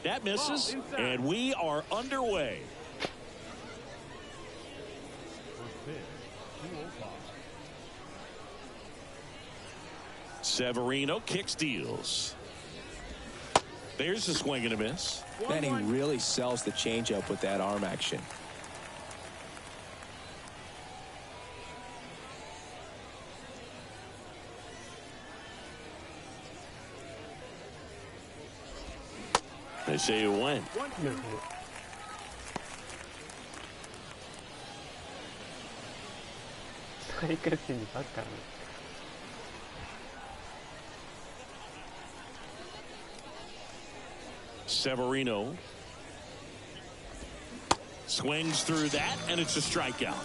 That misses, and we are underway. Severino kicks, deals. There's a swing and a miss. Man, he really sells the changeup with that arm action. They say you win. Severino swings through that, and it's a strikeout.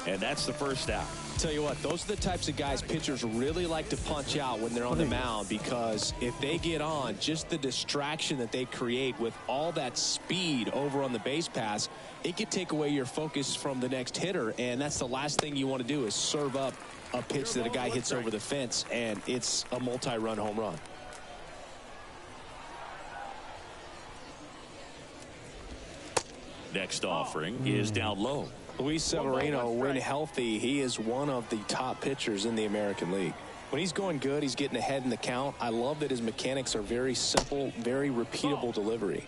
And that's the first out. Tell you what, those are the types of guys pitchers really like to punch out when they're on the mound, because if they get on, just the distraction that they create with all that speed over on the base pass, it could take away your focus from the next hitter, and that's the last thing you want to do is serve up a pitch that a guy hits over the fence, and it's a multi-run home run. Next offering is down low. Luis Severino, when healthy, he is one of the top pitchers in the American League. When he's going good, he's getting ahead in the count. I love that his mechanics are very simple, very repeatable delivery.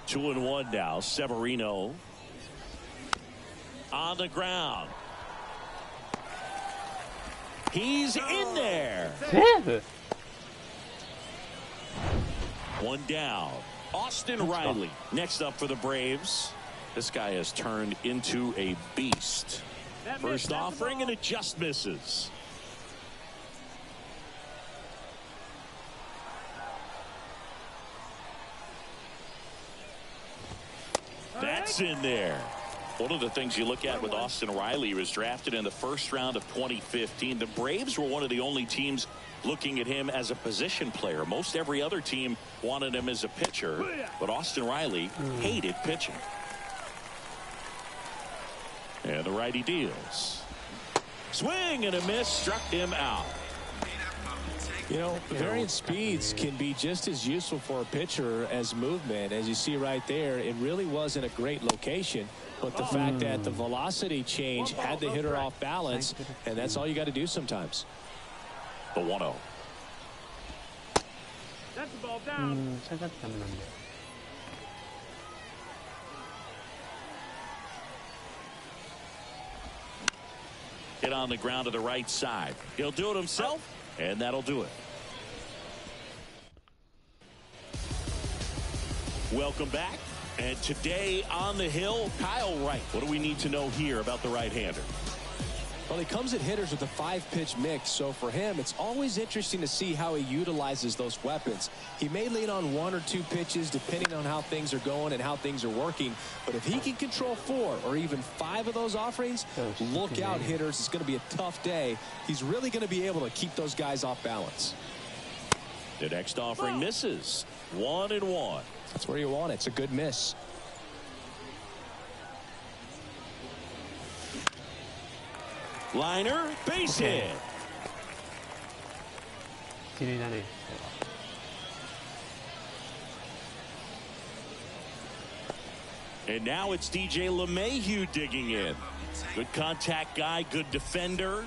2-1 now. Severino on the ground. He's in there. One down. Austin Riley next up for the Braves. This guy has turned into a beast. First offering, and it just misses. That's in there. One of the things you look at with Austin Riley, he was drafted in the first round of 2015. The Braves were one of the only teams looking at him as a position player. Most every other team wanted him as a pitcher, but Austin Riley hated pitching. And the righty deals. Swing and a miss, struck him out. You know, variant speeds can be just as useful for a pitcher as movement. As you see right there, it really wasn't a great location, but the fact that the velocity change had the hitter off balance, and that's all you got to do sometimes. The 1-0. That's the ball down. Hit on the ground to the right side. He'll do it himself, and that'll do it. Welcome back. And today on the hill, Kyle Wright. What do we need to know here about the right-hander? Well, he comes at hitters with a 5-pitch mix, so for him, it's always interesting to see how he utilizes those weapons. He may lean on 1 or 2 pitches depending on how things are going and how things are working, but if he can control 4 or even 5 of those offerings, look out, hitters. It's going to be a tough day. He's really going to be able to keep those guys off balance. The next offering misses. 1-1. That's where you want it. It's a good miss. Liner, base hit. And now it's DJ LeMahieu digging in. Good contact guy, good defender.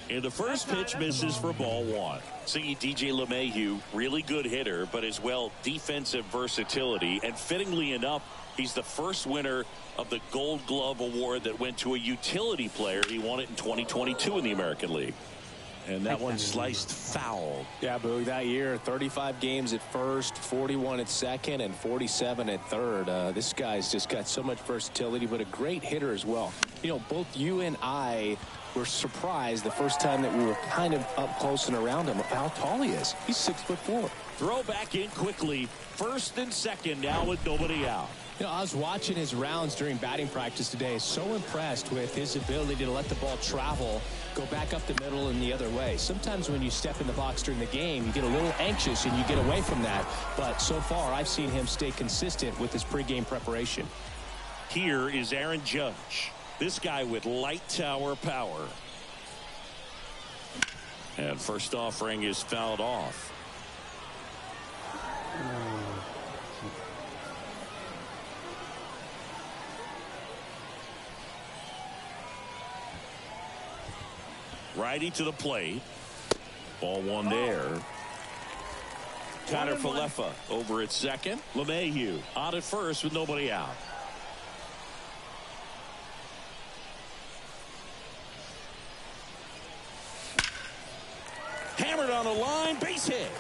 And the first pitch misses for ball 1. See, DJ LeMahieu, really good hitter, but as well defensive versatility. And fittingly enough, he's the first winner of the Gold Glove Award that went to a utility player. He won it in 2022 in the American League. And that one sliced foul. Yeah, Boog, that year, 35 games at first, 41 at second, and 47 at third. This guy's just got so much versatility, but a great hitter as well. You know, both you and I were surprised the first time that we were kind of up close and around him how tall he is. He's 6'4". Throw back in quickly. First and second now with nobody out. You know, I was watching his rounds during batting practice today. So impressed with his ability to let the ball travel, go back up the middle and the other way. Sometimes when you step in the box during the game, you get a little anxious and you get away from that. But so far, I've seen him stay consistent with his pregame preparation. Here is Aaron Judge. This guy with light tower power. And first offering is fouled off. Righty to the plate. Ball one there. Connor Falefa over at second. LeMahieu on at first with nobody out. Hammered on the line, base hit.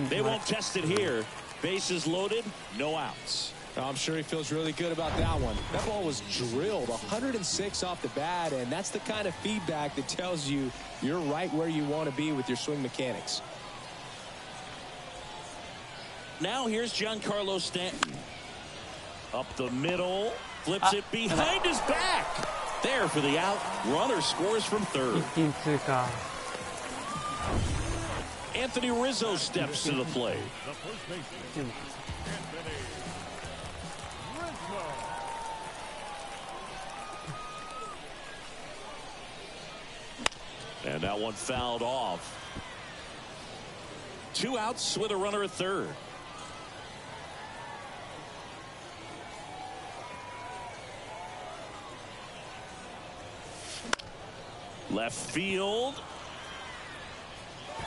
They won't test it here. Bases loaded, no outs. I'm sure he feels really good about that one. That ball was drilled 106 off the bat, and that's the kind of feedback that tells you you're right where you want to be with your swing mechanics. Now here's Giancarlo Stanton. Up the middle, flips it behind his back. There for the out. Runner scores from third. Anthony Rizzo steps to the plate. And that one fouled off. 2 outs with a runner at third. Left field.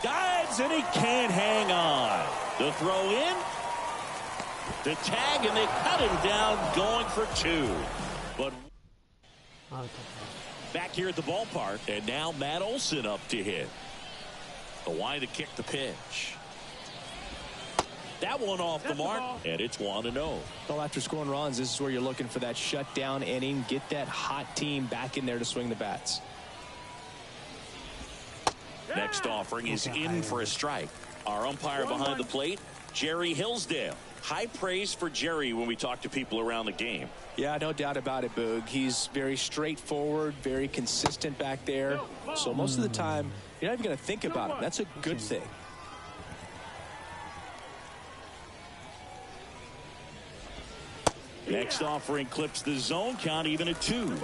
Dives and he can't hang on. The throw in. The tag and they cut him down going for 2. But back here at the ballpark, and now Matt Olson up to hit. The wide to kick the pitch. That one off the mark, and it's 1-0. Well, after scoring runs, this is where you're looking for that shutdown inning. Get that hot team back in there to swing the bats. Next offering is in for a strike. Our umpire behind the plate, Jerry Hillsdale. High praise for Jerry when we talk to people around the game. Yeah, no doubt about it, Boog. He's very straightforward, very consistent back there. So most of the time, you're not even going to think about it. That's a good thing. Next offering clips the zone count even at 2.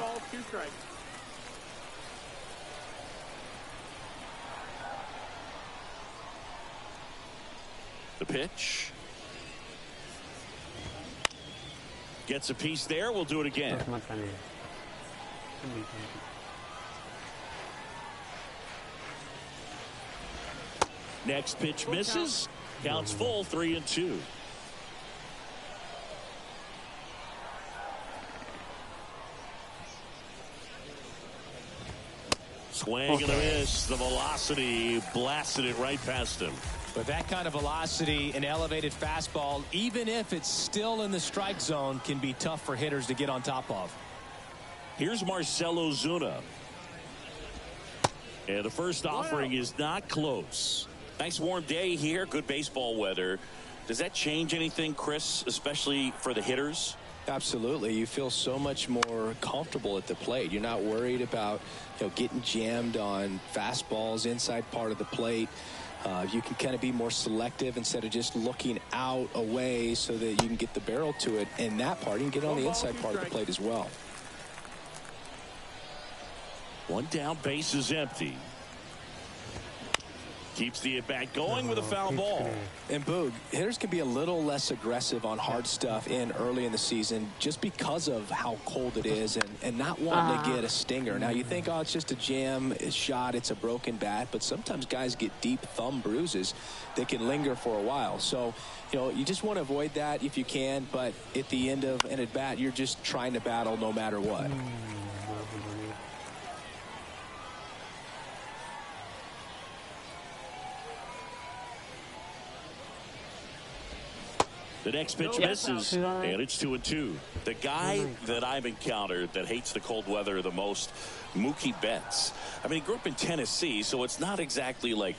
The pitch. Gets a piece there. We'll do it again. Next pitch misses. Counts full, 3-2. Swing and a miss. The velocity blasted it right past him. With that kind of velocity, an elevated fastball, even if it's still in the strike zone, can be tough for hitters to get on top of. Here's Marcelo Zuna. And the first offering is not close. Nice warm day here. Good baseball weather. Does that change anything, Chris, especially for the hitters? Absolutely. You feel so much more comfortable at the plate. You're not worried about, getting jammed on fastballs inside part of the plate. You can kind of be more selective instead of just looking out away so that you can get the barrel to it. And that part, you can get on the inside part of the plate as well. One down, base is empty. Keeps the at-bat going with a foul ball. And Boog, hitters can be a little less aggressive on hard stuff early in the season just because of how cold it is and not wanting to get a stinger. Now you think, it's just a jam, a shot, it's a broken bat, but sometimes guys get deep thumb bruises that can linger for a while. So, you just want to avoid that if you can, but at the end of an at-bat, you're just trying to battle no matter what. The next pitch misses, and it's 2-2. The guy that I've encountered that hates the cold weather the most, Mookie Betts. I mean, he grew up in Tennessee, so it's not exactly like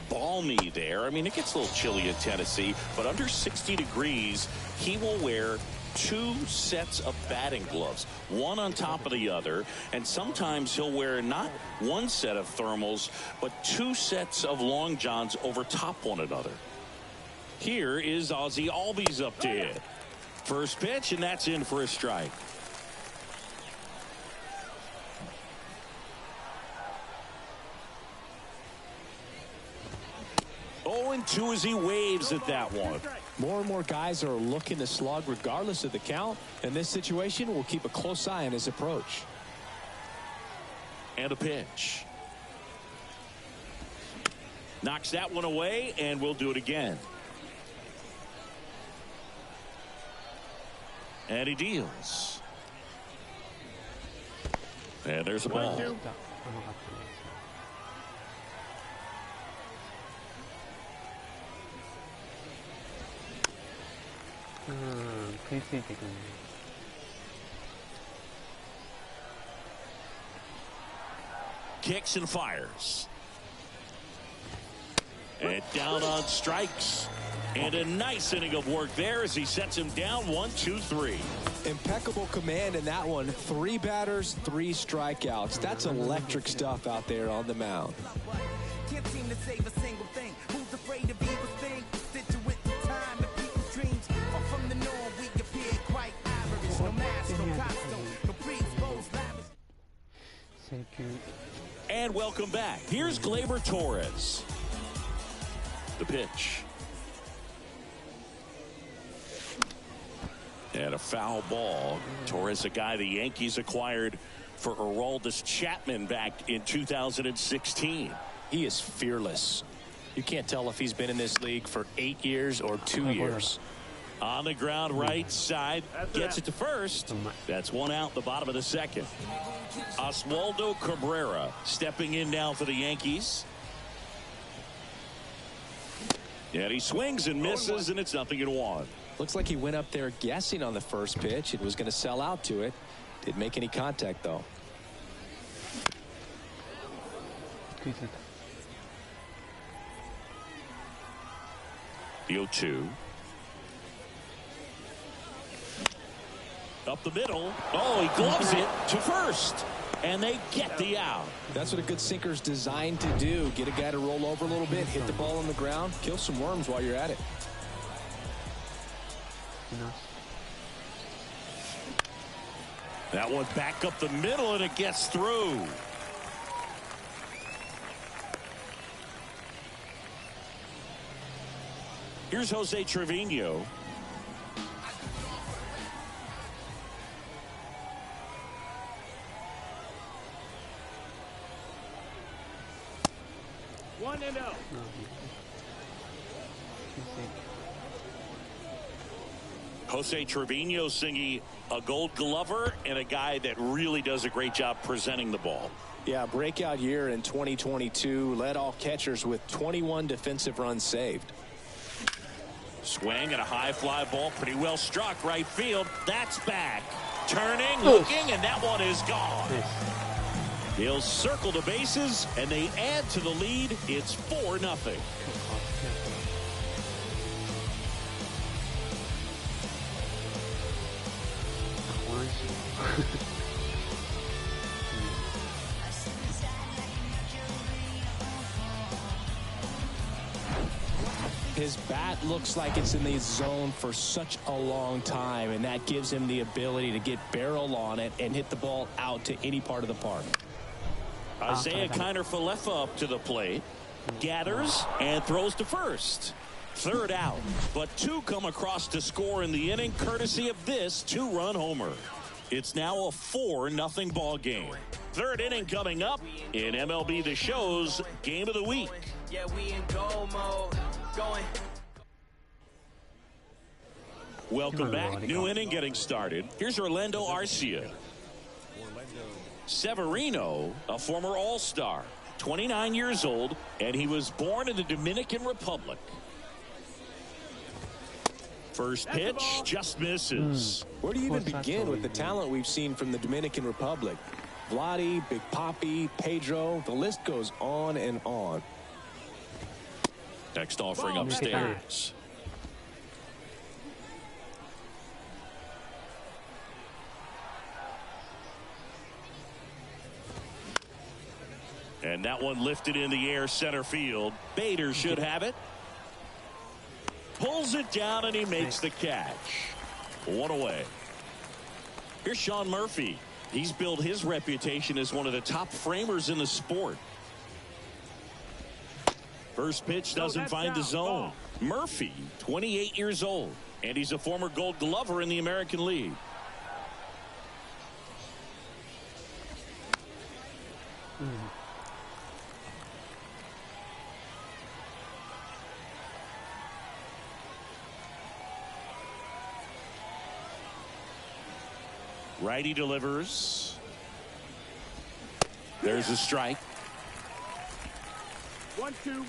balmy there. I mean, it gets a little chilly in Tennessee, but under 60 degrees, he will wear 2 sets of batting gloves, one on top of the other, and sometimes he'll wear not 1 set of thermals, but 2 sets of long johns over top one another. Here is Ozzie Albies up to hit. First pitch, and that's in for a strike. 1-2 as he waves at that one. More and more guys are looking to slug regardless of the count. In this situation, we'll keep a close eye on his approach. And a pitch. Knocks that one away, and we'll do it again. And he deals. And there's a ball. Kicks and fires. And down on strikes. And a nice inning of work there as he sets him down 1-2-3. Impeccable command in that one. 3 batters, 3 strikeouts. That's electric stuff out there on the mound. Can't seem to save a single thing. Who's afraid of evil thing? Situate the time and people's dreams. Or from the norm, we appear quite average. No mask, no costume, no pre-exposed lavish. Thank you. And welcome back. Here's Gleyber Torres. The pitch. And a foul ball. Torres, a guy the Yankees acquired for Aroldis Chapman back in 2016. He is fearless. You can't tell if he's been in this league for 8 years or 2 years. On the ground, right side. Gets it to first. That's one out, the bottom of the second. Oswaldo Cabrera stepping in now for the Yankees. And he swings and misses, and it's 0-1. Looks like he went up there guessing on the first pitch. It was going to sell out to it. Didn't make any contact, though. The 0-2. Up the middle. Oh, he gloves it to first. And they get the out. That's what a good sinker's designed to do. Get a guy to roll over a little bit, hit the ball on the ground, kill some worms while you're at it. That one back up the middle, and it gets through. Here's Jose Trevino. One and out. Jose Trevino singing a Gold Glover and a guy that really does a great job presenting the ball. Yeah, breakout year in 2022. Led all catchers with 21 defensive runs saved. Swing and a high fly ball, pretty well struck right field. That's back. Turning, looking, and that one is gone. He'll circle the bases, and they add to the lead. It's 4-0. His bat looks like it's in the zone for such a long time, and that gives him the ability to get barrel on it and hit the ball out to any part of the park. Isaiah Kiner-Falefa up to the plate. Gathers and throws to first. Third out, but 2 come across to score in the inning, courtesy of this 2-run homer. It's now a 4-0 ball game. Third inning coming up in MLB The Show's Game of the Week. Yeah, we in goal mode. Going. Welcome back. New inning getting started. Here's Orlando Arcia. Severino, a former All-Star, 29 years old, and he was born in the Dominican Republic. First pitch just misses. Where do you even begin with the talent we've seen from the Dominican Republic? Vladdy, Big Papi, Pedro, the list goes on and on. Next offering upstairs. And that one lifted in the air center field. Bader should have it. Pulls it down and he makes the catch. One away. Here's Sean Murphy. He's built his reputation as one of the top framers in the sport. First pitch doesn't find the zone. Murphy, 28 years old, and he's a former Gold Glover in the American League. Righty delivers. There's a strike. 1-2.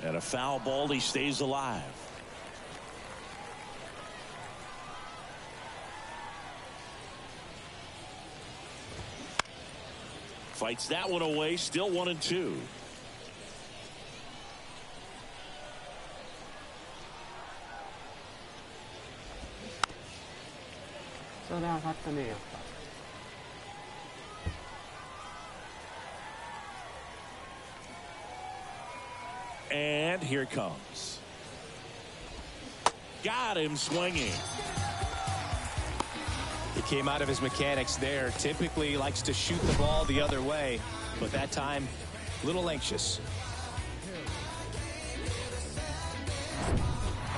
And a foul ball. He stays alive. Fights that one away. Still 1-2. And here it comes. Got him swinging. He came out of his mechanics there. Typically likes to shoot the ball the other way, but that time a little anxious.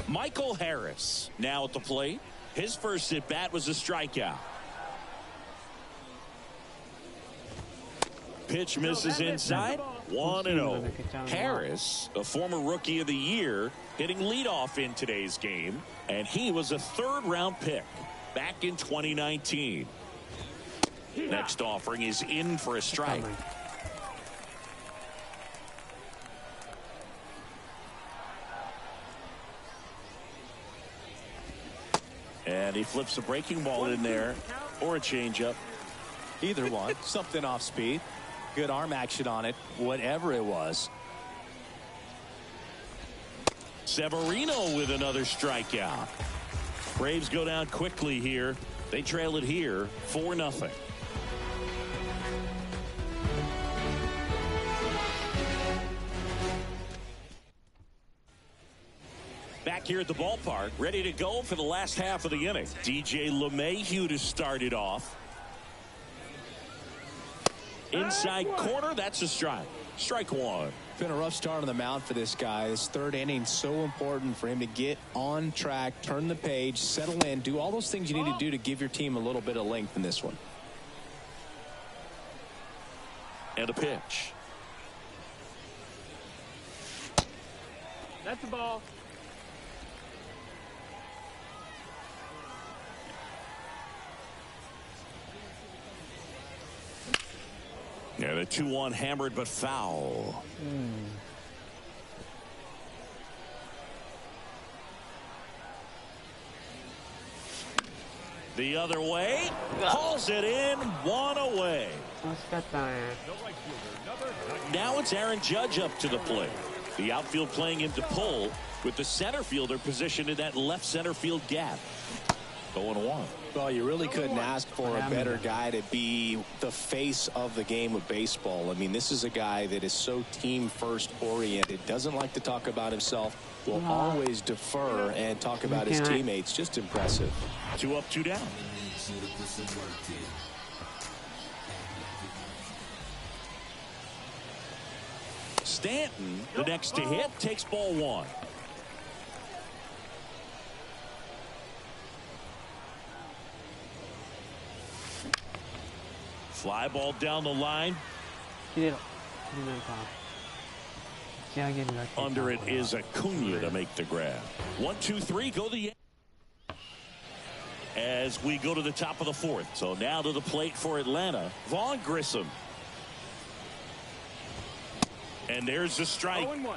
Michael Harris now at the plate. His first at bat was a strikeout. Pitch misses inside. 1-0. Harris, a former Rookie of the Year, hitting leadoff in today's game, and he was a third-round pick back in 2019. Next offering is in for a strike. And he flips a breaking ball in there, or a changeup. Either one. Something off speed. Good arm action on it, whatever it was. Severino with another strikeout. Braves go down quickly here. They trail it here 4-0. Back here at the ballpark, ready to go for the last half of the inning. DJ LeMahieu to start it off. Inside corner, that's a strike. Strike one. Been a rough start on the mound for this guy. His third inning so important for him to get on track, turn the page, settle in, do all those things you need to do to give your team a little bit of length in this one. And a pitch. That's the ball. Yeah, the 2-1 hammered but foul. The other way. Hauls it in. 1 away. Now it's Aaron Judge up to the plate. The outfield playing him to pull, with the center fielder positioned in that left center field gap. 0-1. Well, you really couldn't ask for a better guy to be the face of the game of baseball. I mean, this is a guy that is so team first oriented, doesn't like to talk about himself, will always defer and talk about his teammates. Just impressive. 2 up, 2 down. Stanton, the next to hit, takes ball 1. Fly ball down the line. Under it is Acuna to make the grab. 1, 2, 3, go the as we go to the top of the 4th. So now to the plate for Atlanta, Vaughn Grissom. And there's the strike. 0-1.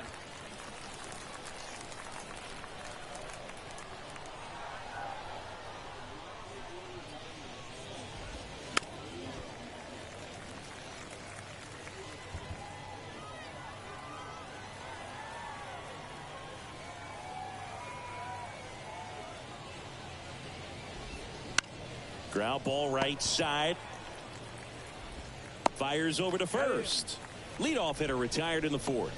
Ground ball right side. Fires over to first. Leadoff hitter retired in the 4th.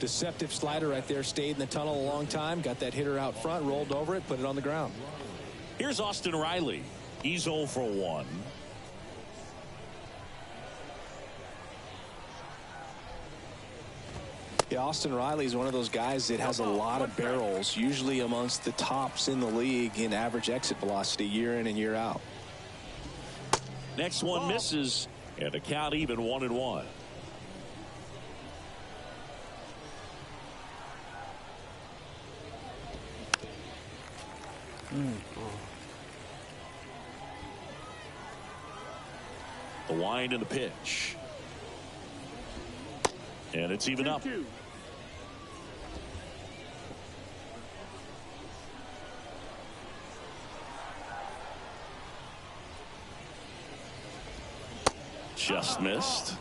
Deceptive slider right there. Stayed in the tunnel a long time. Got that hitter out front. Rolled over it. Put it on the ground. Here's Austin Riley. He's 0 for 1. Yeah, Austin Riley is one of those guys that has a lot of barrels, usually amongst the tops in the league in average exit velocity year in and year out. Next one misses, and the count even 1-1. The wind and the pitch. And it's even up. Just missed.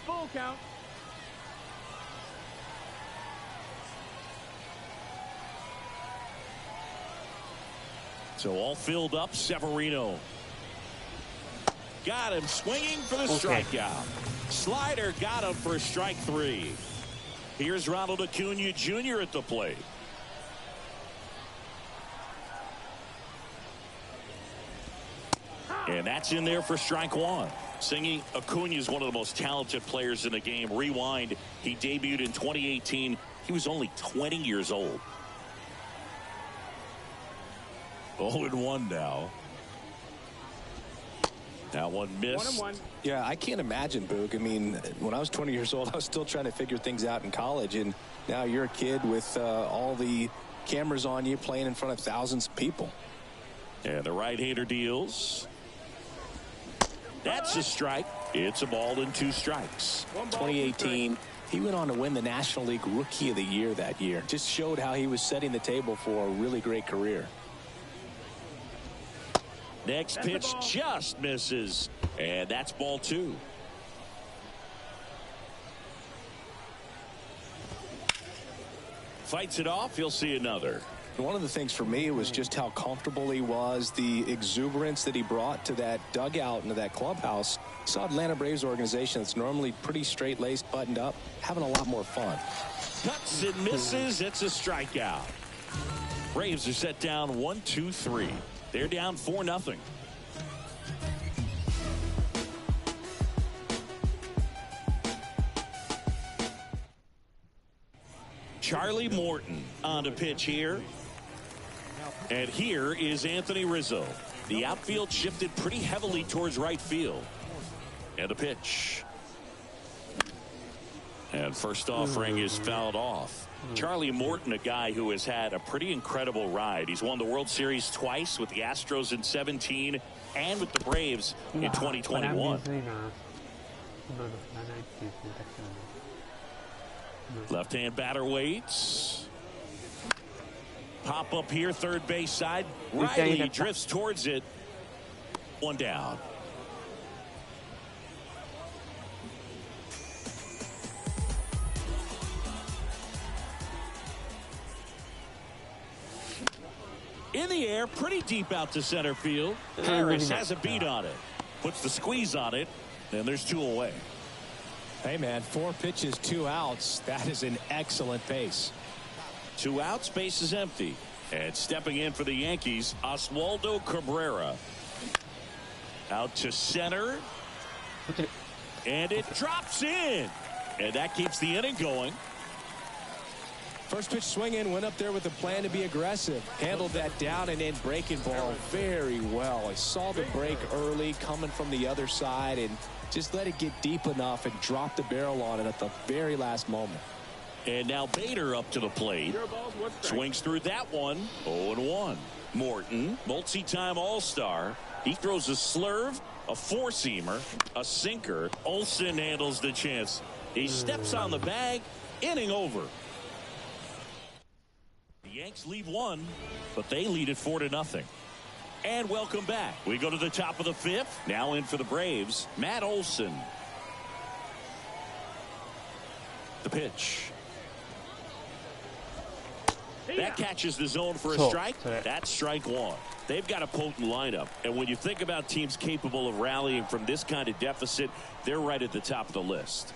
Full count. So all filled up. Severino got him swinging for the strikeout. Slider got him for strike 3. Here's Ronald Acuna Jr. at the plate. And that's in there for strike 1. Singy, Acuna is one of the most talented players in the game. Rewind, he debuted in 2018. He was only 20 years old. 0-1 now. That one missed. 1-1. Yeah, I can't imagine, Boog. I mean, when I was 20 years old, I was still trying to figure things out in college. And now you're a kid with all the cameras on you playing in front of thousands of people. And the right-hander deals. That's a strike. It's a ball and 2 strikes. 2018, he went on to win the National League Rookie of the Year that year. Just showed how he was setting the table for a really great career. Next pitch just misses. And that's ball 2. Fights it off. He'll see another. One of the things for me was just how comfortable he was, the exuberance that he brought to that dugout and to that clubhouse. Saw Atlanta Braves organization that's normally pretty straight-laced, buttoned up, having a lot more fun. Cuts and misses. It's a strikeout. Braves are set down 1-2-3. They're down 4-0. Charlie Morton on the pitch here. And here is Anthony Rizzo. The outfield shifted pretty heavily towards right field. And the pitch. And first offering is fouled off. Charlie Morton, a guy who has had a pretty incredible ride. He's won the World Series twice with the Astros in 17 and with the Braves in 2021. Left-hand batter waits. Pop up here, third base side. Riley drifts towards it. 1 down. In the air, pretty deep out to center field. Harris has a beat on it. Puts the squeeze on it, and there's 2 away. Hey, man, 4 pitches, 2 outs. That is an excellent pace. 2 outs, base is empty. And stepping in for the Yankees, Oswaldo Cabrera. Out to center. And it drops in. And that keeps the inning going. First pitch swing in, went up there with a plan to be aggressive. Handled that down and in breaking ball very well. I saw the break early coming from the other side and just let it get deep enough and drop the barrel on it at the very last moment. And now Bader up to the plate. Swings through that one. 0-1. Morton, multi-time All-Star. He throws a slurve, a four-seamer, a sinker. Olsen handles the chance. He steps on the bag. Inning over. The Yanks leave 1, but they lead it 4-0. And welcome back. We go to the top of the 5th. Now in for the Braves, Matt Olson. The pitch. That catches the zone for a strike. That's strike 1. They've got a potent lineup. And when you think about teams capable of rallying from this kind of deficit, they're right at the top of the list.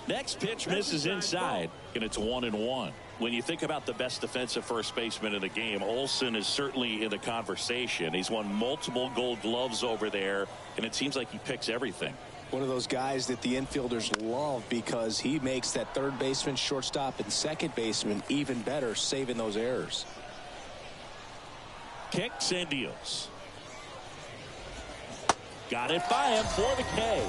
Next pitch misses inside, and it's 1-1. When you think about the best defensive first baseman in the game, Olsen is certainly in the conversation. He's won multiple gold gloves over there, and it seems like he picks everything. One of those guys that the infielders love because he makes that third baseman, shortstop, and second baseman even better, saving those errors. Kicks and deals. Got it by him for the K.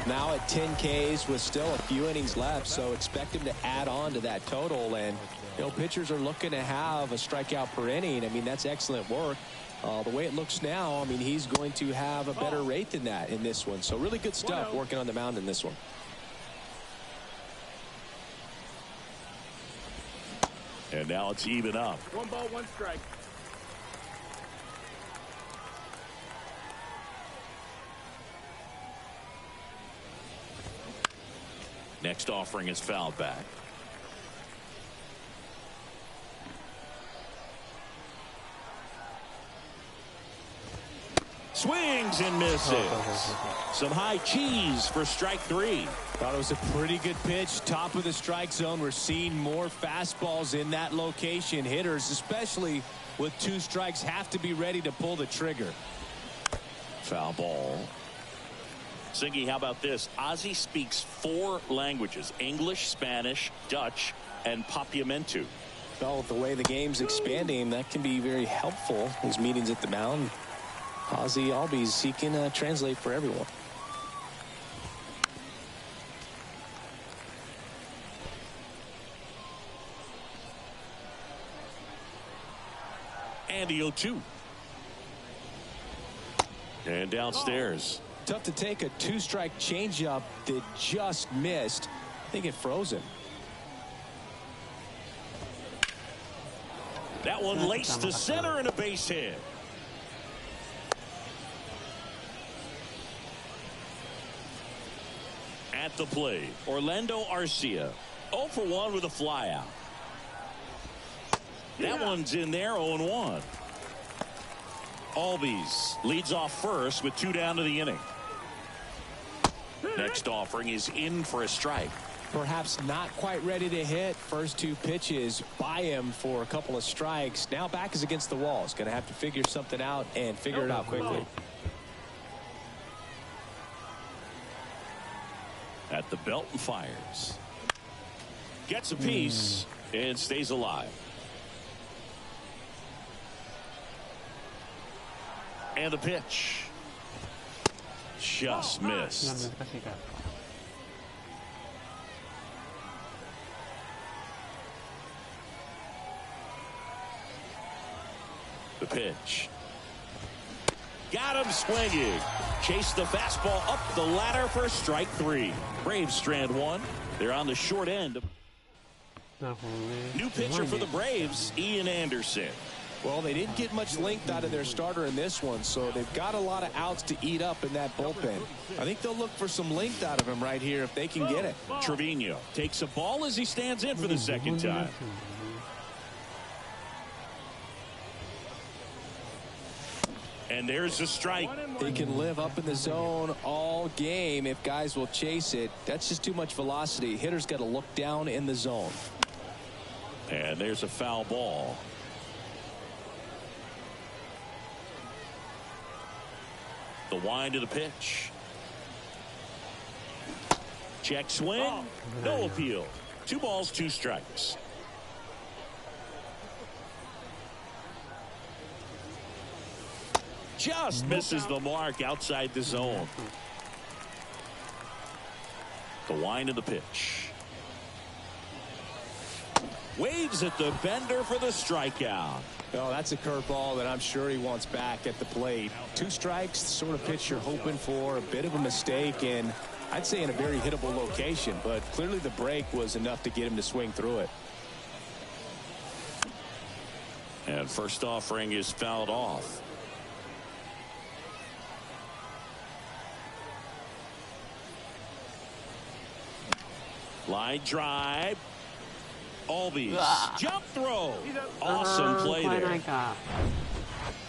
Now at 10 Ks with still a few innings left, so expect him to add on to that total. And, you know, pitchers are looking to have a strikeout per inning. I mean, that's excellent work. The way it looks now, I mean, he's going to have a better rate than that in this one. So really good stuff working on the mound in this one. And now it's even up. 1 ball, 1 strike. Next offering is fouled back. Swings and misses. Some high cheese for strike 3. Thought it was a pretty good pitch. Top of the strike zone. We're seeing more fastballs in that location. Hitters, especially with 2 strikes, have to be ready to pull the trigger. Foul ball. Singy, how about this? Ozzie speaks 4 languages: English, Spanish, Dutch, and Papiamentu. Well, with the way the game's expanding, that can be very helpful. These meetings at the mound. Ozzie Albies, he can translate for everyone. And the 0-2. And downstairs. Tough to take a 2-strike changeup that just missed. I think it froze him. That one laced to center and a base hit. At the plate, Orlando Arcia. 0 for 1 with a flyout. That one's in there, 0-1. Albies leads off first with 2 down to the inning. Next offering is in for a strike. Perhaps not quite ready to hit. First 2 pitches by him for a couple of strikes. Now back is against the wall. He's going to have to figure something out and figure it out quickly. At the belt and fires. Gets a piece and stays alive. And the pitch. Just missed. The pitch. Got him swinging. Chased the fastball up the ladder for strike 3. Braves strand 1. They're on the short end. New pitcher for the Braves, Ian Anderson. Well, they didn't get much length out of their starter in this one, so they've got a lot of outs to eat up in that bullpen. I think they'll look for some length out of him right here if they can get it. Trevino takes a ball as he stands in for the second time. And there's a strike. He can live up in the zone all game if guys will chase it. That's just too much velocity. Hitters got to look down in the zone. And there's a foul ball. The wind of the pitch. Check swing. No appeal. 2 balls, 2 strikes. Just misses the mark outside the zone. The wind of the pitch. Waves at the bender for the strikeout. Oh, that's a curveball that I'm sure he wants back at the plate. 2 strikes, the sort of pitch you're hoping for. A bit of a mistake, and I'd say in a very hittable location, but clearly the break was enough to get him to swing through it. And first offering is fouled off. Line drive. Albies. Jump throw. Awesome play there.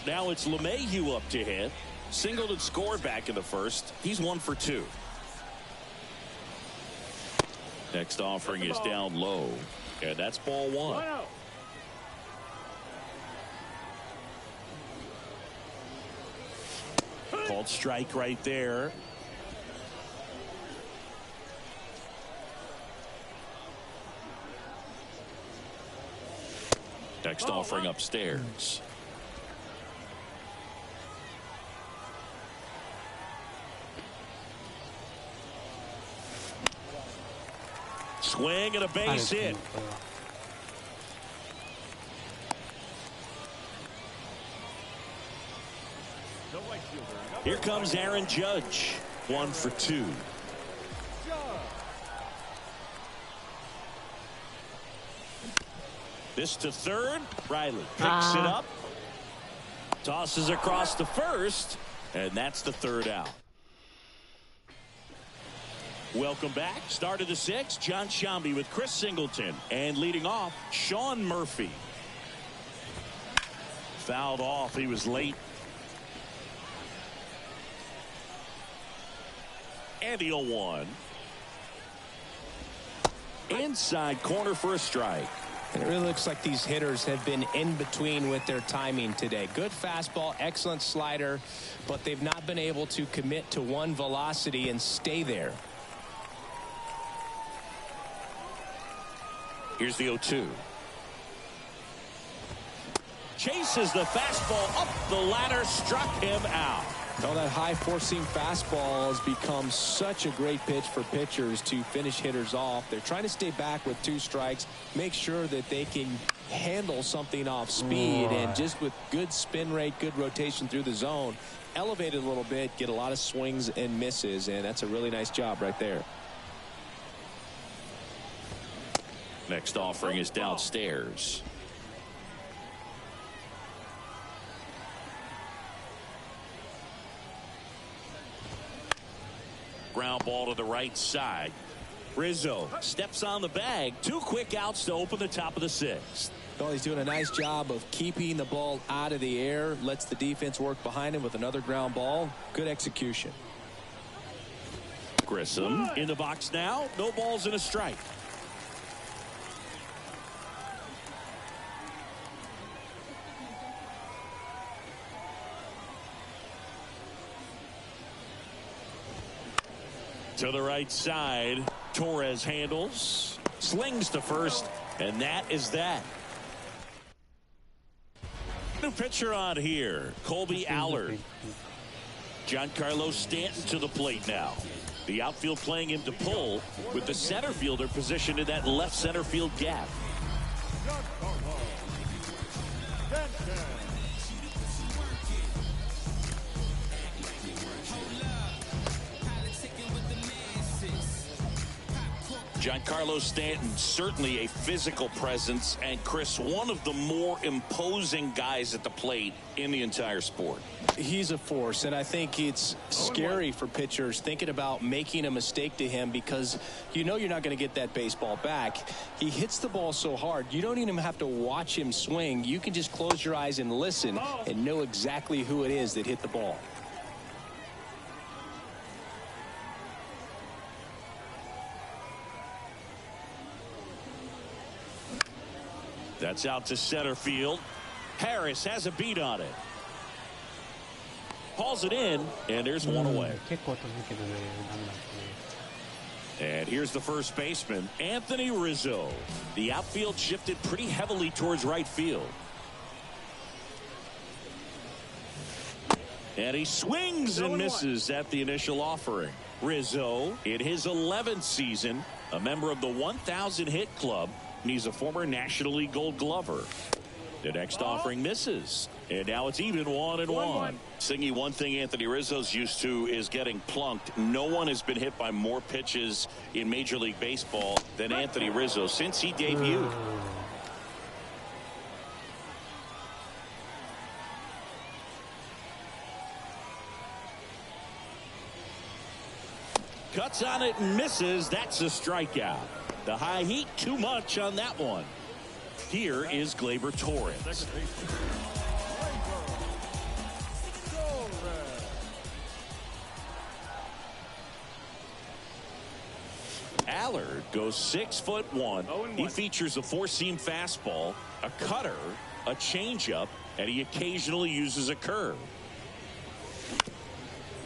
Now it's LeMahieu up to hit. Singled and scored back in the first. He's 1 for 2. Next offering is down low. And that's ball 1. Called strike right there. next offering upstairs. Swing and a base hit. Here comes Aaron Judge. 1 for 2. This to third. Riley picks it up. Tosses across to first. And that's the third out. Welcome back. Start of the 6th. John Shambi with Chris Singleton. And leading off, Sean Murphy. Fouled off. He was late. And the 0-1. Inside corner for a strike. And it really looks like these hitters have been in between with their timing today. Good fastball, excellent slider, but they've not been able to commit to one velocity and stay there. Here's the 0-2. Chases the fastball up the ladder, struck him out. Well, that high four-seam fastball has become such a great pitch for pitchers to finish hitters off. They're trying to stay back with 2 strikes, make sure that they can handle something off speed, and just with good spin rate, good rotation through the zone, elevate it a little bit, get a lot of swings and misses, and that's a really nice job right there. Next offering is downstairs. Ground ball to the right side. Rizzo steps on the bag. 2 quick outs to open the top of the 6th. Well, he's doing a nice job of keeping the ball out of the air. Lets the defense work behind him with another ground ball. Good execution. Grissom in the box now. No balls and a strike. To the right side, Torres handles, slings to first, and that is that. New pitcher on here, Colby Allard. Giancarlo Stanton to the plate now. The outfield playing him to pull, with the center fielder positioned in that left center field gap. Giancarlo Stanton, certainly a physical presence, and Chris, one of the more imposing guys at the plate in the entire sport. He's a force, and I think it's scary for pitchers thinking about making a mistake to him, because you know you're not going to get that baseball back. He hits the ball so hard, you don't even have to watch him swing. You can just close your eyes and listen and know exactly who it is that hit the ball. That's out to center field. Harris has a beat on it. Hauls it in, and there's one away. And here's the first baseman, Anthony Rizzo. The outfield shifted pretty heavily towards right field. And he swings and misses at the initial offering. Rizzo, in his 11th season, a member of the 1,000 hit club, and he's a former National League Gold Glover. The next offering misses, and now it's even 1-1. Singy, one thing Anthony Rizzo's used to is getting plunked. No one has been hit by more pitches in Major League Baseball than Anthony Rizzo since he debuted. Cuts on it and misses. That's a strikeout. The high heat, too much on that one. Here is Gleyber Torres. Allard goes 6'1". He features a four-seam fastball, a cutter, a changeup, and he occasionally uses a curve.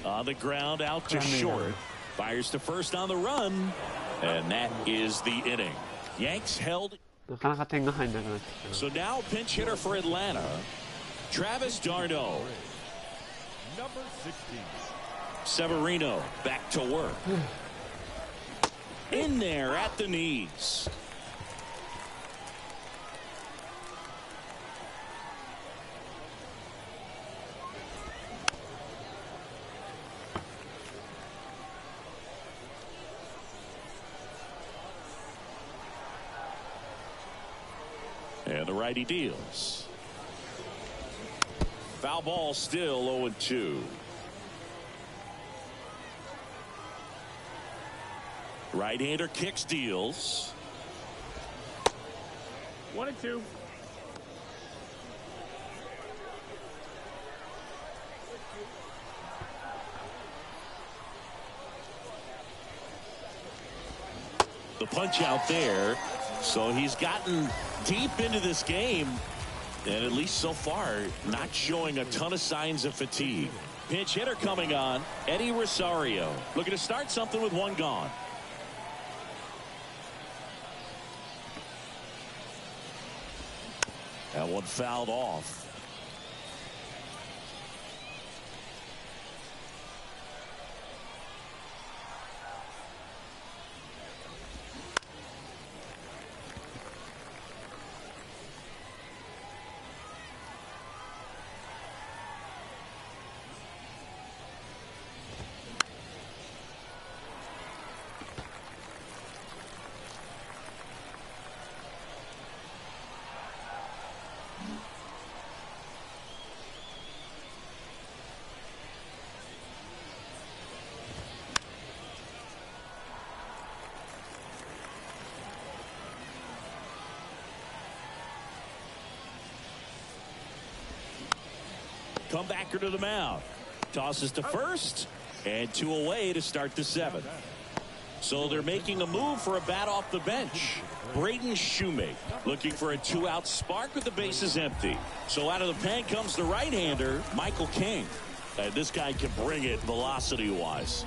On the ground, out to short. Fires to first on the run. And that is the inning. Yanks held. なかなか点が入んなくなってきたな。 So now pinch hitter for Atlanta, Travis d'Arnaud. Number 16. Severino back to work. In there at the knees. And the righty deals. Foul ball, still 0-2. Right-hander kicks, deals. 1-2. The punch out there. So he's gotten deep into this game, and at least so far, not showing a ton of signs of fatigue. Pinch hitter coming on, Eddie Rosario, looking to start something with one gone. That one fouled off. Comebacker to the mound. Tosses to first. And 2 away to start the 7th. So they're making a move for a bat off the bench. Braden Shoemake looking for a 2-out spark with the bases empty. So out of the pen comes the right-hander, Michael King. And this guy can bring it velocity-wise.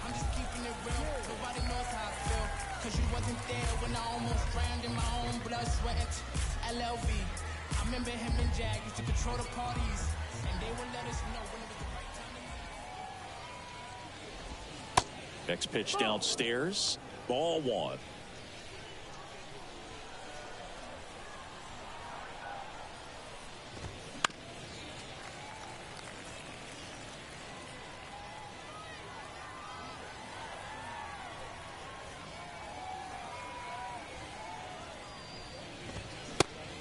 I'm just keeping it real. Nobody knows how I feel. Cause you wasn't there when I almost drowned in my own blood, sweat, and LLV. I remember him and Jag used to control the parties. And they would let us know when it was the right time to. Next pitch downstairs. Ball 1.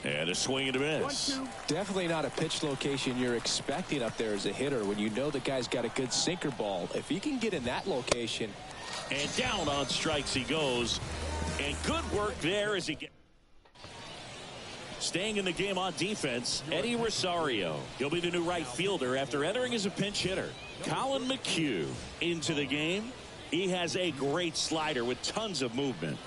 And a swing and a miss. Definitely not a pitch location you're expecting up there as a hitter when you know the guy's got a good sinker ball. If he can get in that location. And down on strikes he goes. And good work there as he gets. Staying in the game on defense, Eddie Rosario. He'll be the new right fielder after entering as a pinch hitter. Colin McHugh into the game. He has a great slider with tons of movement.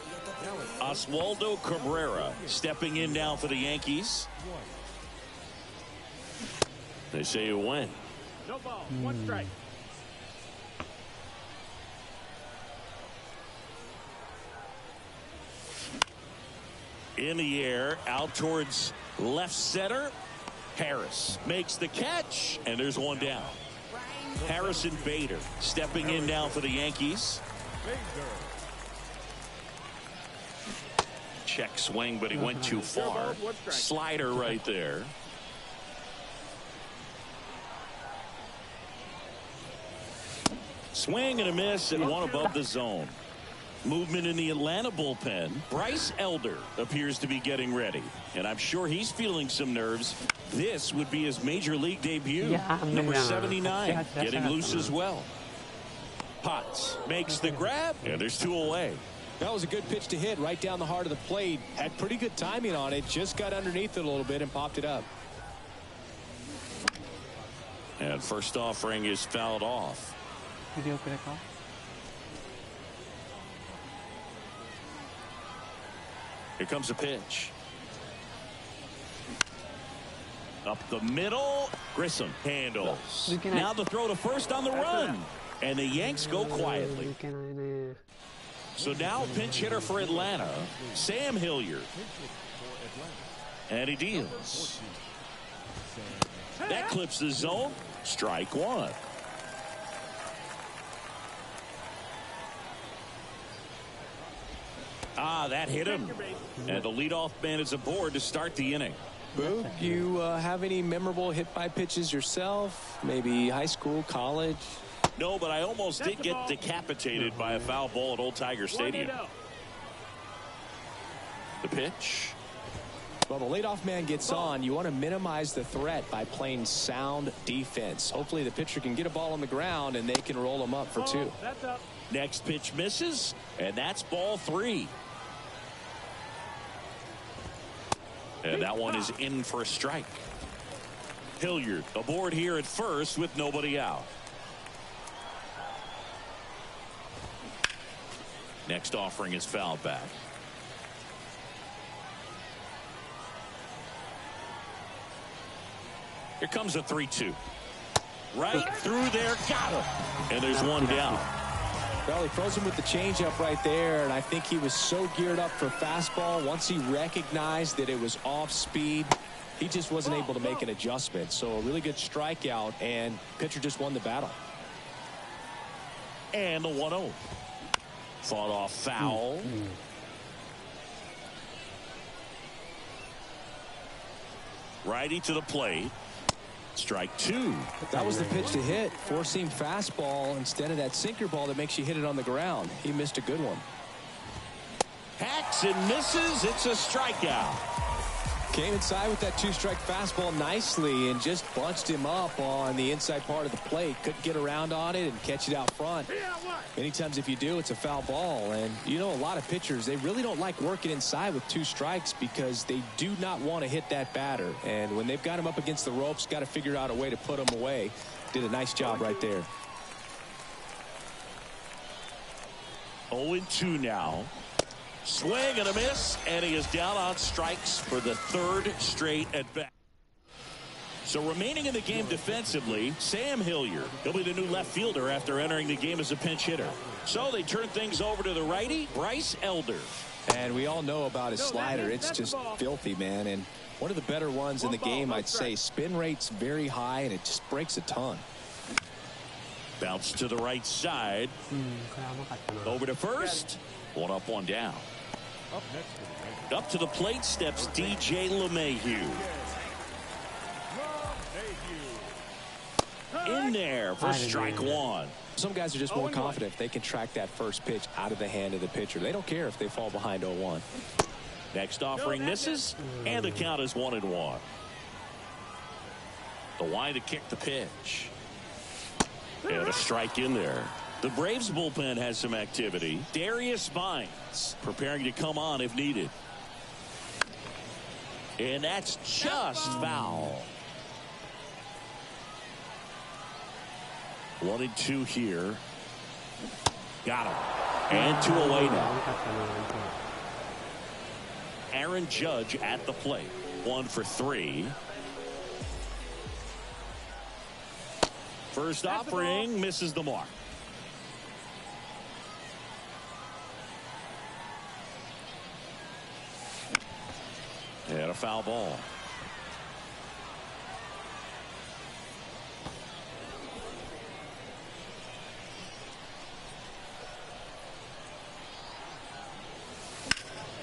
Oswaldo Cabrera stepping in now for the Yankees. They say you win. No ball. 1 strike. In the air, out towards left center. Harris makes the catch, and there's one down. Harrison Bader stepping in now for the Yankees. Check swing, but he went too far. Slider right there. Swing and a miss, and one above the zone. Movement in the Atlanta bullpen. Bryce Elder appears to be getting ready, and I'm sure he's feeling some nerves. This would be his major league debut. Number 79 getting loose as well. Potts makes the grab, and there's 2 away. That was a good pitch to hit right down the heart of the plate. Had pretty good timing on it. Just got underneath it a little bit and popped it up. And first offering is fouled off. Videoくれか? Here comes a pitch. Up the middle. Grissom handles. Now the throw to first on the run. And the Yanks go quietly. いけないね。So now pinch hitter for Atlanta, Sam Hilliard. And he deals. That clips the zone. Strike one. That hit him. And the leadoff man is aboard to start the inning. Boog, you have any memorable hit-by pitches yourself? Maybe high school, college? No, but I almost did get decapitated by a foul ball at Old Tiger Stadium. The pitch. Well, the leadoff man gets on. You want to minimize the threat by playing sound defense. Hopefully the pitcher can get a ball on the ground and they can roll him up for two. Next pitch misses, and that's ball three. And that one is in for a strike. Hilliard aboard here at first with nobody out. Next offering is fouled back. Here comes a 3-2. Right through there, got him. And there's one down. Well, he throws him with the changeup right there, and I think he was so geared up for fastball. Once he recognized that it was off speed, he just wasn't able to make an adjustment. So a really good strikeout, and pitcher just won the battle. And the 1-0. Fought off foul. Righty to the plate. Strike two. That was the pitch to hit. Four-seam fastball instead of that sinker ball that makes you hit it on the ground. He missed a good one. Hacks and misses. It's a strikeout. Came inside with that two-strike fastball nicely and just bunched him up on the inside part of the plate. Couldn't get around on it and catch it out front. Many times if you do, it's a foul ball. And you know, a lot of pitchers, they really don't like working inside with two strikes because they do not want to hit that batter. And when they've got him up against the ropes, got to figure out a way to put him away. Did a nice job right there. 0-2 now. Swing and a miss, and he is down on strikes for the third straight at bat. So remaining in the game defensively, Sam Hilliard. He'll be the new left fielder after entering the game as a pinch hitter. So they turn things over to the righty, Bryce Elder. And we all know about his slider. It's just filthy, man. And one of the better ones in the game, I'd say. Spin rate's very high, and it just breaks a ton. Bounce to the right side. Over to first. One up, one down. Up to the plate steps DJ LeMahieu. In there for strike one. Some guys are just more confident if they can track that first pitch out of the hand of the pitcher. They don't care if they fall behind 0-1. Next offering misses, and the count is 1-1. The wind to kick the pitch. And a strike in there. The Braves bullpen has some activity. Darius Mines preparing to come on if needed. And that's just foul. 1-2 here. Got him. And 2 away now. Aaron Judge at the plate. 1 for 3. First offering misses the mark. And a foul ball.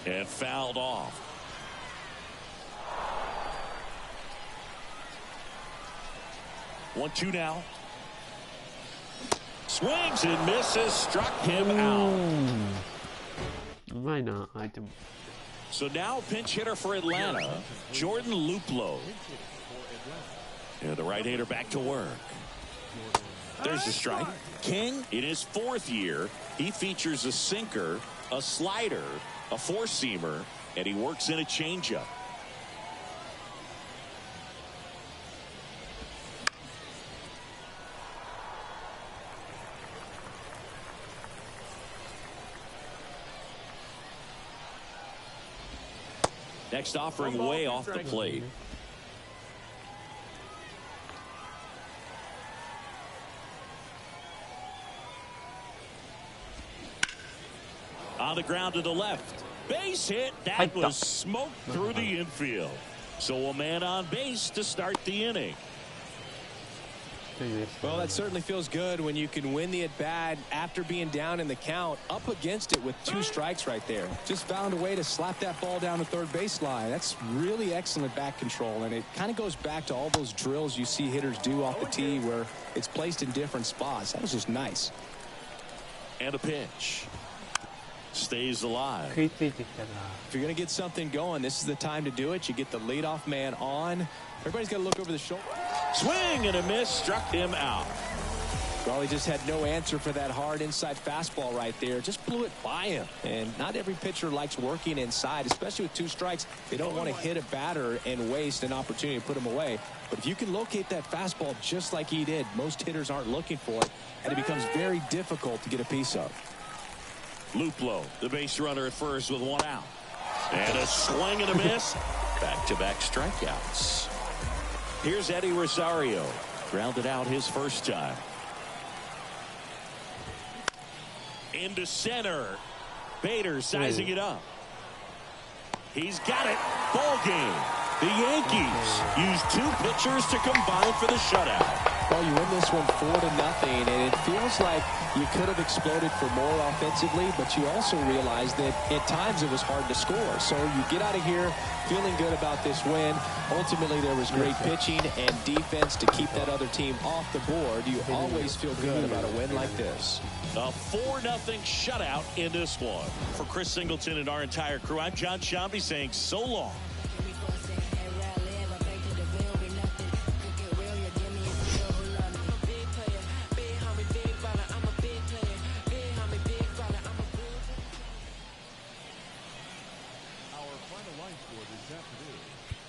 And fouled off. One-two now. Swings and misses. Struck him out. Why not? I do. So now pinch hitter for Atlanta, Jordan Luplow. And the right-hander back to work. There's the strike. King, in his 4th year, he features a sinker, a slider, a four-seamer, and he works in a changeup. Next offering way off the plate. On the ground to the left. Base hit. That was smoked through the infield. So a man on base to start the inning. Well, that certainly feels good when you can win the at-bat after being down in the count, up against it with 2 strikes right there. Just found a way to slap that ball down the third baseline. That's really excellent bat control, and it kind of goes back to all those drills you see hitters do off the tee where it's placed in different spots. That was just nice. And a pitch. Stays alive. If you're going to get something going, this is the time to do it. You get the leadoff man on. Everybody's got to look over the shoulder. Swing and a miss, struck him out. Well, he just had no answer for that hard inside fastball right there. Just blew it by him. And not every pitcher likes working inside, especially with 2 strikes. They don't want to hit a batter and waste an opportunity to put him away. But if you can locate that fastball just like he did, most hitters aren't looking for it, and it becomes very difficult to get a piece of. Luplow, the base runner at first with 1 out. And a swing and a miss. Back-to-back strikeouts. Here's Eddie Rosario. Grounded out his first time. Into center. Bader sizing it up. He's got it. Ball game. The Yankees use 2 pitchers to combine for the shutout. Well, you win this one 4-0, and it feels like you could have exploded for more offensively, but you also realize that at times it was hard to score. So you get out of here feeling good about this win. Ultimately, there was great pitching and defense to keep that other team off the board. You always feel good about a win like this. A 4-0 shutout in this one. For Chris Singleton and our entire crew, I'm John Shambi saying so long.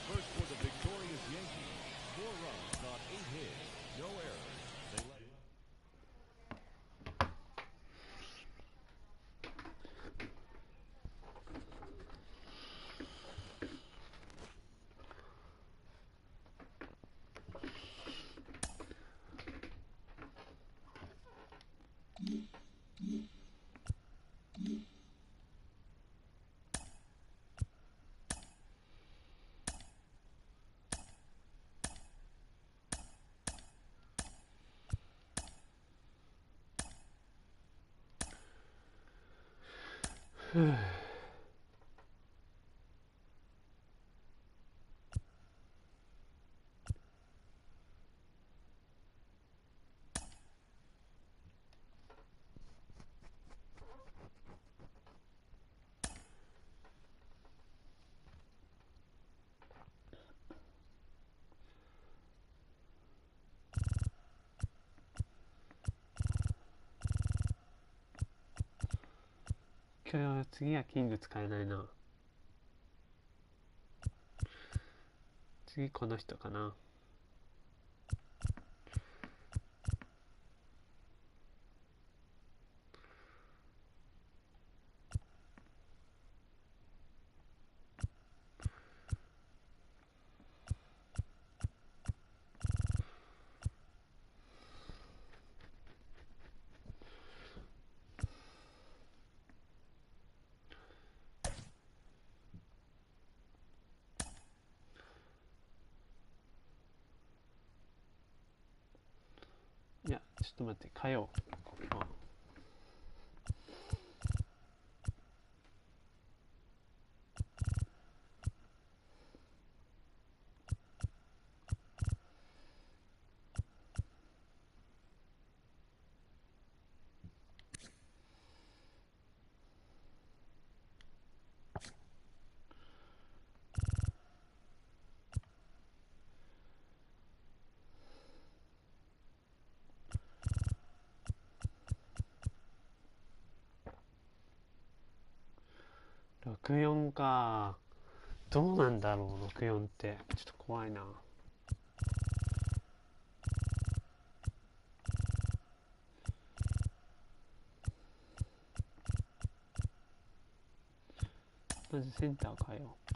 First for the victorious Yankees. 4 runs on 8 hits. No errors. They led.次はキング使えないな。次この人かな。いや、ちょっと待って、変えよう。64か。どうなんだろう、64って。ちょっと怖いな。まずセンター変えよう。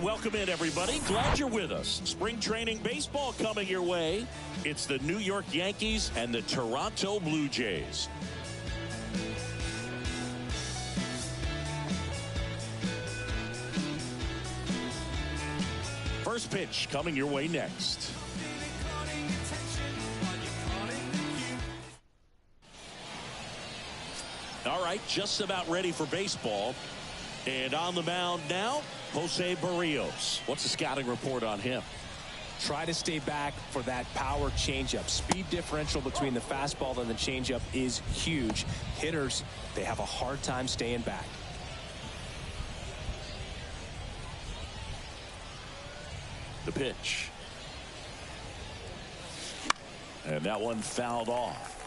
welcome in, everybody. Glad you're with us. Spring training baseball coming your way. It's the New York Yankees and the Toronto Blue Jays. First pitch coming your way next. All right, just about ready for baseball. And on the mound now, Jose Barrios. What's the scouting report on him? Try to stay back for that power changeup. Speed differential between the fastball and the changeup is huge. Hitters, they have a hard time staying back. The pitch. And that one fouled off.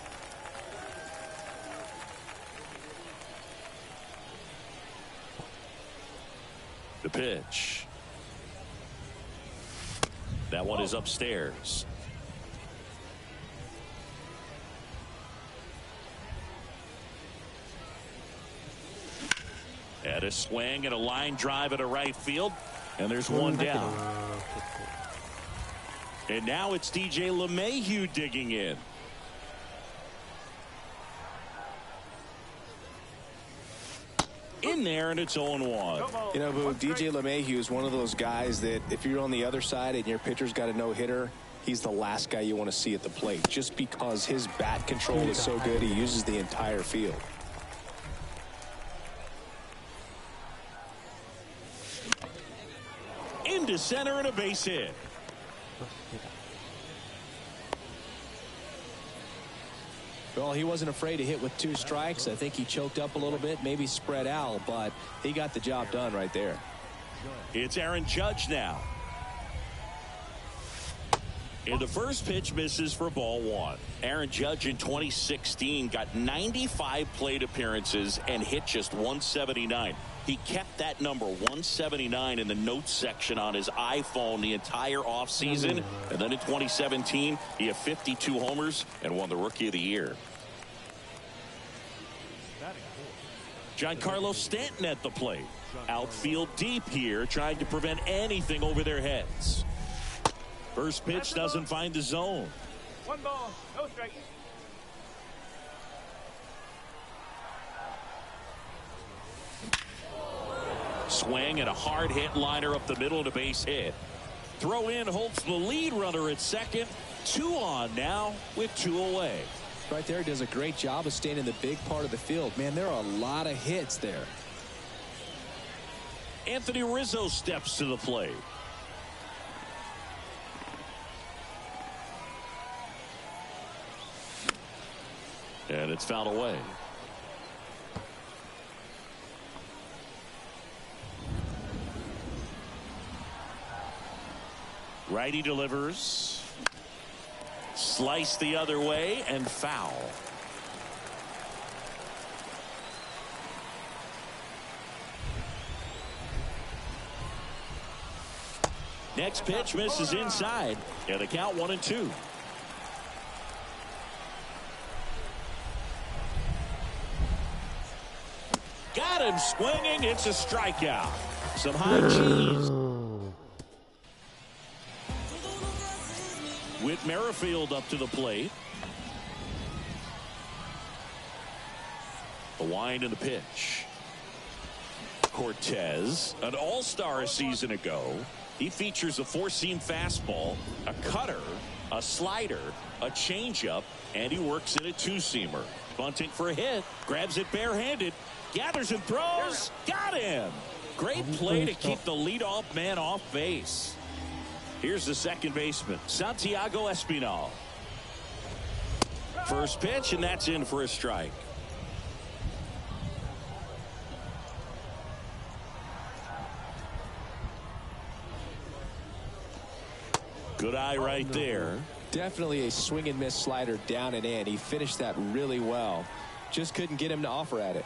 The pitch. That one is upstairs. And a swing and a line drive at a right field. And there's one down. And now it's DJ LeMahieu digging in. In there, and it's 0-1. You know, Boog, DJ LeMahieu is one of those guys that if you're on the other side and your pitcher's got a no-hitter, he's the last guy you want to see at the plate, just because his bat control is so good. He uses the entire field. Into center and a base hit. Well, he wasn't afraid to hit with 2 strikes. I think he choked up a little bit, maybe spread out, but he got the job done right there. It's Aaron Judge now. And the first pitch misses for ball 1. Aaron Judge in 2016 got 95 plate appearances and hit just 179. He kept that number 179 in the notes section on his iPhone the entire offseason. And then in 2017, he had 52 homers and won the Rookie of the Year. Giancarlo Stanton at the plate. Outfield deep here, trying to prevent anything over their heads. First pitch doesn't find the zone. 1 ball, no strike. Swing and a hard hit liner up the middle to base hit. Throw in holds the lead runner at second. 2 on now with 2 away. Right there, he does a great job of staying in the big part of the field. Man, there are a lot of hits there. Anthony Rizzo steps to the plate. And it's fouled away. Righty delivers. Slice the other way and foul. Next pitch misses inside. And the count 1-2. Got him swinging. It's a strikeout. Some high cheese. Whit Merrifield up to the plate. The wind and the pitch. Cortez, an all-star a season ago. He features a 4-seam fastball, a cutter, a slider, a changeup, and he works in a 2-seamer. Bunting for a hit, grabs it barehanded, gathers and throws, got him. Great play to keep the leadoff man off base. Here's the second baseman, Santiago Espinal. First pitch, and that's in for a strike. Good eye right there. Definitely a swing and miss slider down and in. He finished that really well. Just couldn't get him to offer at it.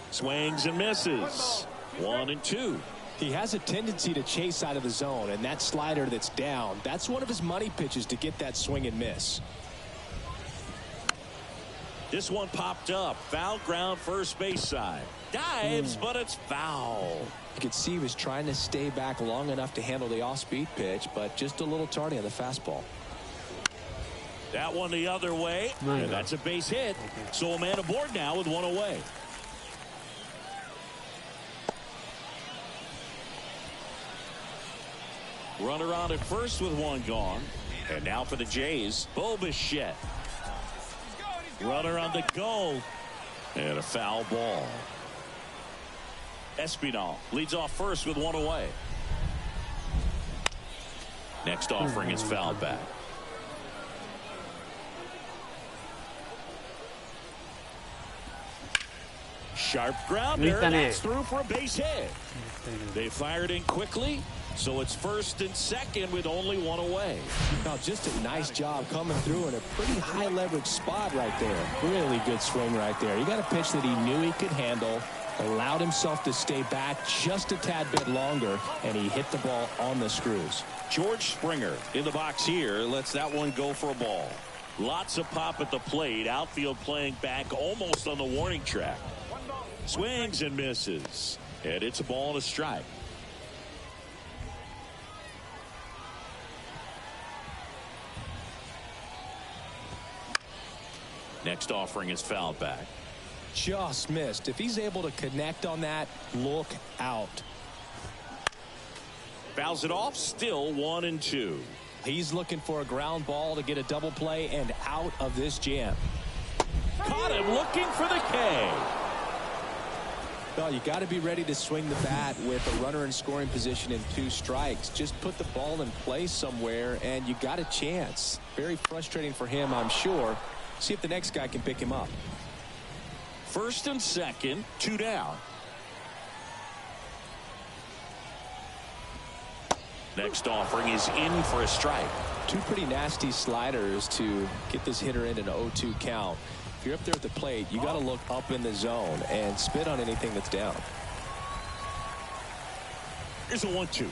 Swings and misses. 1-2. He has a tendency to chase out of the zone, and that slider that's down, that's one of his money pitches to get that swing and miss. This one popped up. Foul ground first base side. Dives, but it's foul. You could see he was trying to stay back long enough to handle the off-speed pitch, but just a little tardy on the fastball. That one the other way, and that's a base hit. So a man aboard now with one away. Runner on at first with one gone. And now for the Jays, Bo Bichette. Runner on the go. And a foul ball. Espinal leads off first with one away. Next offering is fouled back. Sharp grounder, that's through for a base hit. They fired in quickly, so it's first and second with only one away. Now, just a nice job coming through in a pretty high leverage spot right there. Really good swing right there. He got a pitch that he knew he could handle, allowed himself to stay back just a tad bit longer, and he hit the ball on the screws. George Springer in the box here lets that one go for a ball. Lots of pop at the plate. Outfield playing back almost on the warning track. Swings and misses. And it's a ball and a strike. Next offering is fouled back. Just missed. If he's able to connect on that, look out. Fouls it off. Still 1-2. He's looking for a ground ball to get a double play and out of this jam. Caught him looking for the K. Well, you got to be ready to swing the bat with a runner in scoring position and 2 strikes. Just put the ball in place somewhere and you got a chance. Very frustrating for him, I'm sure. See if the next guy can pick him up. First and second, 2 down. Next offering is in for a strike. 2 pretty nasty sliders to get this hitter in an 0-2 count. If you're up there at the plate, you got to look up in the zone and spit on anything that's down. Here's a 1-2.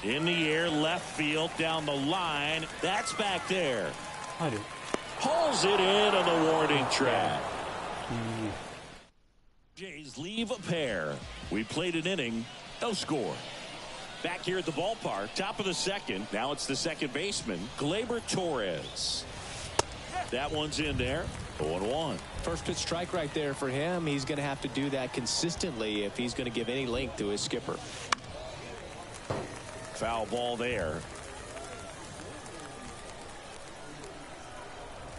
In the air, left field, down the line. That's back there. Pulls it in on the warning track. Jays leave a pair. We played an inning, no score. Back here at the ballpark, top of the second. Now it's the second baseman, Gleyber Torres. That one's in there. 0-1. First pitch strike right there for him. He's going to have to do that consistently if he's going to give any length to his skipper. Foul ball there.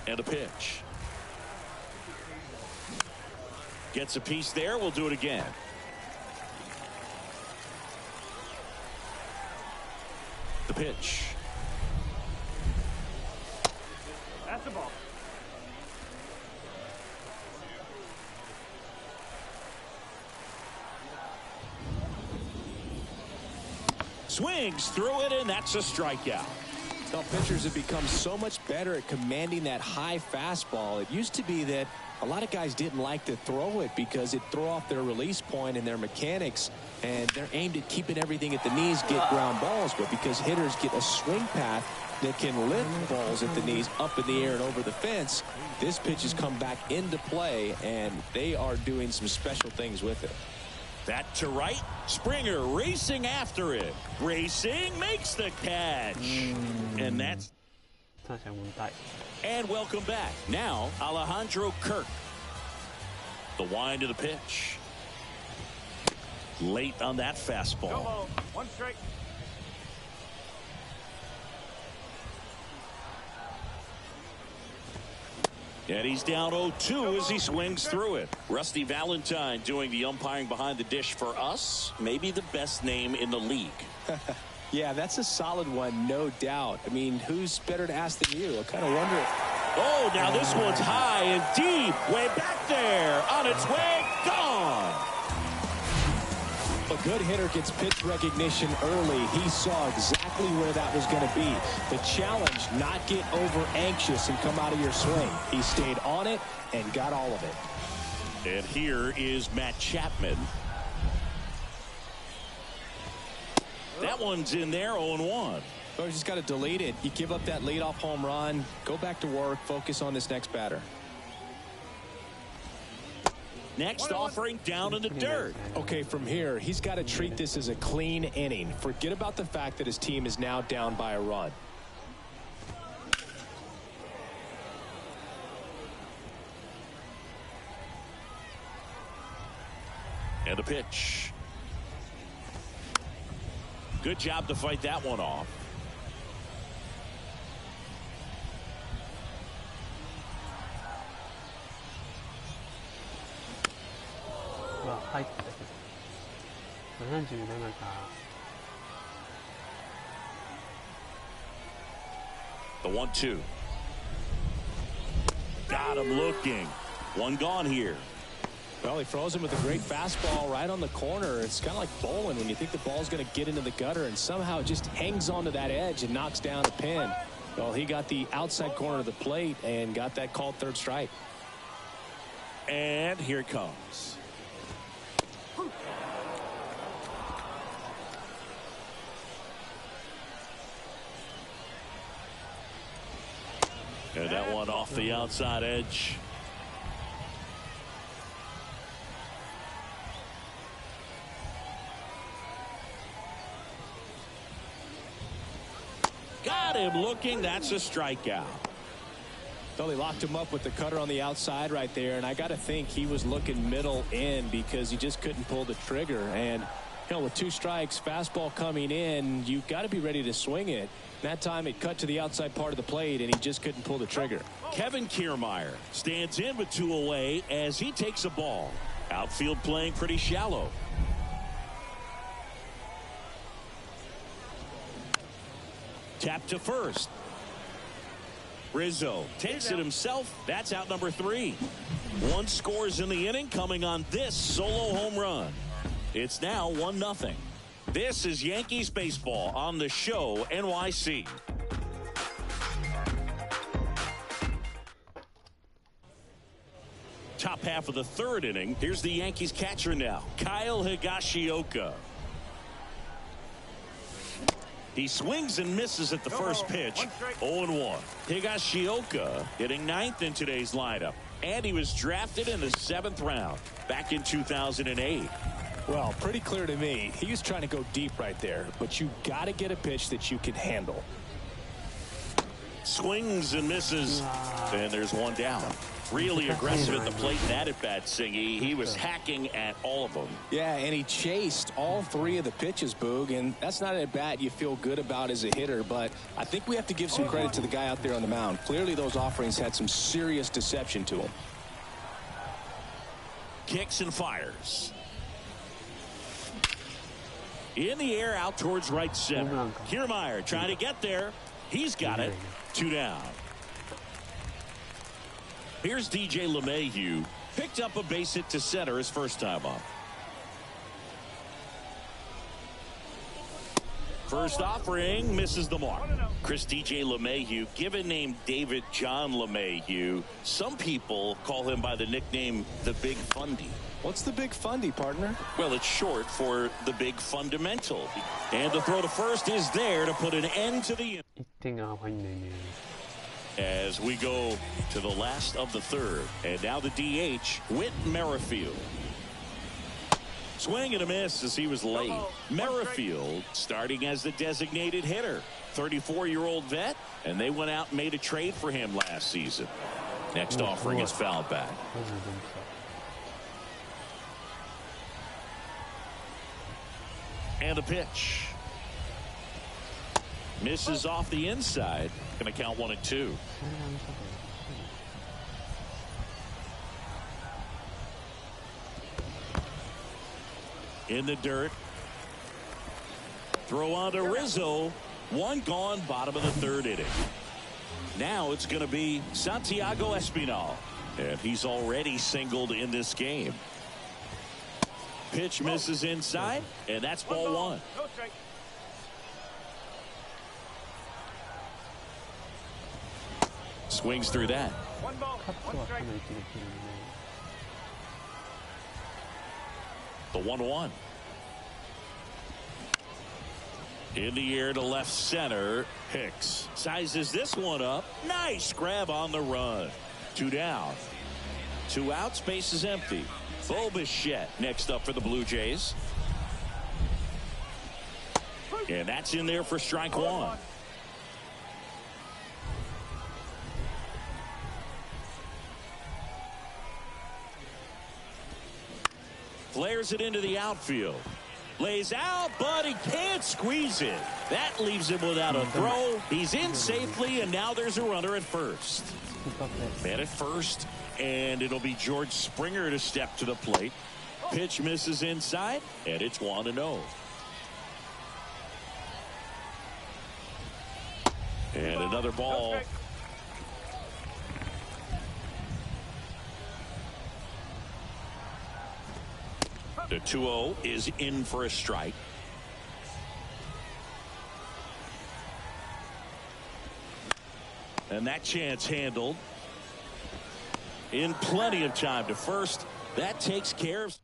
And a pitch. Gets a piece there. We'll do it again. The pitch. That's the ball. Swings through it, and that's a strikeout. Well, pitchers have become so much better at commanding that high fastball. It used to be that a lot of guys didn't like to throw it because it throw off their release point and their mechanics, and they're aimed at keeping everything at the knees, get ground balls. But because hitters get a swing path that can lift balls at the knees up in the air and over the fence, this pitch has come back into play, and they are doing some special things with it. That to right. Springer racing after it. Racing makes the catch. And that's... And welcome back. Now, Alejandro Kirk. The wind of the pitch. Late on that fastball. Go ball. 1 strike. And he's down 0-2 as he swings through it. Rusty Valentine doing the umpiring behind the dish for us. Maybe the best name in the league. Yeah, that's a solid one, no doubt. I mean, who's better to ask than you? I kind of wonder. Oh, now this one's high and deep. Way back there. On its way. Gone. A good hitter gets pitch recognition early. He saw exactly where that was going to be. The challenge, not get over anxious and come out of your swing. He stayed on it and got all of it. And here is Matt Chapman. That one's in there, 0-1. Well, you just got to delete it. You give up that leadoff home run, go back to work, focus on this next batter. Next offering down in the dirt. Okay, from here, he's got to treat this as a clean inning. Forget about the fact that his team is now down by a run. And the pitch. Good job to fight that one off. The 1-2. Got him looking. One gone here. Well, he throws him with a great fastball right on the corner. It's kind of like bowling when you think the ball's going to get into the gutter and somehow it just hangs onto that edge and knocks down a pin. Well, he got the outside corner of the plate and got that called third strike. And here it comes. And that one off the outside edge. Got him looking. That's a strikeout. Well, he locked him up with the cutter on the outside right there, and I got to think he was looking middle in because he just couldn't pull the trigger. And, you know, with 2 strikes, fastball coming in, you got to be ready to swing it. That time it cut to the outside part of the plate, and he just couldn't pull the trigger. Kevin Kiermaier stands in with 2 away as he takes a ball. Outfield playing pretty shallow. Tap to first. Rizzo takes it himself. That's out number 3. 1 scores in the inning coming on this solo home run. It's now 1-0. This is Yankees baseball on the show NYC. Top half of the 3rd inning. Here's the Yankees catcher now, Kyle Higashioka. He swings and misses at the first pitch. 0-1. Higashioka hitting 9th in today's lineup. And he was drafted in the 7th round back in 2008. Well, pretty clear to me. He was trying to go deep right there, but you got to get a pitch that you can handle. Swings and misses. And there's one down. Really aggressive at the plate in that at bat, Singy. He was hacking at all of them. Yeah, and he chased all 3 of the pitches, Boog, and that's not an at bat you feel good about as a hitter, but I think we have to give some credit to the guy out there on the mound. Clearly those offerings had some serious deception to him. Kicks and fires. In the air out towards right center. Kiermaier trying to get there. He's got it. 2 down. Here's DJ LeMahieu. Picked up a base hit to center his first time up. First offering misses the mark. DJ LeMahieu, given name David John LeMahieu. Some people call him by the nickname the Big Fundy. What's the Big Fundy, partner? Well, it's short for the Big Fundamental. And the throw to first is there to put an end to the inning. As we go to the last of the 3rd. And now the DH, Whit Merrifield. Swing and a miss as he was late. Merrifield starting as the designated hitter. 34-year-old vet. And they went out and made a trade for him last season. Next offering is fouled back. And the pitch. Misses off the inside. Going to count 1-2. In the dirt. Throw on to Rizzo. 1 gone, bottom of the 3rd inning. Now it's going to be Santiago Espinal. And he's already singled in this game. Pitch misses inside, and that's ball 1. Swings through that. 1 ball, 1 strike. The 1-1. In the air to left center. Hicks sizes this one up. Nice grab on the run. 2 down. 2 outs. Base is empty. Bo Bichette next up for the Blue Jays. And that's in there for strike 1. Flares it into the outfield. Lays out, but he can't squeeze it. That leaves him without a throw. He's in safely, and now there's a runner at first. Man at first, and it'll be George Springer to step to the plate. Pitch misses inside, and it's 1-0. And another ball. The 2-0 is in for a strike. And that chance handled. In plenty of time to first. That takes care of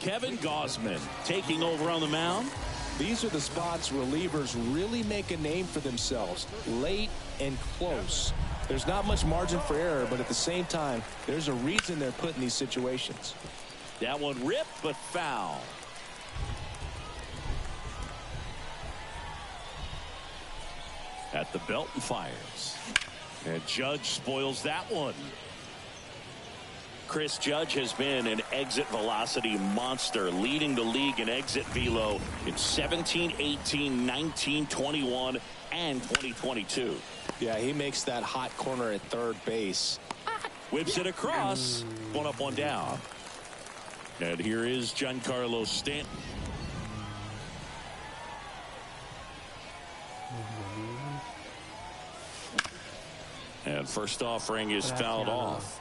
Kevin Gausman taking over on the mound. These are the spots relievers really make a name for themselves. Late and close. There's not much margin for error, but at the same time, there's a reason they're put in these situations. That one ripped, but foul. At the belt and fires. And Judge spoils that one. Chris Judge has been an exit velocity monster, leading the league in exit velo in 17, 18, 19, 21, and 2022. Yeah, he makes that hot corner at third base. Whips it across. 1 up, 1 down. And here is Giancarlo Stanton. And first offering is fouled off.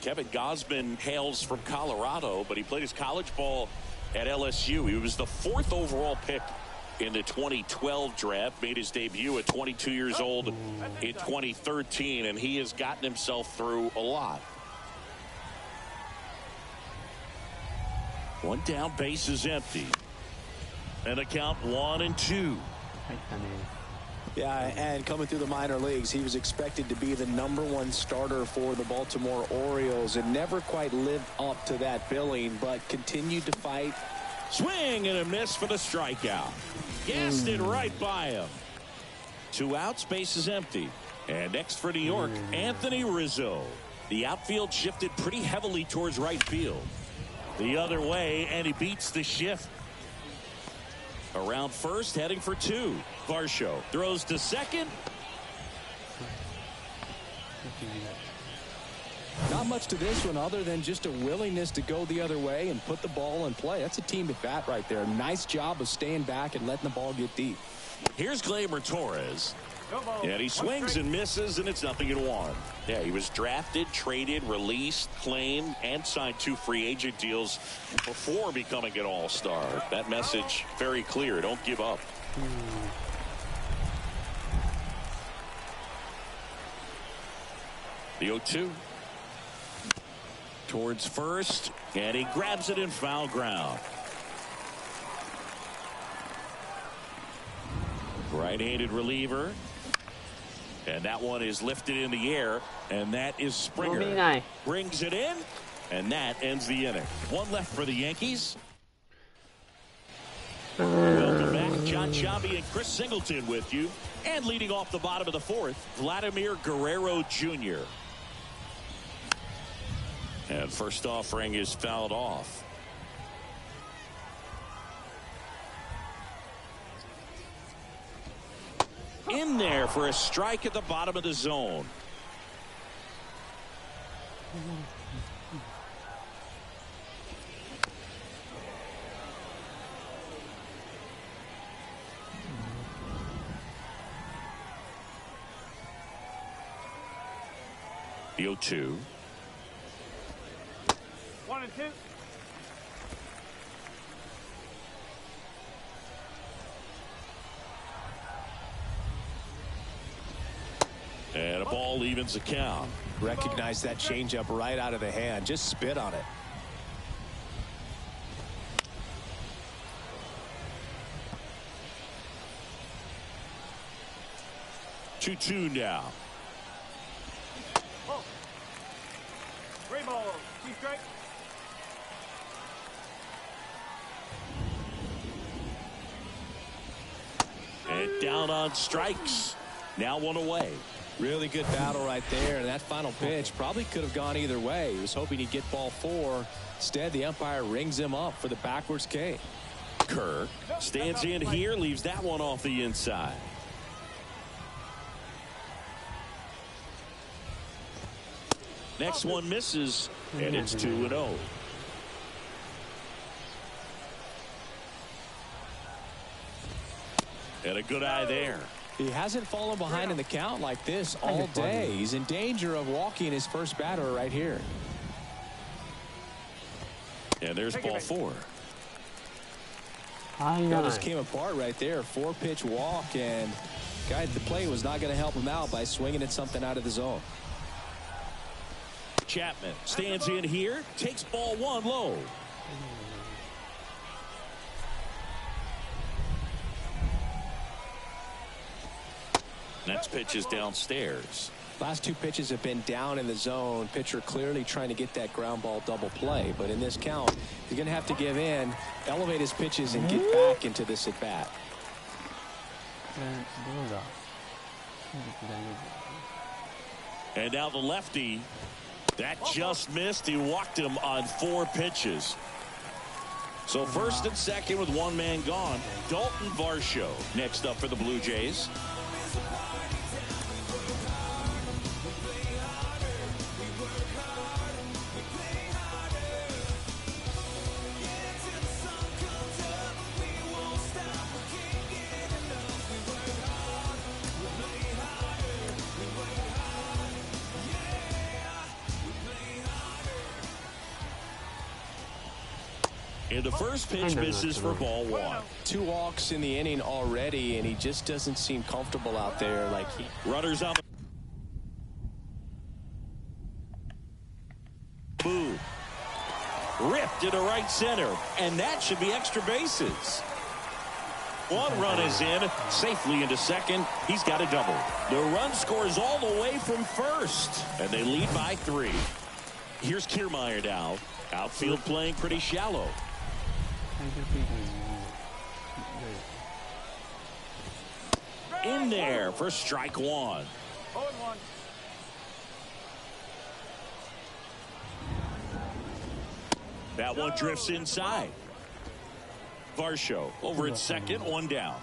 Kevin Gausman hails from Colorado, but he played his college ball at LSU. He was the 4th overall pick in the 2012 draft, made his debut at 22 years old in 2013, and he has gotten himself through a lot. 1 down, base is empty. And a count 1-2. Yeah, and coming through the minor leagues, he was expected to be the #1 starter for the Baltimore Orioles and never quite lived up to that billing, but continued to fight. Swing and a miss for the strikeout. Gassed it right by him. 2 outs, base is empty. And next for New York, Anthony Rizzo. The outfield shifted pretty heavily towards right field. The other way, and he beats the shift. Around first, heading for 2. Varsho throws to second. Not much to this one other than just a willingness to go the other way and put the ball in play. That's a team at bat right there. Nice job of staying back and letting the ball get deep. Here's Gleyber Torres. And he swings and misses, and it's 0-1. Yeah, he was drafted, traded, released, claimed, and signed 2 free agent deals before becoming an all-star. That message very clear. Don't give up. The 0-2. Towards first, and he grabs it in foul ground. Right-handed reliever. And that one is lifted in the air, and that is Springer. Brings it in, and that ends the inning. 1 left for the Yankees. Welcome back. John Sciambi and Chris Singleton with you. And leading off the bottom of the 4th, Vladimir Guerrero Jr. And first offering is fouled off. In there for a strike at the bottom of the zone. The 0-2. 1-2. And a ball evens the count. Recognize that changeup right out of the hand. Just spit on it. 2-2 now. Oh. Three ball. 2 strike. And down on strikes. Now 1 away. Really good battle right there. And that final pitch probably could have gone either way. He was hoping he'd get ball 4. Instead, the umpire rings him up for the backwards K. Kerr stands in here, leaves that one off the inside. Next one misses, and it's 2-0. And a good eye there. He hasn't fallen behind in the count like this all day. He's in danger of walking his first batter right here. And there's ball 4. That just came apart right there. 4-pitch walk, and guy at the plate was not going to help him out by swinging at something out of the zone. Chapman stands in here, takes ball 1 low. Next pitch is downstairs. Last 2 pitches have been down in the zone. Pitcher clearly trying to get that ground ball double play. But in this count, he's going to have to give in, elevate his pitches, and get back into this at bat. And now the lefty. That just missed. He walked him on 4 pitches. So first and second with 1 man gone. Dalton Varsho next up for the Blue Jays. And the first pitch misses for ball 1. 2 walks in the inning already, and he just doesn't seem comfortable out there. Like Runners on the move. Ripped into right center, and that should be extra bases. 1 run is in, safely into second. He's got a double. The run scores all the way from first, and they lead by 3. Here's Kiermaier now. Outfield playing pretty shallow. In there for strike 1. 0-1. That one drifts inside. Varsho over at second, 1 down.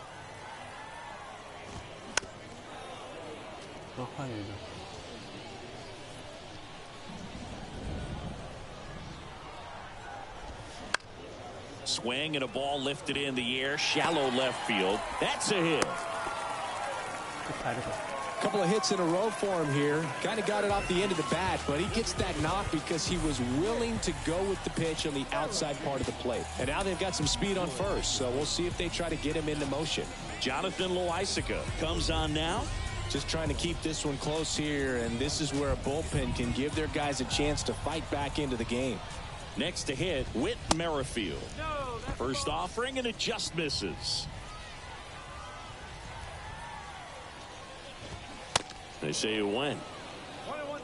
Swing and a ball lifted in the air, shallow left field. That's a hit. a couple of hits in a row for him here. Kind of got it off the end of the bat, but he gets that knock because he was willing to go with the pitch on the outside part of the plate. And now they've got some speed on first, so we'll see if they try to get him into motion. Jonathan Loaisiga comes on now. Just trying to keep this one close here, and this is where a bullpen can give their guys a chance to fight back into the game. Next to hit, Whit Merrifield. First offering, and it just misses. They say it went. 1-1.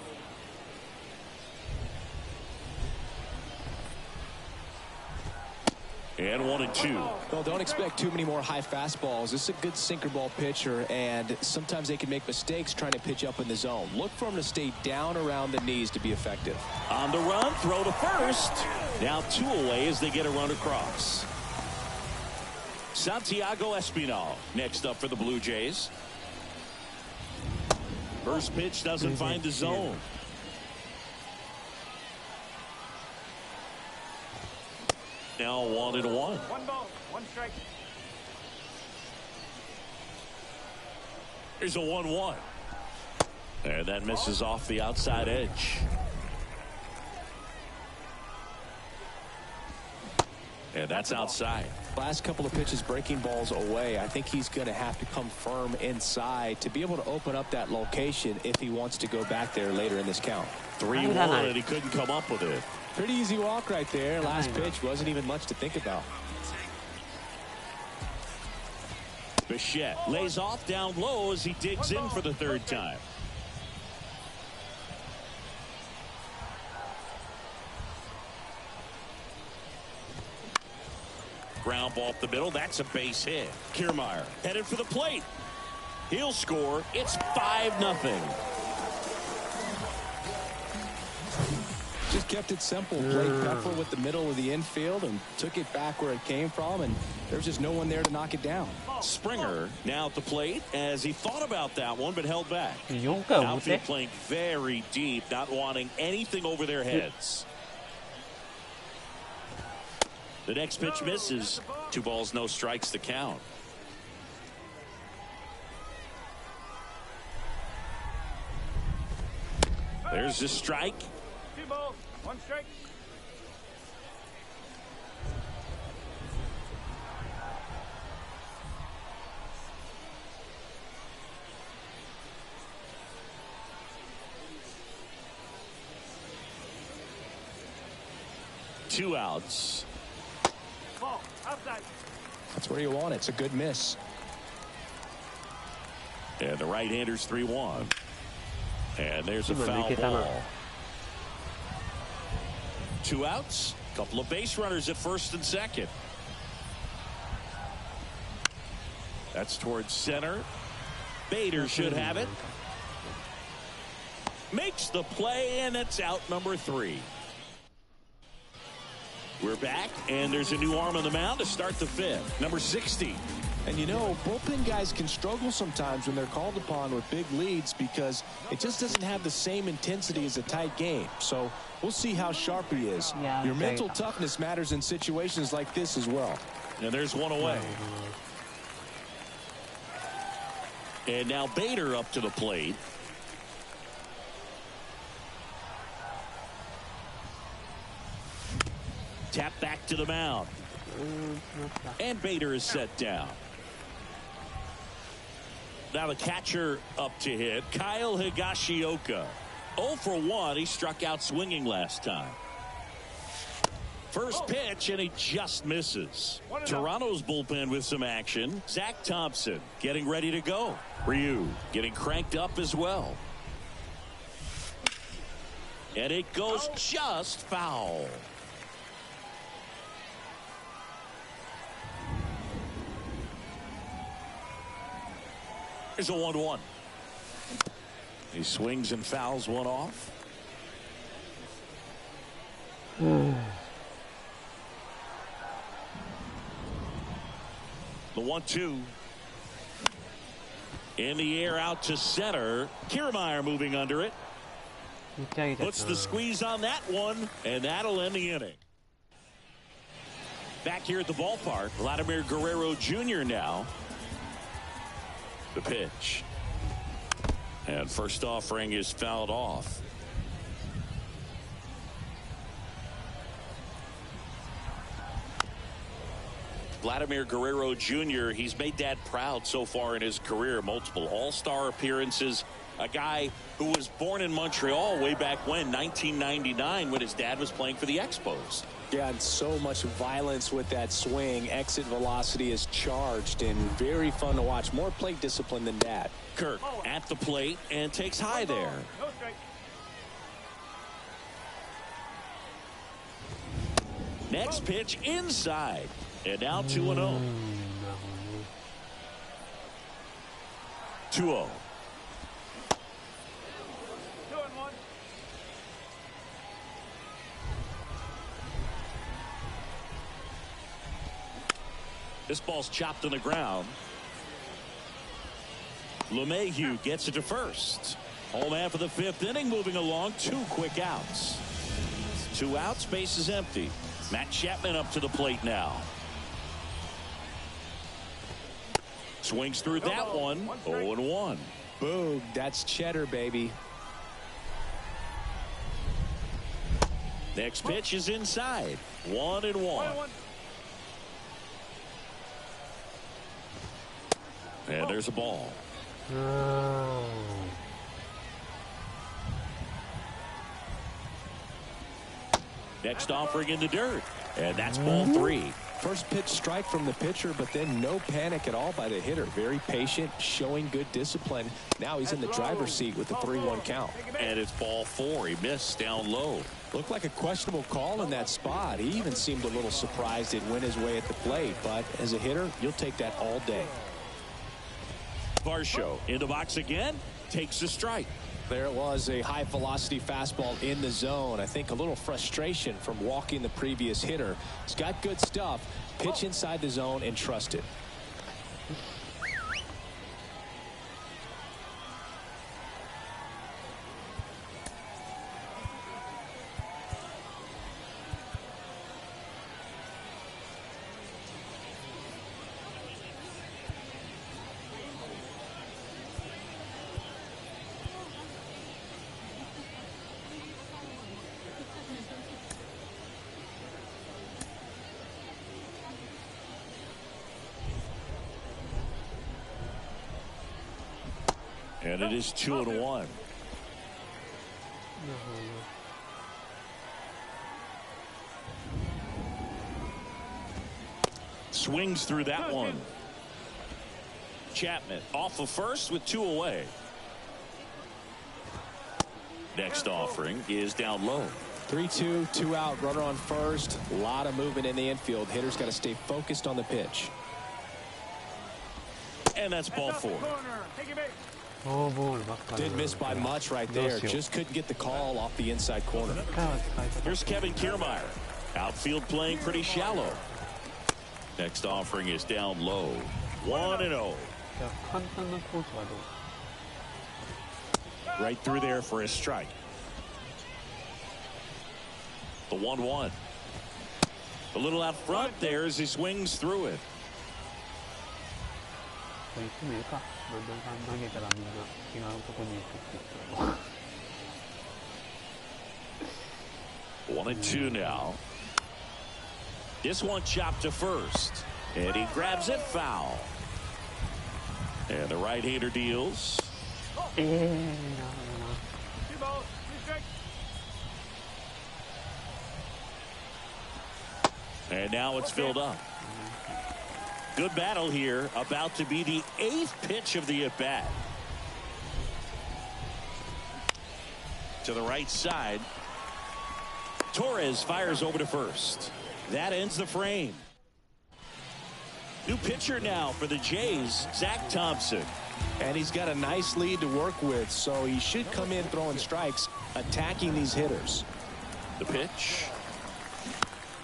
And 1-2. Well, don't expect too many more high fastballs. This is a good sinker ball pitcher, and sometimes they can make mistakes trying to pitch up in the zone. Look for him to stay down around the knees to be effective. On the run, throw to first. Now 2 away as they get a run across. Santiago Espinal next up for the Blue Jays. First pitch doesn't find the zone. Now 1-1. 1 ball, 1 strike. Here's a 1-1. And that misses off the outside edge. And that's outside. Last couple of pitches breaking balls away. I think he's going to have to come firm inside to be able to open up that location if he wants to go back there later in this count. 3-1, and he couldn't come up with it. Pretty easy walk right there. Last pitch wasn't even much to think about. Bichette lays off down low as he digs in for the third time. Ground ball up the middle. That's a base hit. Kiermaier headed for the plate. He'll score. It's 5-0. Just kept it simple. Played Pepper with the middle of the infield and took it back where it came from, and there was just no one there to knock it down. Springer now at the plate as he thought about that one but held back. 4回表 Outfield playing very deep, not wanting anything over their heads. The next pitch misses. 2 balls, no strikes to count. There's the strike. 2 balls, 1 strike. Two outs. Ball, outside. That's where you want it. It's a good miss. And the right-hander's 3-1. And there's a foul 抜けたな。 ball. 2 outs. Couple of base runners at first and second. That's towards center. Bader should have it. Makes the play, and it's out number 3. We're back, and there's a new arm on the mound to start the 5th. Number 60. And you know, bullpen guys can struggle sometimes when they're called upon with big leads because it just doesn't have the same intensity as a tight game. So we'll see how sharp he is. Yeah, Your okay. mental toughness matters in situations like this as well. And there's one away. And now Bader up to the plate. Tap back to the mound. And Bader is set down. Now the catcher up to hit, Kyle Higashioka. 0 for 1. He struck out swinging last time. First pitch, and he just misses. Toronto's bullpen with some action. Zach Thompson getting ready to go. Ryu getting cranked up as well. And it goes just foul. Here's a 1-1. He swings and fouls one off. The 1-2. In the air out to center. Kiermaier moving under it. Puts the squeeze on that one, and that'll end the inning. Back here at the ballpark, Vladimir Guerrero Jr. now. The pitch. And first offering is fouled off. Vladimir Guerrero Jr., he's made Dad proud so far in his career. Multiple all-star appearances. A guy who was born in Montreal way back when, 1999, when his dad was playing for the Expos. Yeah, and so much violence with that swing. Exit velocity is charged and very fun to watch. More plate discipline than that. Kirk at the plate and takes high there. No strike. Next pitch inside. And now 2-0. 2-0. 2-1. This ball's chopped on the ground. LeMahieu gets it to first. Home half of the 5th inning, moving along. 2 quick outs. 2 outs, base is empty. Matt Chapman up to the plate now. Swings through that one. 0-1. Boom, that's cheddar, baby. Next pitch is inside. 1-1. 1-1. And there's a ball. Next offering in the dirt. And that's ball 3. First pitch strike from the pitcher, but then no panic at all by the hitter. Very patient, showing good discipline. Now he's in the driver's seat with the 3-1 count. And it's ball 4. He missed down low. Looked like a questionable call in that spot. He even seemed a little surprised it went his way at the plate. But as a hitter, you'll take that all day. Varsho in the box again. Takes a strike. There it was, a high velocity fastball in the zone. I think a little frustration from walking the previous hitter. He's got good stuff. Pitch inside the zone and trust it. And it is 2-1. Swings through that one. Chapman off of first with 2 away. Next offering is down low. 3-2, 2 out, runner on first. A lot of movement in the infield. Hitter's got to stay focused on the pitch. And that's ball 4. Didn't miss by much right there. Just couldn't get the call off the inside corner. Here's Kevin Kiermaier. Outfield playing pretty shallow. Next offering is down low. 1-0. Right through there for a strike. The 1-1. A little out front there as he swings through it. 1-2 now. This one chopped to first. And he grabs it foul. And the right-hander deals. 2 balls, 2 strikes. And now it's filled up. Good battle here. About to be the 8th pitch of the at-bat. To the right side. Torres fires over to first. That ends the frame. New pitcher now for the Jays, Zach Thompson. And he's got a nice lead to work with, so he should come in throwing strikes, attacking these hitters. The pitch.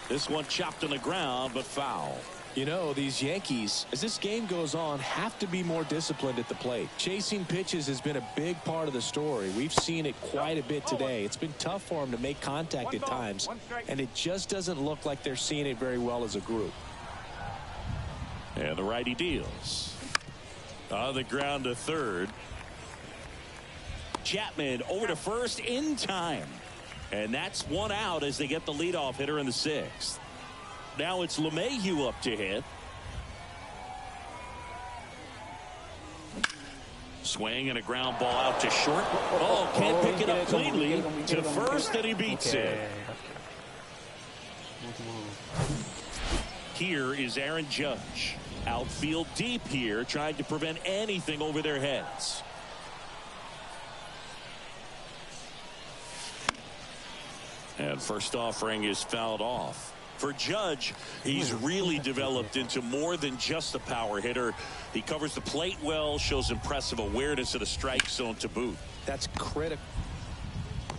This one chopped on the ground, but foul. You know, these Yankees, as this game goes on, have to be more disciplined at the plate. Chasing pitches has been a big part of the story. We've seen it quite a bit today. It's been tough for them to make contact at times, and it just doesn't look like they're seeing it very well as a group. And the righty deals. On the ground to third. Chapman over to first in time. And that's 1 out as they get the leadoff hitter in the 6th. Now it's LeMahieu up to hit. Swing and a ground ball out to short. Oh, can't pick it up cleanly. To first, and he beats it. Here is Aaron Judge. Outfield deep here, trying to prevent anything over their heads. And first offering is fouled off. For Judge, he's really developed into more than just a power hitter. He covers the plate well, shows impressive awareness of the strike zone to boot. That's critical.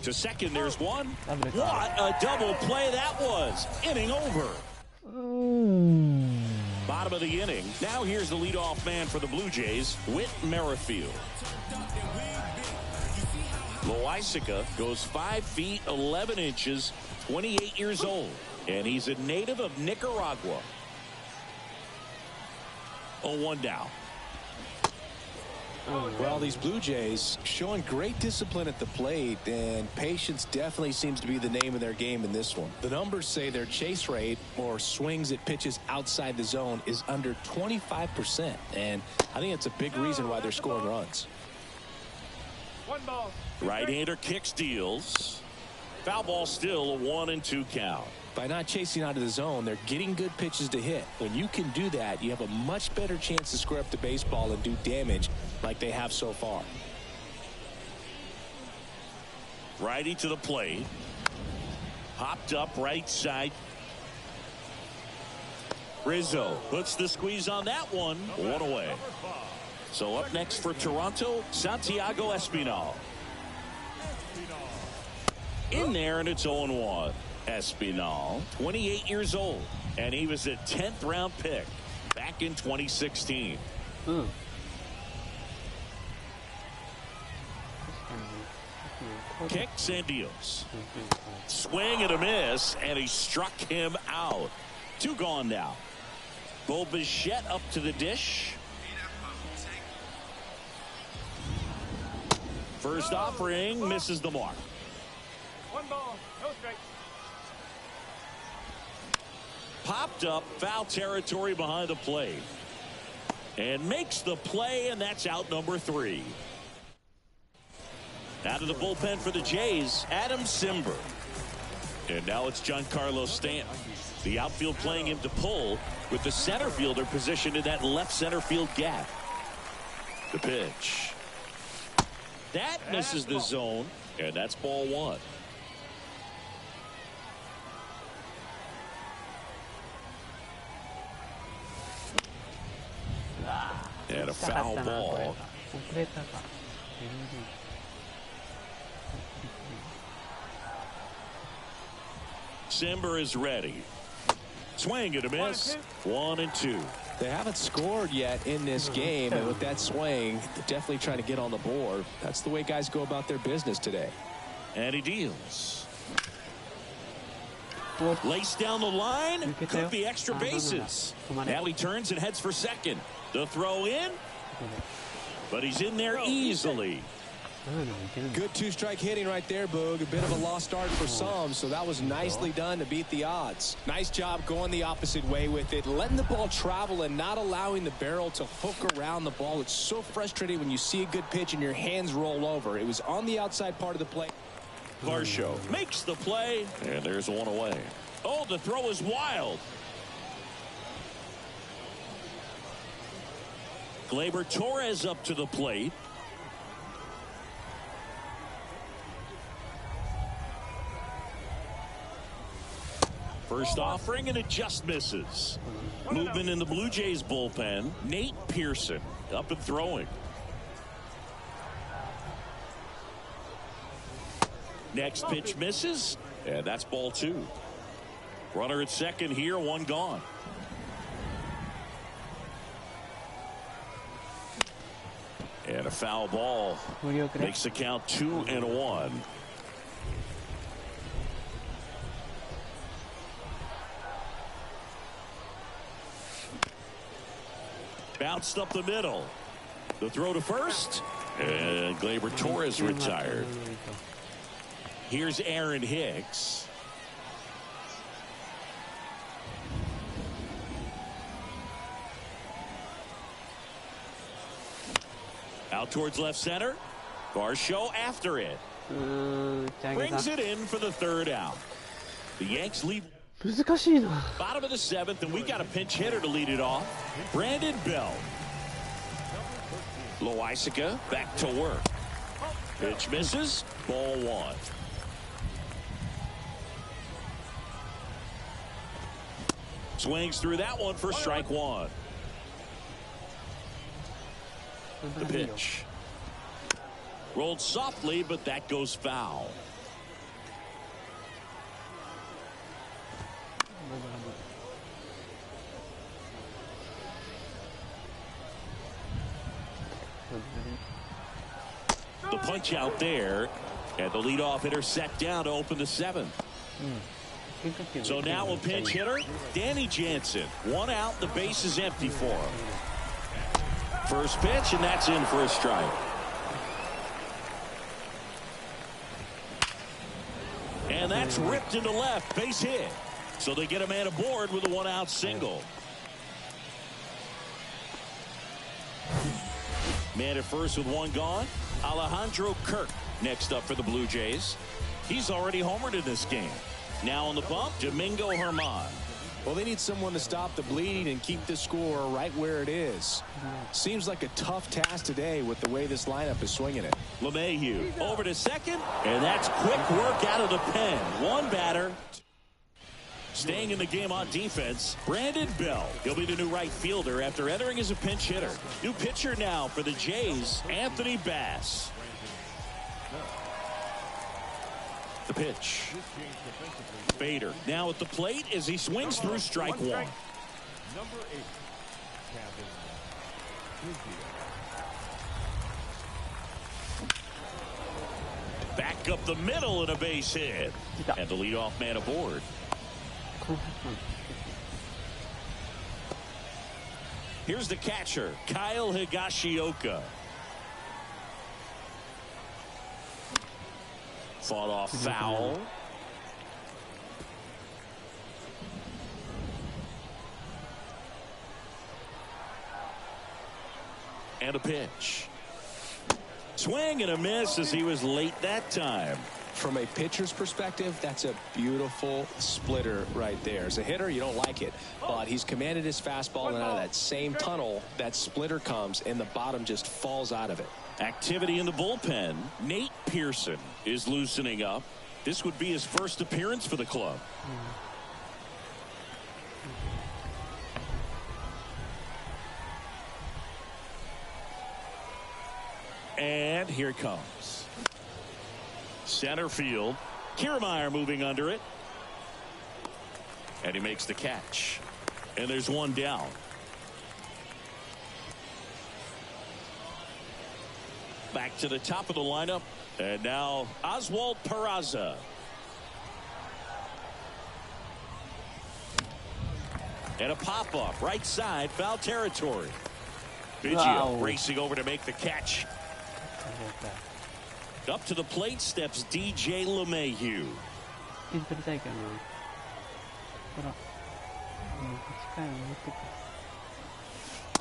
To second, there's one. What a double play that was. Inning over. Bottom of the inning. Now here's the leadoff man for the Blue Jays, Whit Merrifield. Loaisiga goes 5 feet 11 inches, 28 years old, and he's a native of Nicaragua. 0-1 down. Well, these Blue Jays showing great discipline at the plate, and patience definitely seems to be the name of their game in this one. The numbers say their chase rate, or swings at pitches outside the zone, is under 25%, and I think it's a big reason why they're scoring runs. 1 ball. Right-hander kicks, deals. Foul ball, still a 1-2 count. By not chasing out of the zone, they're getting good pitches to hit. When you can do that, you have a much better chance to square up the baseball and do damage like they have so far. Righty to the plate. Popped up right side. Rizzo puts the squeeze on that one. One away. So up next for Toronto, Santiago Espinal. In there, and it's 0-1. Espinal, 28 years old, and he was a 10th round pick back in 2016. Kicks and deals. Swing and a miss, and he struck him out. 2 gone now. Bo Bichette up to the dish. First offering misses the mark. 1 ball, no strikes. Popped up, foul territory behind the plate. And makes the play, and that's out number 3. Out of the bullpen for the Jays, Adam Simber. And now it's Giancarlo Stanton. The outfield playing him to pull with the center fielder positioned in that left center field gap. The pitch. That misses the zone, and that's ball 1. And a foul ball. Simber is ready. Swing and a miss. 1-2. They haven't scored yet in this game, and with that swing, they're definitely trying to get on the board. That's the way guys go about their business today. And he deals. Lace down the line. Could be extra bases. Now he turns and heads for second. The throw in. But he's in there easily. Good 2-strike hitting right there, Boog. A bit of a lost start for some, so that was nicely done to beat the odds. Nice job going the opposite way with it, letting the ball travel and not allowing the barrel to hook around the ball. It's so frustrating when you see a good pitch and your hands roll over. It was on the outside part of the plate. Varsho makes the play, and there's 1 away. Oh, the throw is wild. Gleyber Torres up to the plate. First offering, and it just misses. Movement in the Blue Jays bullpen. Nate Pearson up and throwing. Next pitch misses, and that's ball 2. Runner at second here, 1 gone. And a foul ball makes the count 2-1. Bounced up the middle. The throw to first, and Gleyber Torres retired. Here's Aaron Hicks. Out towards left center. Varsho after it. Brings it in for the 3rd out. The Yanks lead. 難しいな。 Bottom of the 7th, and we got a pinch hitter to lead it off. Brandon Bell. Loisaga back to work. Pitch misses. Ball 1. Swings through that one for strike 1. The pitch. Rolled softly, but that goes foul. The punch out there, and the leadoff hitter set down to open the 7th. So now a pinch hitter, Danny Jansen. 1 out, the base is empty for him. First pitch, and that's in for a strike. And that's ripped into left, base hit. So they get a man aboard with a 1-out single. Man at first with 1 gone. Alejandro Kirk next up for the Blue Jays. He's already homered in this game. Now on the bump, Domingo Germán. Well, they need someone to stop the bleeding and keep the score right where it is. Seems like a tough task today with the way this lineup is swinging it. LeMahieu over to second, and that's quick work out of the pen. One batter. Staying in the game on defense, Brandon Bell. He'll be the new right fielder after entering as a pinch hitter. New pitcher now for the Jays, Anthony Bass. The pitch. Bader now at the plate as he swings through strike one. Number 8, Kevin. Back up the middle and a base hit. And the leadoff man aboard. Here's the catcher, Kyle Higashioka. Fought off foul. And a pitch. Swing and a miss as he was late that time. From a pitcher's perspective, that's a beautiful splitter right there. As a hitter, you don't like it, but he's commanded his fastball, and out of that same tunnel, that splitter comes, and the bottom just falls out of it. Activity in the bullpen. Nate Pearson is loosening up. This would be his first appearance for the club. And here it comes. Center field. Kiermaier moving under it. And he makes the catch. And there's one down. Back to the top of the lineup. And now Oswald Peraza. And a pop-up right side, foul territory. Biggio racing over to make the catch. Up to the plate steps DJ LeMahieu.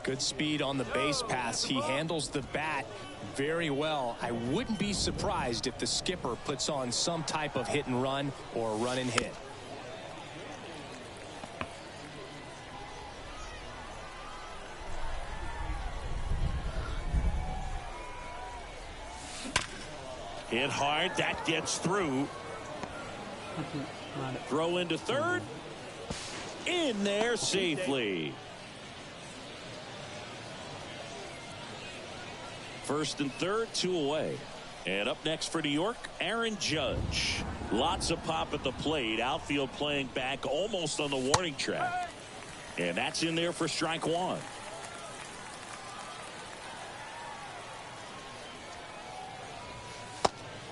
Good speed on the base pass. He handles the bat very well. I wouldn't be surprised if the skipper puts on some type of hit and run or run and hit. Hit hard. That gets through. Throw into third. In there safely. First and third, 2 away. And up next for New York, Aaron Judge. Lots of pop at the plate. Outfield playing back almost on the warning track. And that's in there for strike one.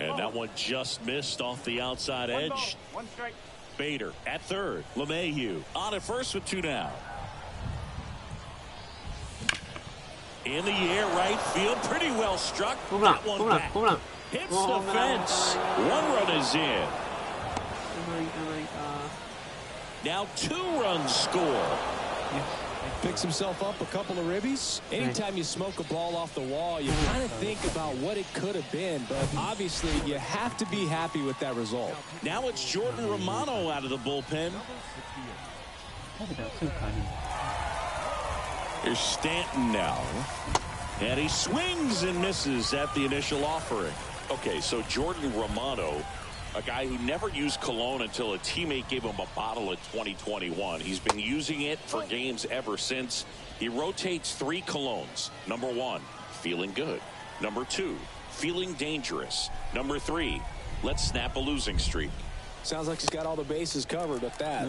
And that one just missed off the outside edge. One strike. Bader at third. LeMahieu on at first with 2 down. In the air, right field, pretty well struck. That one back. Hits the fence. 1 run is in. Now 2 runs score. Picks himself up a couple of ribbies. Anytime you smoke a ball off the wall, you kind of think about what it could have been, but obviously you have to be happy with that result. Now it's Jordan Romano out of the bullpen. Here's Stanton now. And he swings and misses at the initial offering. Okay, so Jordan Romano, a guy who never used cologne until a teammate gave him a bottle in 2021. He's been using it for games ever since. He rotates 3 colognes. Number 1, feeling good. Number 2, feeling dangerous. Number 3, let's snap a losing streak. Sounds like he's got all the bases covered with that.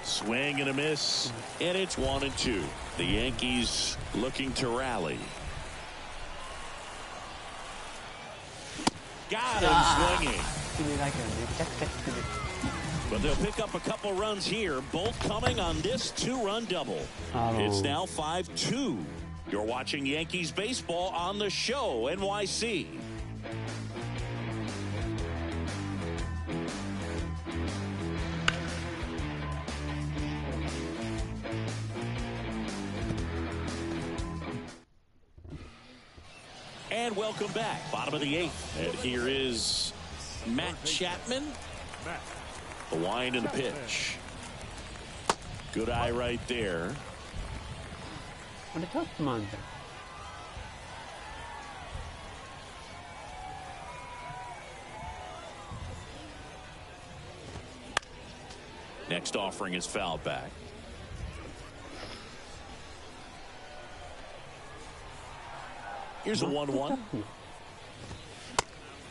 Swing and a miss, and it's 1-2. The Yankees looking to rally. Got him swinging. But they'll pick up a couple runs here, both coming on this 2-run double. It's now 5-2. You're watching Yankees baseball on the show, NYC. And welcome back. Bottom of the 8th. And here is Matt Chapman. The wind and the pitch. Good eye right there. これちょっと待って。Next offering is fouled back. Here's a 1-1.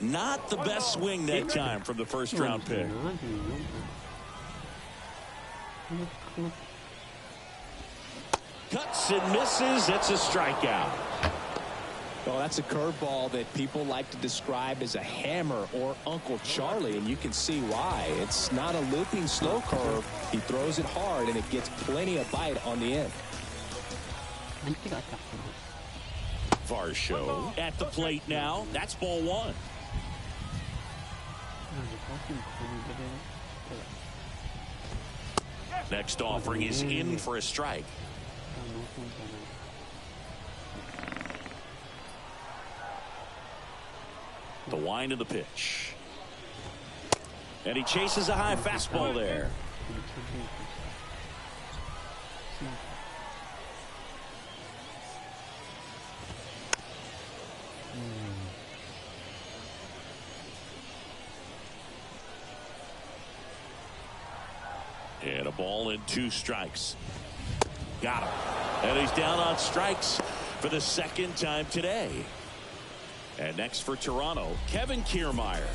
Not the best swing that time from the first round pick. Cuts and misses. It's a strikeout. Well, that's a curveball that people like to describe as a hammer or Uncle Charlie, and you can see why. It's not a looping slow curve. He throws it hard, and it gets plenty of bite on the end. Varsho at the plate now. That's ball one. Next offering is in for a strike. The wind of the pitch. And he chases a high fastball there. And a ball and 2 strikes. Got him. And he's down on strikes for the second time today. And next for Toronto, Kevin Kiermaier.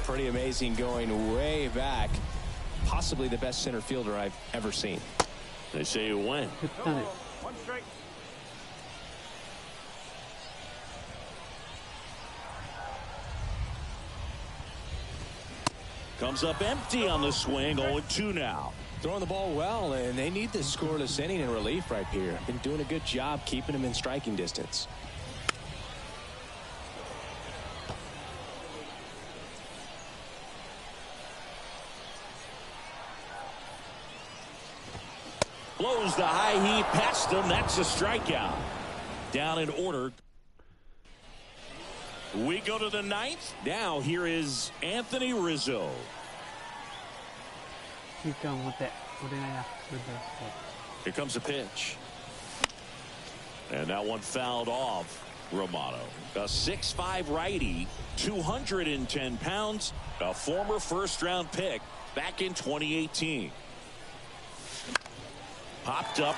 Pretty amazing, going way back. Possibly the best center fielder I've ever seen. They say you win. 1 strike. Comes up empty on the swing. 0-2 now. Throwing the ball well, and they need this scoreless inning in relief right here. Been doing a good job keeping him in striking distance. Blows the high heat past him. That's a strikeout. Down in order. We go to the 9th. Now here is Anthony Rizzo. Here comes a pitch. And that one fouled off Romano. A 6'5" righty, 210 pounds, a former first-round pick back in 2018. Popped up.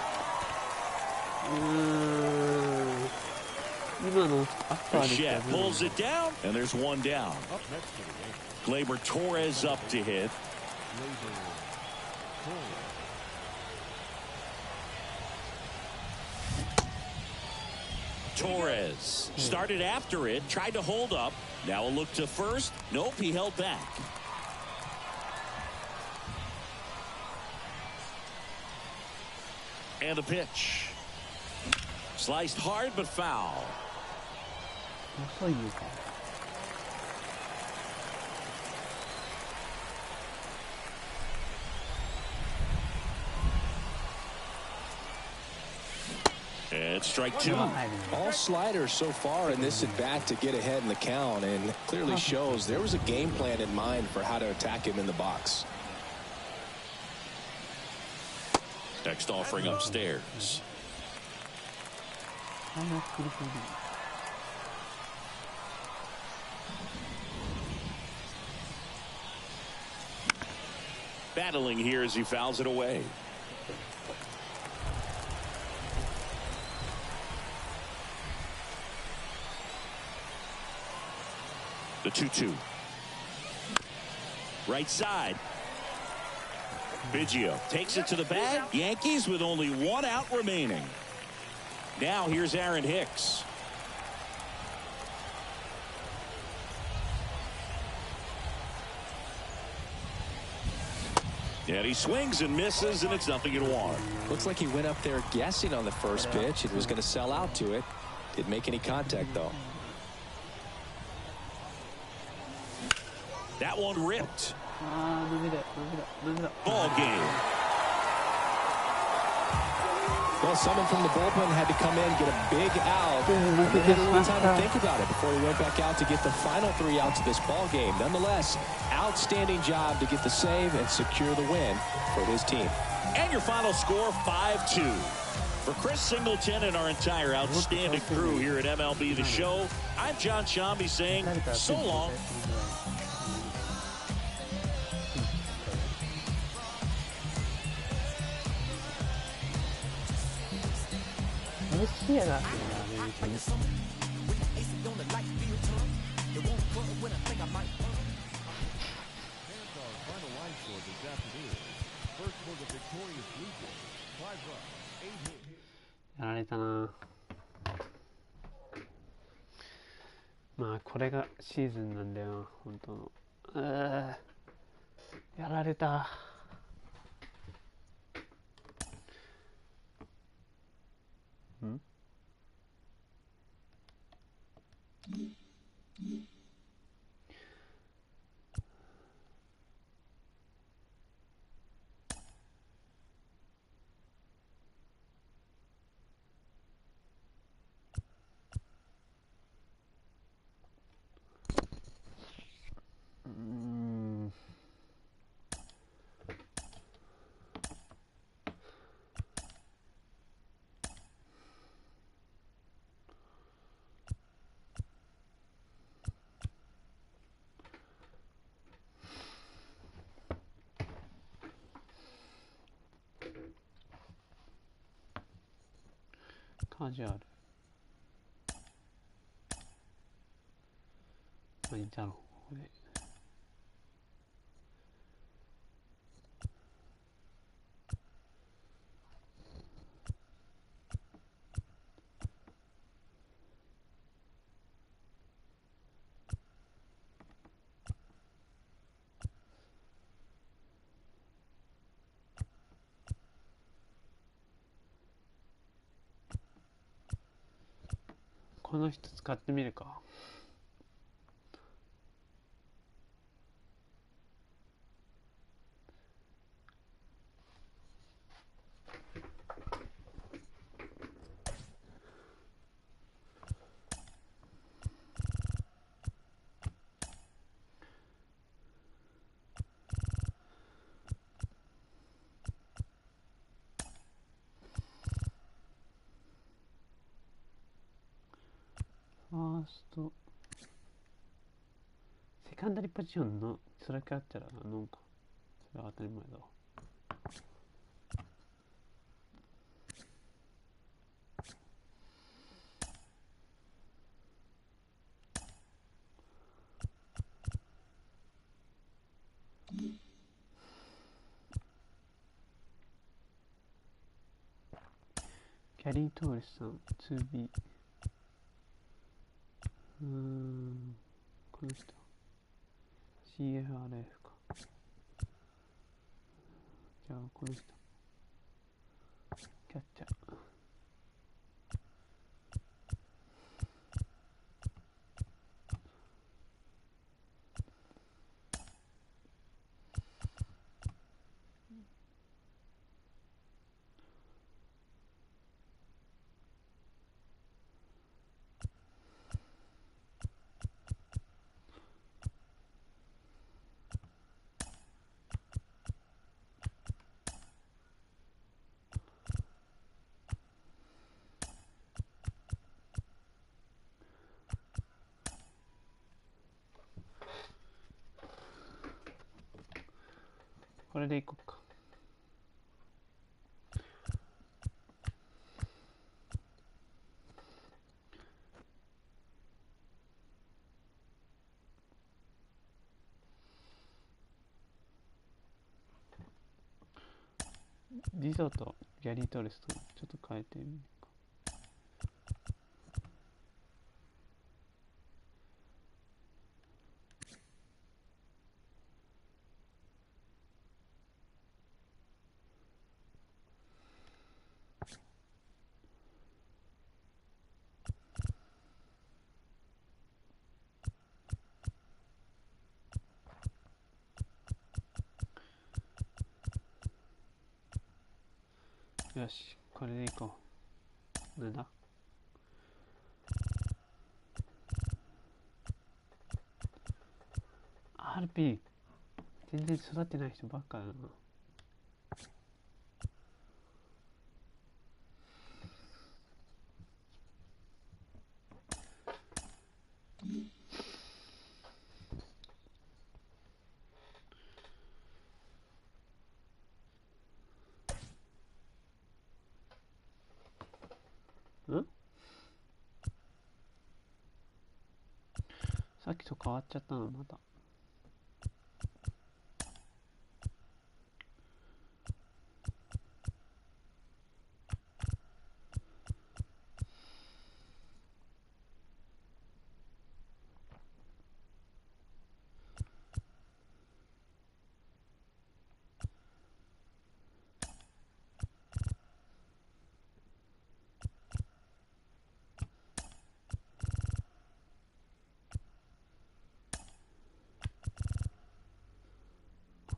Bichette pulls it down, and there's one down. Gleyber Torres up to hit. Torres started after it, tried to hold up. Now a look to first. Nope, he held back. And a pitch. Sliced hard but foul. And strike 2. All sliders so far in this at bat to get ahead in the count, and clearly shows there was a game plan in mind for how to attack him in the box. Next offering upstairs. Battling here as he fouls it away. The 2-2. Right side. Biggio takes it to the bag. Yankees with only 1 out remaining. Now here's Aaron Hicks. And he swings and misses, and it's 0-1. Looks like he went up there guessing on the first pitch. It was going to sell out to it. Didn't make any contact, though. That one ripped. Ball game. Well, someone from the bullpen had to come in, get a big out, and they had a little time to think about it before he went back out to get the final 3 outs of this ball game. Nonetheless, outstanding job to get the save and secure the win for his team. And your final score, 5-2. For Chris Singleton and our entire outstanding crew here at MLB The Show, I'm John Shambi saying so long. 嬉しいやなっていうのはね、本当に。 やられたな。まあこれがシーズンなんだよ、本当の。やられた。ん？カジュアル。まあいいだろう、ここで。この人使ってみるか。ファーストセカンダリーポジションのそれかあったらなんかそれは当たり前だわ。キャリー・トーレスさん 2B この人 CFRF か。じゃあこの人キャッチャー。これでいこうか。リゾとギャリー・トーレスとちょっと変えてみるか。よし、ここれでいこう。なんだ？RP 全然育ってない人ばっかだな。さっきと変わっちゃったのまた。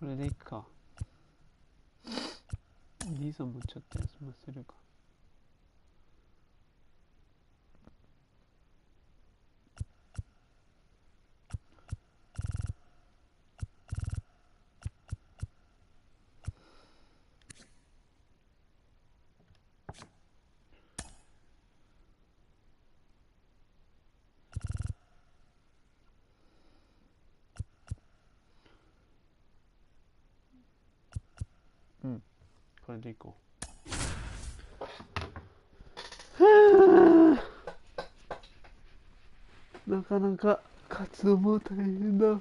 これでいくか。リーゾもちょっと休ませるか。うん、これでいこう。なかなか勝つのも大変だ。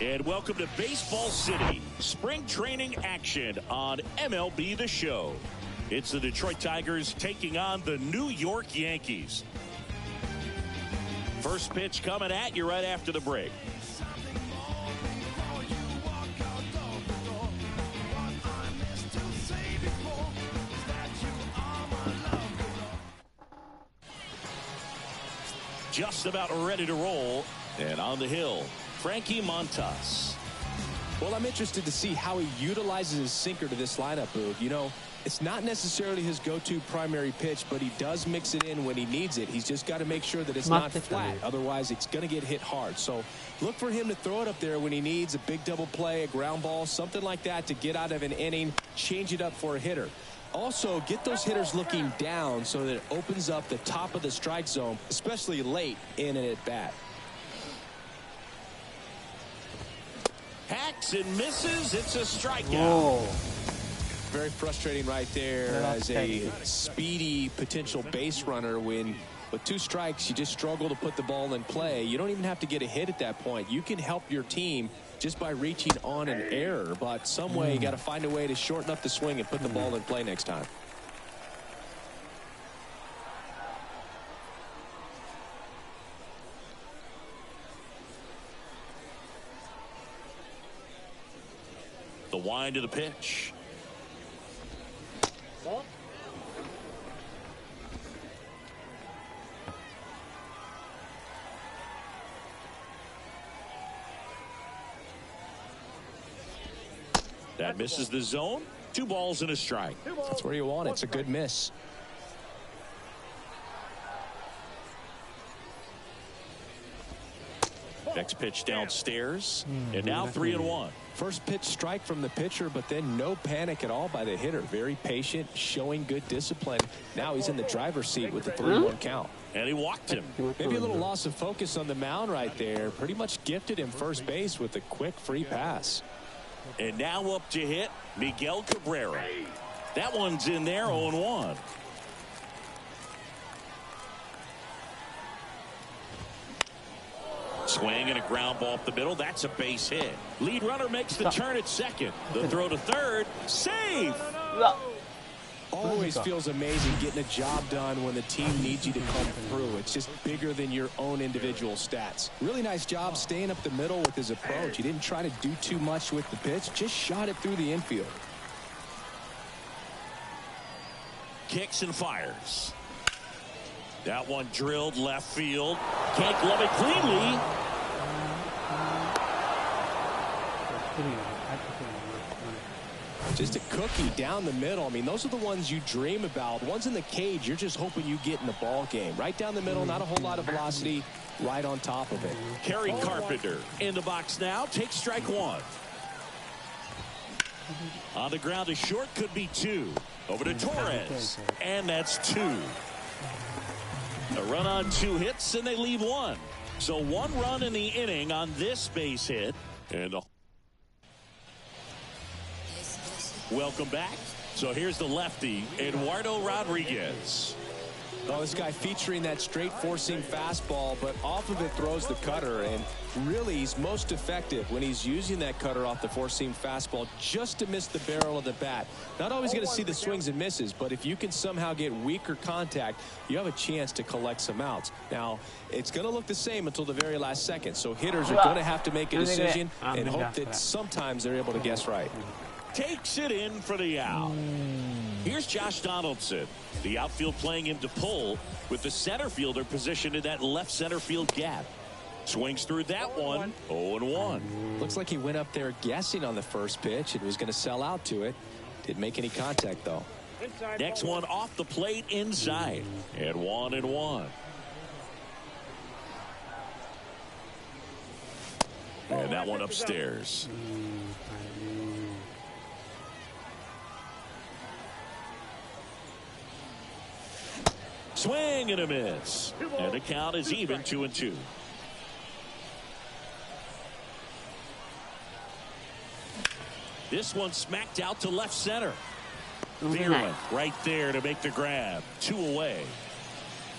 And welcome to Baseball City, spring training action on MLB The Show. It's the Detroit Tigers taking on the New York Yankees. First pitch coming at you right after the break. Just about ready to roll, and on the hill, Frankie Montas. Well, I'm interested to see how he utilizes his sinker to this lineup, Boog. You know, it's not necessarily his go-to primary pitch, but he does mix it in when he needs it. He's just got to make sure that it's not flat. Otherwise, it's going to get hit hard. So look for him to throw it up there when he needs a big double play, a ground ball, something like that to get out of an inning, change it up for a hitter. Also, get those hitters looking down so that it opens up the top of the strike zone, especially late in an at-bat. Hacks and misses. It's a strikeout. Whoa. Very frustrating right there as a speedy potential base runner when with 2 strikes you just struggle to put the ball in play. You don't even have to get a hit at that point. You can help your team just by reaching on an error, but some way you got to find a way to shorten up the swing and put the ball in play next time. The wind of the pitch. That misses the zone. 2 balls and a strike. That's where you want it. It's a good miss. Next pitch downstairs, and now 3-1. First pitch strike from the pitcher, but then no panic at all by the hitter. Very patient, showing good discipline. Now he's in the driver's seat with the 3-1 count. And he walked him. Maybe a little loss of focus on the mound right there. Pretty much gifted him first base with a quick free pass. And now up to hit Miguel Cabrera. That one's in there, 0-1. Swing and a ground ball up the middle. That's a base hit. Lead runner makes the turn at second. The throw to third. Save. Always feels amazing getting a job done when the team needs you to come through. It's just bigger than your own individual stats. Really nice job staying up the middle with his approach. He didn't try to do too much with the pitch, just shot it through the infield. Kicks and fires. That one drilled left field. Can't glove it cleanly. Just a cookie down the middle. I mean, those are the ones you dream about. Ones in the cage, you're just hoping you get in the ball game. Right down the middle, not a whole lot of velocity, right on top of it. Kerry Carpenter in the box now. Takes strike one. On the ground to short, could be two. Over to Torres. And that's two. A run on 2 hits, and they leave one. So 1 run in the inning on this base hit. And welcome back. So here's the lefty, Eduardo Rodriguez. Well, this guy featuring that straight four-seam fastball, but off of it throws the cutter, and really he's most effective when he's using that cutter off the four-seam fastball just to miss the barrel of the bat. Not always going to see the swings and misses, but if you can somehow get weaker contact, you have a chance to collect some outs. Now, it's going to look the same until the very last second, so hitters are going to have to make a decision and hope that sometimes they're able to guess right. Takes it in for the out. Here's Josh Donaldson. The outfield playing him to pull with the center fielder positioned in that left center field gap. Swings through that one. 0-1. Looks like he went up there guessing on the first pitch and was going to sell out to it. Didn't make any contact, though. Next one off the plate inside. And 1-1. And that one upstairs. Swing and a miss. And the count is even 2-2. This one smacked out to left center. Veerman right there to make the grab. 2 away.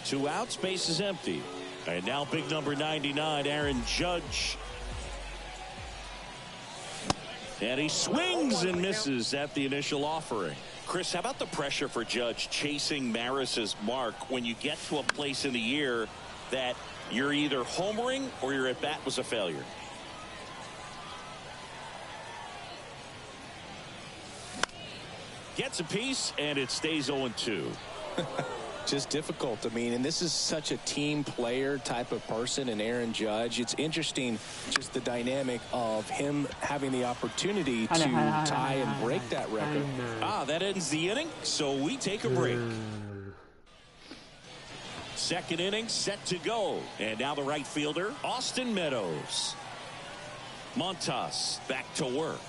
2 outs, base is empty. And now big number 99, Aaron Judge. And he swings and misses at the initial offering. Chris, how about the pressure for Judge chasing Maris's mark when you get to a place in the year that you're either homering or your at bat was a failure? Gets a piece and it stays 0-2. Just difficult. I mean, and this is such a team player type of person, and Aaron Judge. It's interesting just the dynamic of him having the opportunity to tie and break that record. That ends the inning, so we take a break. Second inning set to go. And now the right fielder, Austin Meadows. Montas back to work.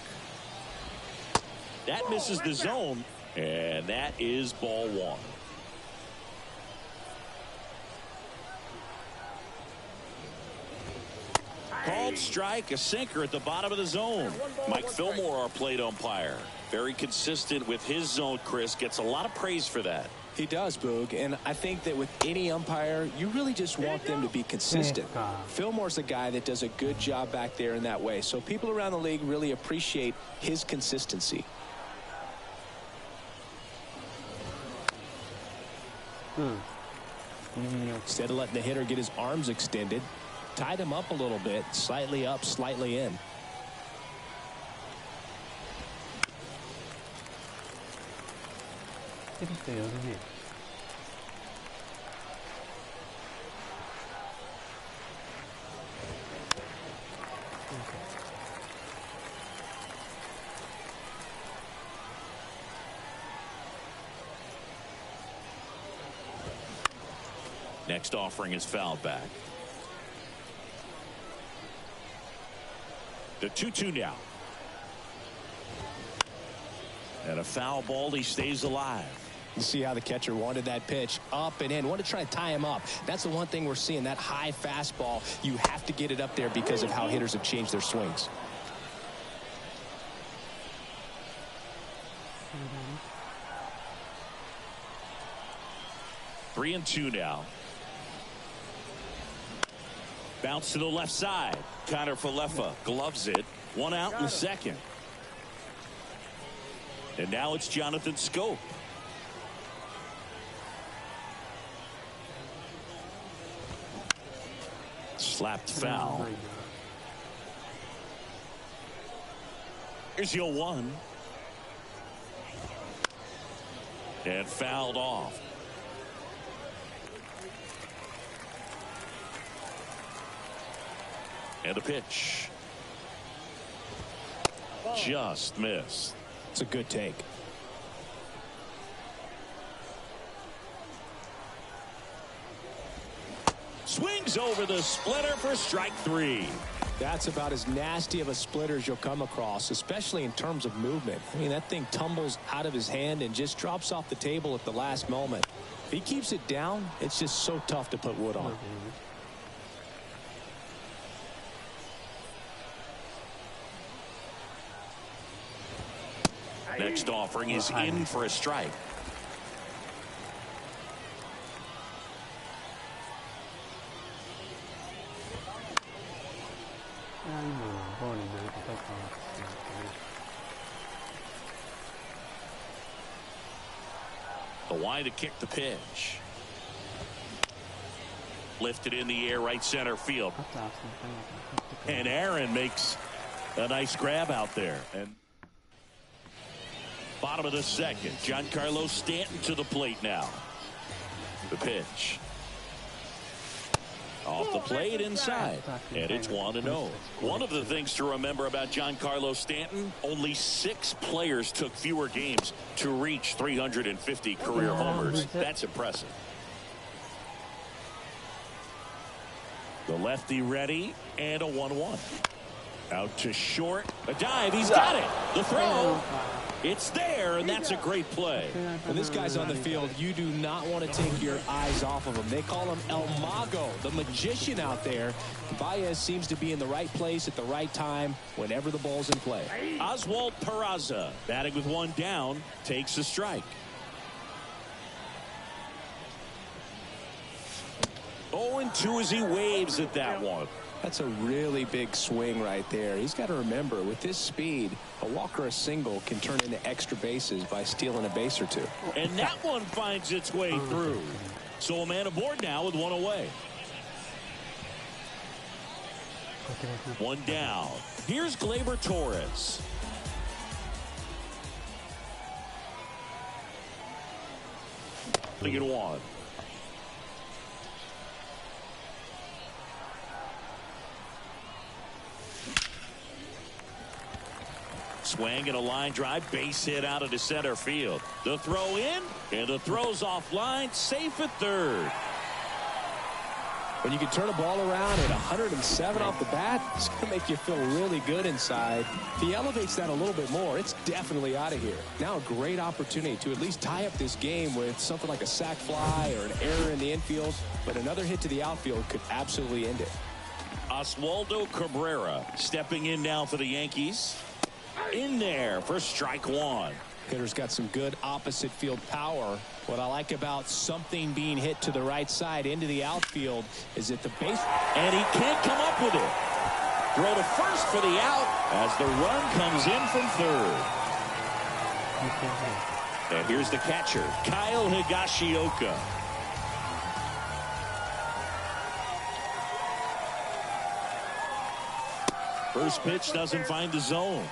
That misses the zone, and that is ball 1. Called strike, a sinker at the bottom of the zone. Mike Fillmore, our plate umpire. Very consistent with his zone, Chris. Gets a lot of praise for that. He does, Boog, and I think that with any umpire, you really just want them to be consistent. Fillmore's a guy that does a good job back there in that way, so people around the league really appreciate his consistency. Instead of letting the hitter get his arms extended, tied him up a little bit, slightly up, slightly in. Next offering is fouled back. The 2-2 now. And a foul ball. He stays alive. You see how the catcher wanted that pitch up and in. Wanted to try to tie him up. That's the one thing we're seeing. That high fastball, you have to get it up there because of how hitters have changed their swings. Mm-hmm. 3-2 now. Bounce to the left side. Connor Falefa gloves it. 1 out in the second. And now it's Jonathan Scope. Slapped foul. Here's your 1. And fouled off. And a pitch. Just missed. It's a good take. Swings over the splitter for strike 3. That's about as nasty of a splitter as you'll come across, especially in terms of movement. I mean, that thing tumbles out of his hand and just drops off the table at the last moment. If he keeps it down, it's just so tough to put wood on. Next offering is in for a strike. The wide to kick the pitch. Lifted in the air, right center field. And Aaron makes a nice grab out there. And bottom of the second, Giancarlo Stanton to the plate now. The pitch. Off the plate inside. And it's 1-0. One of the things to remember about Giancarlo Stanton, only 6 players took fewer games to reach 350 career homers. That's impressive. The lefty ready, and a 1-1. Out to short. A dive. He's got it. The throw. It's there, and that's a great play. When this guy's on the field, you do not want to take your eyes off of him. They call him El Mago, the magician out there. Baez seems to be in the right place at the right time whenever the ball's in play. Oswald Peraza, batting with 1 down, takes a strike. 0-2 as he waves at that one. That's a really big swing right there. He's got to remember, with this speed, a walk or a single can turn into extra bases by stealing a base or 2. And that one finds its way through. So a man aboard now with 1 away. 1 down. Here's Gleyber Torres. Look at 1. Swing and a line drive, base hit out into center field. The throw in, and the throw's offline, safe at third. When you can turn a ball around at 107 off the bat, it's going to make you feel really good inside. If he elevates that a little bit more, it's definitely out of here. Now a great opportunity to at least tie up this game with something like a sac fly or an error in the infield, but another hit to the outfield could absolutely end it. Oswaldo Cabrera stepping in now for the Yankees. In there for strike 1. Hitter's got some good opposite field power. What I like about something being hit to the right side into the outfield is that the base, and he can't come up with it. Throw to first for the out as the run comes in from third. And here's the catcher, Kyle Higashioka. First pitch doesn't find the zone.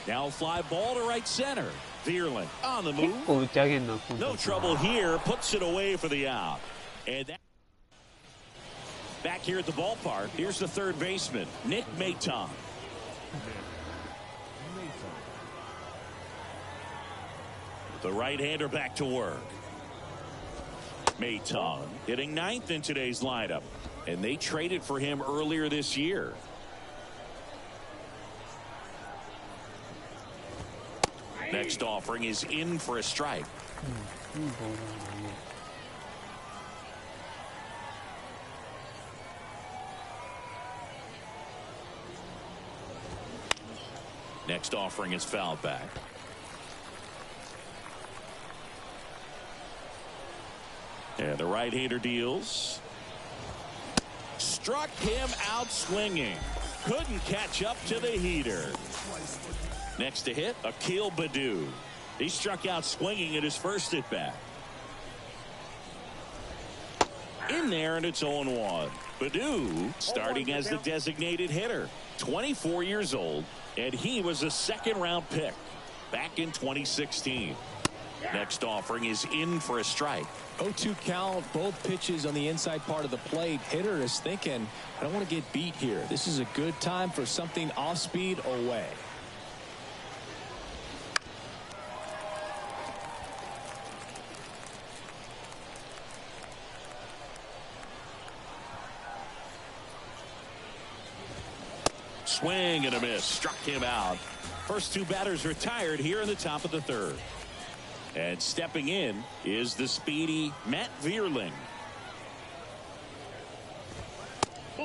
Now fly ball to right center. Vierling on the move. No trouble here. Puts it away for the out. And that back here at the ballpark. Here's the third baseman, Nick Maton. The right-hander back to work. Maton hitting 9th in today's lineup. And they traded for him earlier this year. Next offering is in for a strike. Next offering is fouled back. And the right-hander deals. Struck him out swinging. Couldn't catch up to the heater. Next to hit, Akil Baddoo. He struck out swinging at his first at bat. In there, and it's 0-1. Baddoo starting as the designated hitter. 24 years old, and he was a second-round pick back in 2016. Next offering is in for a strike. 0-2 count, both pitches on the inside part of the plate. Hitter is thinking, I don't want to get beat here. This is a good time for something off speed away. Swing and a miss. Struck him out. First two batters retired here in the top of the third. And stepping in is the speedy Matt Vierling.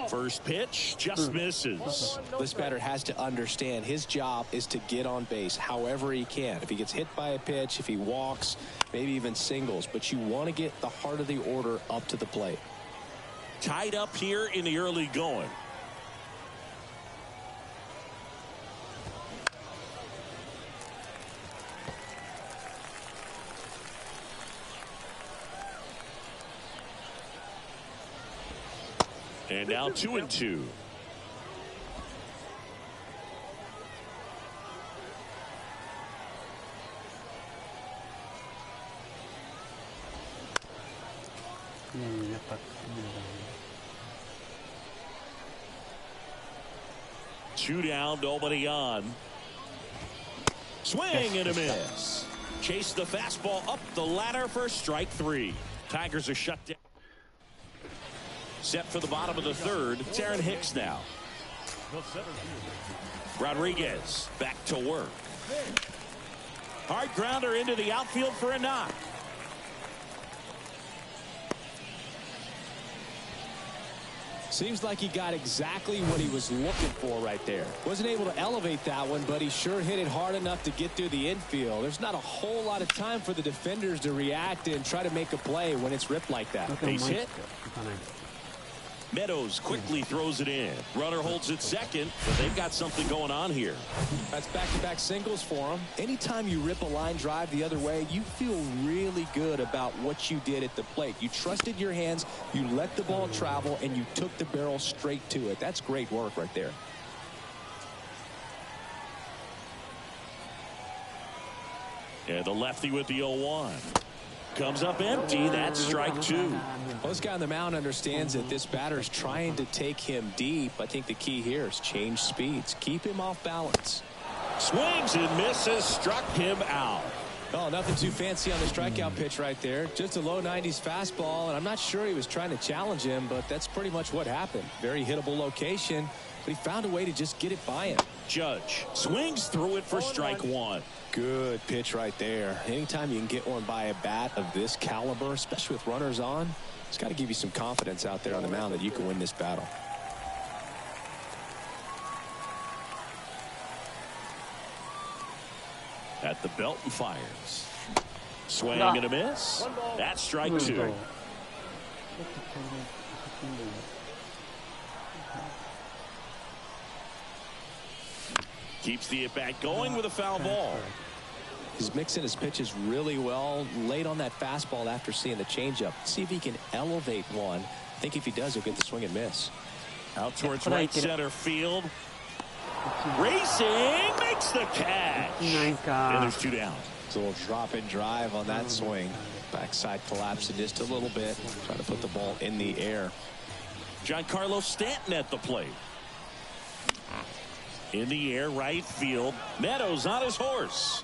First pitch just misses. This batter has to understand his job is to get on base however he can. If he gets hit by a pitch, if he walks, maybe even singles. But you want to get the heart of the order up to the plate. Tied up here in the early going. And now 2-2. Two down, nobody on. Swing and a miss. Chase the fastball up the ladder for strike three. Tigers are shut down. Set for the bottom of the third. It's Aaron Hicks now. Rodriguez back to work. Hard grounder into the outfield for a knock. Seems like he got exactly what he was looking for right there. Wasn't able to elevate that one, but he sure hit it hard enough to get through the infield. There's not a whole lot of time for the defenders to react and try to make a play when it's ripped like that. Base hit. Meadows quickly throws it in. Runner holds it second, but they've got something going on here. That's back-to-back singles for him. Anytime you rip a line drive the other way, you feel really good about what you did at the plate. You trusted your hands, you let the ball travel, and you took the barrel straight to it. That's great work right there. And the lefty with the 0-1. Comes up empty. That's strike two. Well, this guy on the mound understands that this batter's trying to take him deep. I think the key here is change speeds. Keep him off balance. Swings and misses. Struck him out. Oh, nothing too fancy on the strikeout pitch right there. Just a low 90s fastball, and I'm not sure he was trying to challenge him, but that's pretty much what happened. Very hittable location, but he found a way to just get it by him. Judge swings through it for strike one. Good pitch right there. Anytime you can get one by a bat of this caliber, especially with runners on, it's got to give you some confidence out there on the mound that you can win this battle. At the belt and fires. Swing and a miss. That's strike two. Keeps the at-bat going with a foul ball. He's mixing his pitches really well. Late on that fastball after seeing the changeup. See if he can elevate one. I think if he does, he'll get the swing and miss. Out towards right center field. Racing makes the catch. And there's two down. It's a little drop and drive on that swing. Backside collapsing just a little bit. Trying to put the ball in the air. Giancarlo Stanton at the plate. In the air, right field. Meadows on his horse.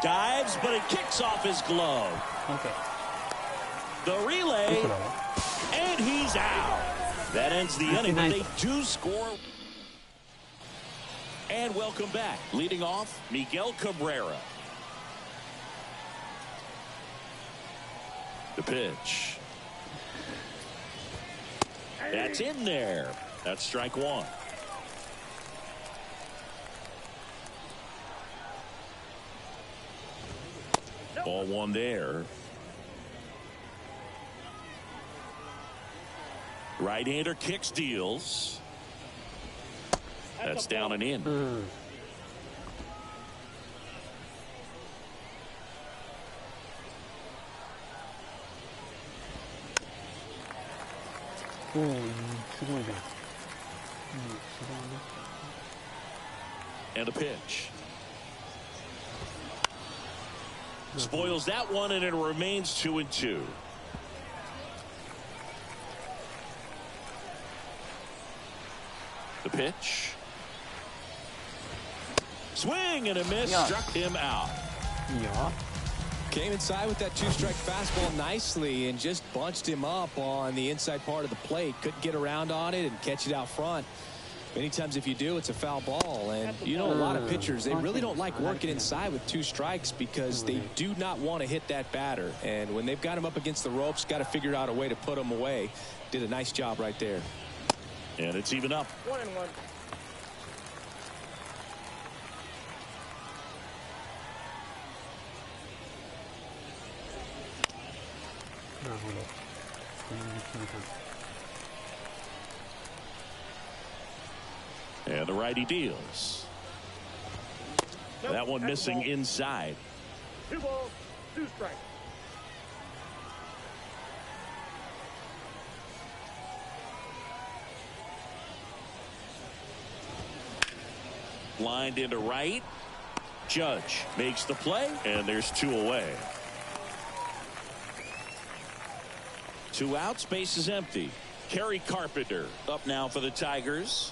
Dives, but it kicks off his glove. The relay. And he's out. That ends the inning, but they do score. And welcome back. Leading off, Miguel Cabrera. The pitch. That's in there. That's strike one. Ball one there. Right-hander kicks, deals. That's down and in. おお、すごいね。And a pitch. Spoils that one, and it remains 2-2. The pitch. Swing and a miss. Yeah. Struck him out. いいよ。 Came inside with that two-strike fastball nicely and just bunched him up on the inside part of the plate. Couldn't get around on it and catch it out front. Many times if you do, it's a foul ball. And you know, a lot of pitchers, they really don't like working inside with two strikes because they do not want to hit that batter. And when they've got him up against the ropes, got to figure out a way to put him away. Did a nice job right there. And it's even up. 1-1. なるほど。And the righty deals. That one missing inside. 2 balls, 2 strikes. Lined into right. Judge makes the play, and there's 2 away. 2 outs, base is empty. Kerry Carpenter up now for the Tigers.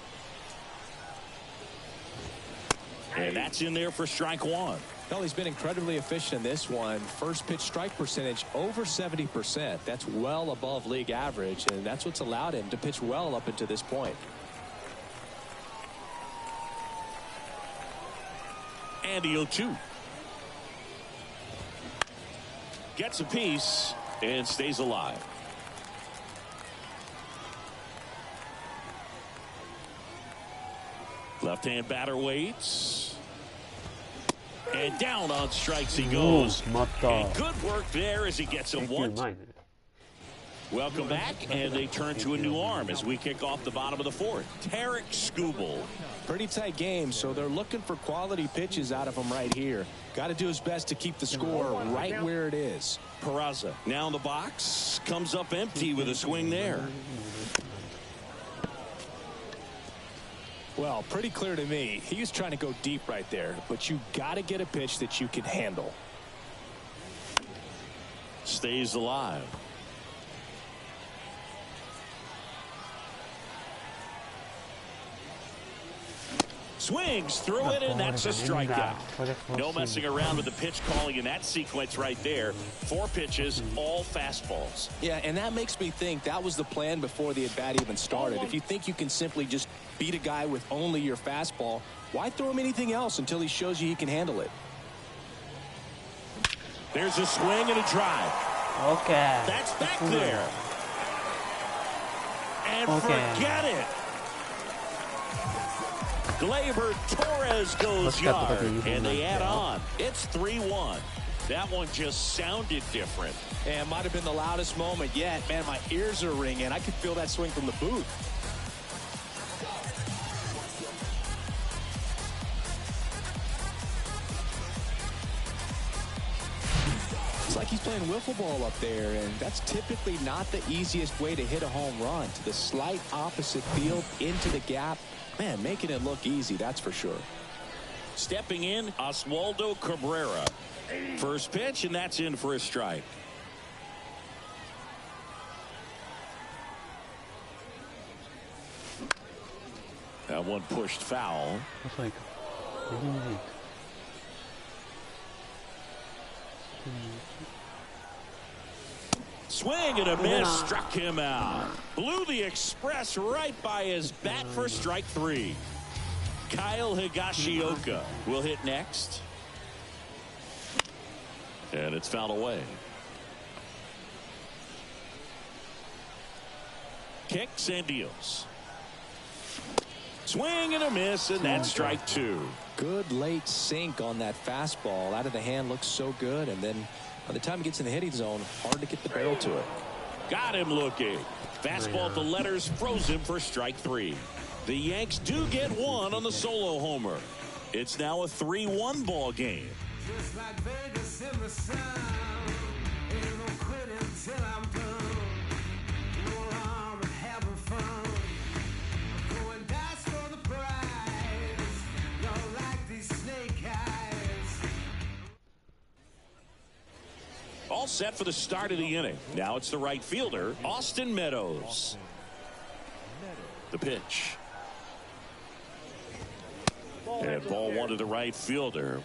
And that's in there for strike 1. Well, he's been incredibly efficient in this one. First pitch strike percentage over 70%. That's well above league average, and that's what's allowed him to pitch well up until this point. And the 0-2. Gets a piece and stays alive. Left-hand batter waits. And down on strikes he goes. And good work there as he gets him 1. Welcome back, and they turn to a new arm as we kick off the bottom of the 4th. Tarek Skubal. Pretty tight game, so they're looking for quality pitches out of him right here. Got to do his best to keep the score right where it is. Peraza now in the box, comes up empty with a swing there. Well, pretty clear to me. He was trying to go deep right there, but you got to get a pitch that you can handle. Stays alive. Swings through it, and that's a strikeout. No messing around with the pitch calling in that sequence right there. 4 pitches, all fastballs. Yeah, and that makes me think that was the plan before the at-bat even started. If you think you can simply just beat a guy with only your fastball, why throw him anything else until he shows you he can handle it? There's a swing and a drive. Okay. That's back there. And forget it. Gleyber Torres goes yard, and they add on. It's 3-1. That one just sounded different. And might have been the loudest moment yet. Man, my ears are ringing. I could feel that swing from the booth. It's like he's playing wiffle ball up there, and that's typically not the easiest way to hit a home run. To the slight opposite field, into the gap. Man, making it look easy, that's for sure. Stepping in, Oswaldo Cabrera. First pitch, and that's in for a strike. That one pushed foul. Swing and a miss, struck him out. Blew the express right by his bat for strike 3. Kyle Higashioka will hit next. And it's fouled away. Kicks and deals. Swing and a miss, and that's strike 2. Good late sink on that fastball. Out of the hand, looks so good, and then by the time he gets in the hitting zone, hard to get the barrel to it. Got him looking. Fastball at the letters, froze him for strike 3. The Yanks do get 1 on the solo homer. It's now a 3-1 ball game. Just like Vegas in the sun. Ain't no quitting till I'm done. No harm in having all set for the start of the inning. Now it's the right fielder, Austin Meadows. The pitch. And ball one to the right fielder.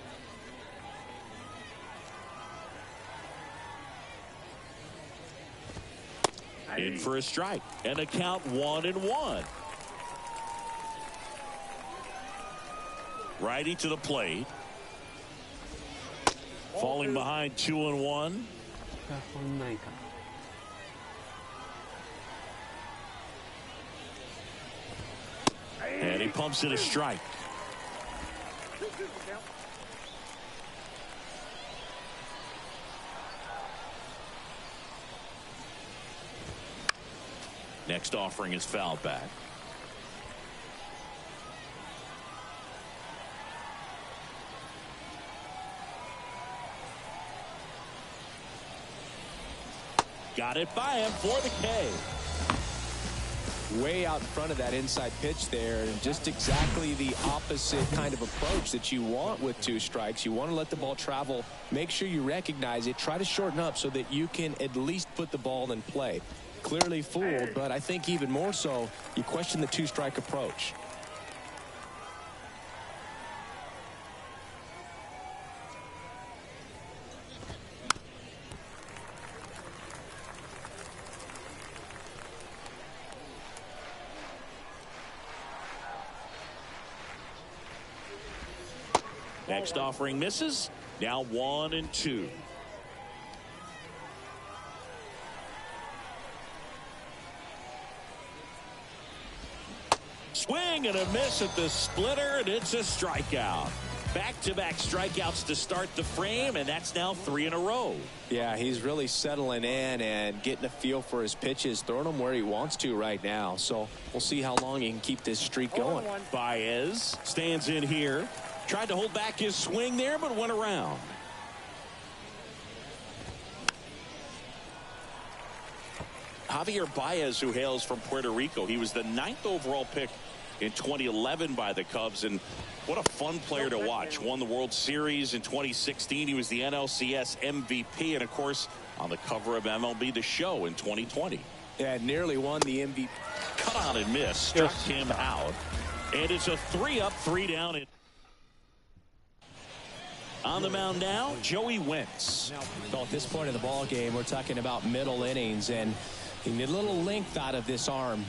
In for a strike. And a count 1-1. Righty to the plate. Falling behind 2-1. And he pumps it a strike. Next offering is fouled back. Got it by him for the K. Way out in front of that inside pitch there, and just exactly the opposite kind of approach that you want with 2 strikes. You want to let the ball travel, make sure you recognize it, try to shorten up so that you can at least put the ball in play. Clearly fooled, but I think even more so, you question the 2-strike approach. Next offering misses. Now 1-2. Swing and a miss at the splitter, and it's a strikeout. Back-to-back strikeouts to start the frame, and that's now 3 in a row. Yeah, he's really settling in and getting a feel for his pitches, throwing them where he wants to right now. So we'll see how long he can keep this streak going. Baez stands in here. Tried to hold back his swing there, but went around. Javier Baez, who hails from Puerto Rico. He was the 9th overall pick in 2011 by the Cubs, and what a fun player to watch. Won the World Series in 2016. He was the NLCS MVP, and of course on the cover of MLB The Show in 2020. Yeah, nearly won the MVP. Cut on and miss, struck him out, and it's a 3-up, 3-down. On the mound now, Joey Wentz. Well, at this point of the ball game, we're talking about middle innings, and you need a little length out of this arm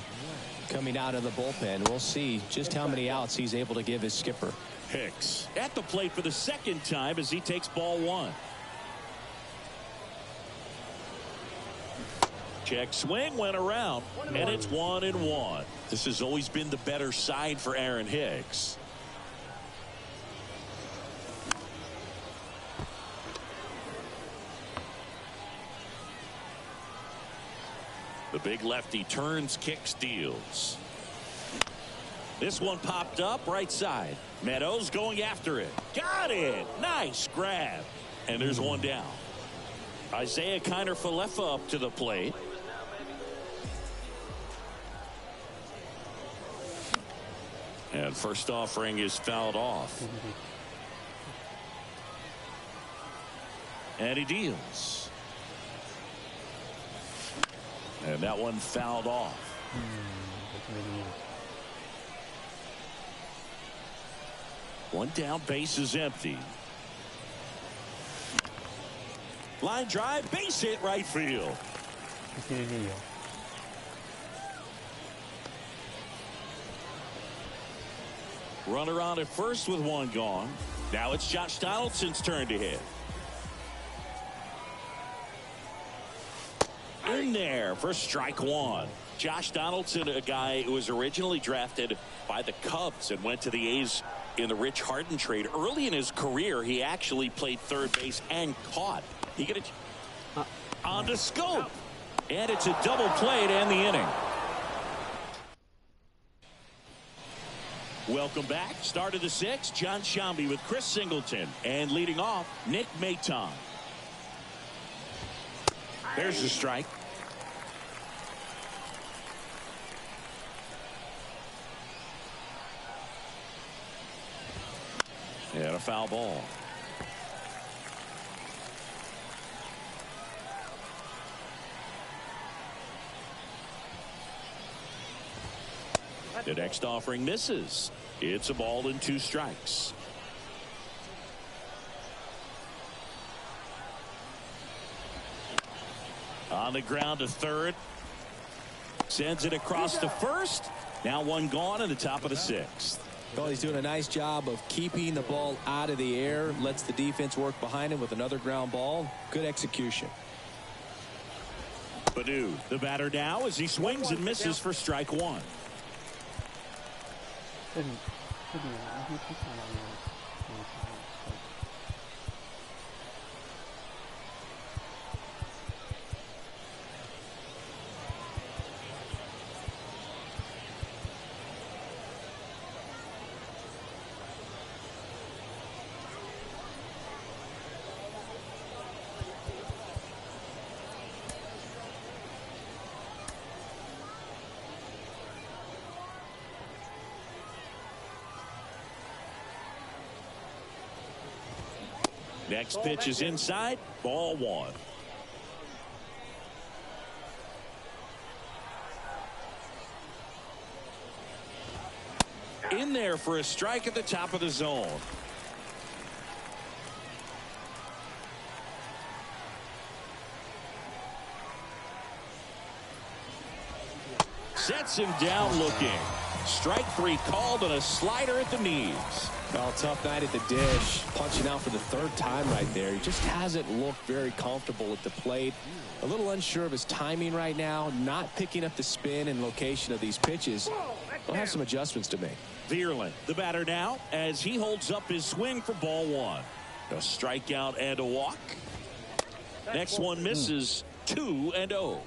coming out of the bullpen. We'll see just how many outs he's able to give his skipper. Hicks at the plate for the second time as he takes ball 1. Check swing, went around, and it's 1-1. This has always been the better side for Aaron Hicks. The big lefty turns, kicks, deals. This one popped up right side. Meadows going after it. Got it. Nice grab. And there's one down. Isaiah Kiner-Falefa up to the plate. And first offering is fouled off. And he deals. And that one fouled off. One down, base is empty. Line drive, base hit, right field. Runner on at first with one gone. Now it's Josh Donaldson's turn to hit. In there for strike 1. Josh Donaldson, a guy who was originally drafted by the Cubs and went to the A's in the Rich Harden trade. Early in his career, he actually played third base and caught. He get it on the scope, and it's a double play to end the inning. Welcome back. Start of the 6th. John Shambi with Chris Singleton, and leading off, Nick Maton. There's the strike. And a foul ball. The next offering misses. It's a ball and 2 strikes. On the ground to third. Sends it across to first. Now 1 gone in the top of the 6th. Well, he's doing a nice job of keeping the ball out of the air. Lets the defense work behind him with another ground ball. Good execution. Badu, the batter now, as he swings and misses for strike 1. Next pitch is inside. Ball 1. In there for a strike at the top of the zone. Sets him down looking. Strike 3 called and a slider at the knees. Well, tough night at the dish. Punching out for the 3rd time right there. He just hasn't looked very comfortable at the plate. A little unsure of his timing right now. Not picking up the spin and location of these pitches. He'll have some adjustments to make. Vierland, the batter now, as he holds up his swing for ball 1. A strikeout and a walk. Next one misses. 2-0.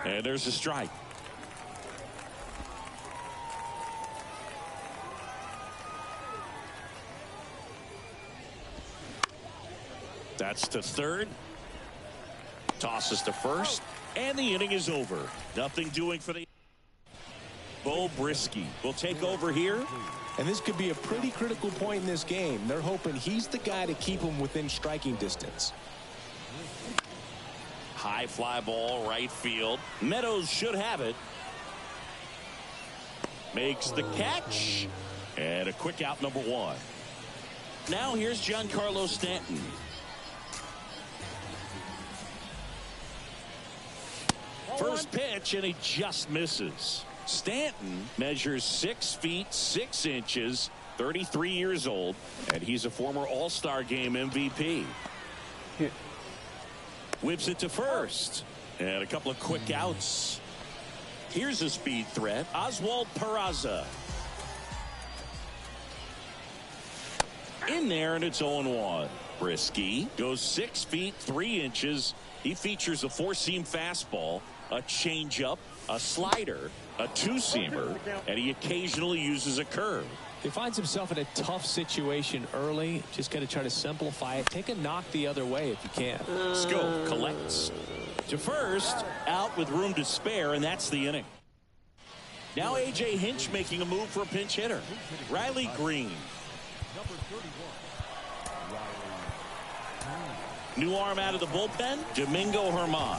And there's a strike. That's to third. Tosses to first. And the inning is over. Nothing doing for the... Bo Brisky will take over here. And this could be a pretty critical point in this game. They're hoping he's the guy to keep them within striking distance. High fly ball, right field. Meadows should have it. Makes the catch. And a quick out, number 1. Now here's Giancarlo Stanton. First pitch, and he just misses. Stanton measures 6 feet 6 inches, 33 years old, and he's a former All-Star Game MVP. Yeah. Whips it to first. And a couple of quick outs. Here's a speed threat. Oswald Peraza. In there, and it's 0-1. Brisky goes 6 feet 3 inches. He features a 4-seam fastball, a changeup, a slider, a 2-seamer, and he occasionally uses a curve. He finds himself in a tough situation early. Just got to try to simplify it. Take a knock the other way if you can. Scope collects to first, out with room to spare, and that's the inning. Now A.J. Hinch making a move for a pinch hitter. Riley Green. New arm out of the bullpen, Domingo Herman.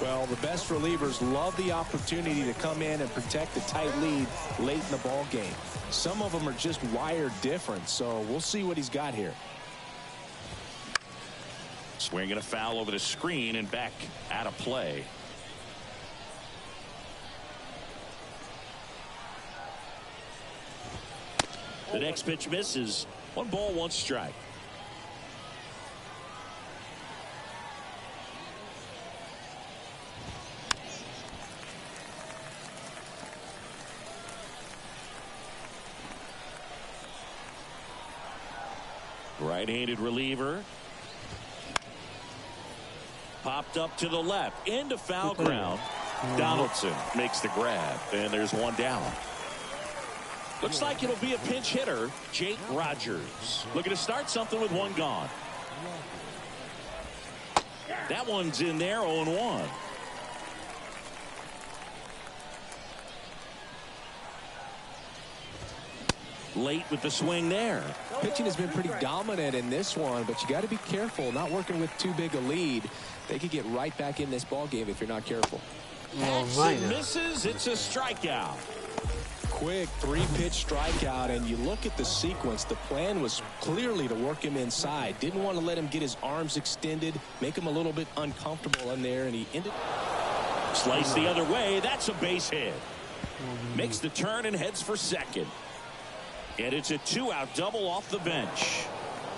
Well, the best relievers love the opportunity to come in and protect the tight lead late in the ball game. Some of them are just wired different, so we'll see what he's got here. Swinging a foul over the screen and back out of play. The next pitch misses. 1 ball, 1 strike. Right-handed reliever. Popped up to the left. Into foul ground. Donaldson makes the grab. And there's 1 down. Looks like it'll be a pinch hitter. Jake Rogers. Looking to start something with 1 gone. That one's in there, 0-1. late with the swing there. Pitching has been pretty dominant in this one, but you got to be careful not working with too big a lead. They could get right back in this ball game if you're not careful. Hacks and misses. It's a strikeout. Quick 3-pitch strikeout, and you look at the sequence. The plan was clearly to work him inside. Didn't want to let him get his arms extended, make him a little bit uncomfortable in there, and he ended. Slice the other way. That's a base hit. Makes the turn and heads for second. And it's a 2-out double off the bench.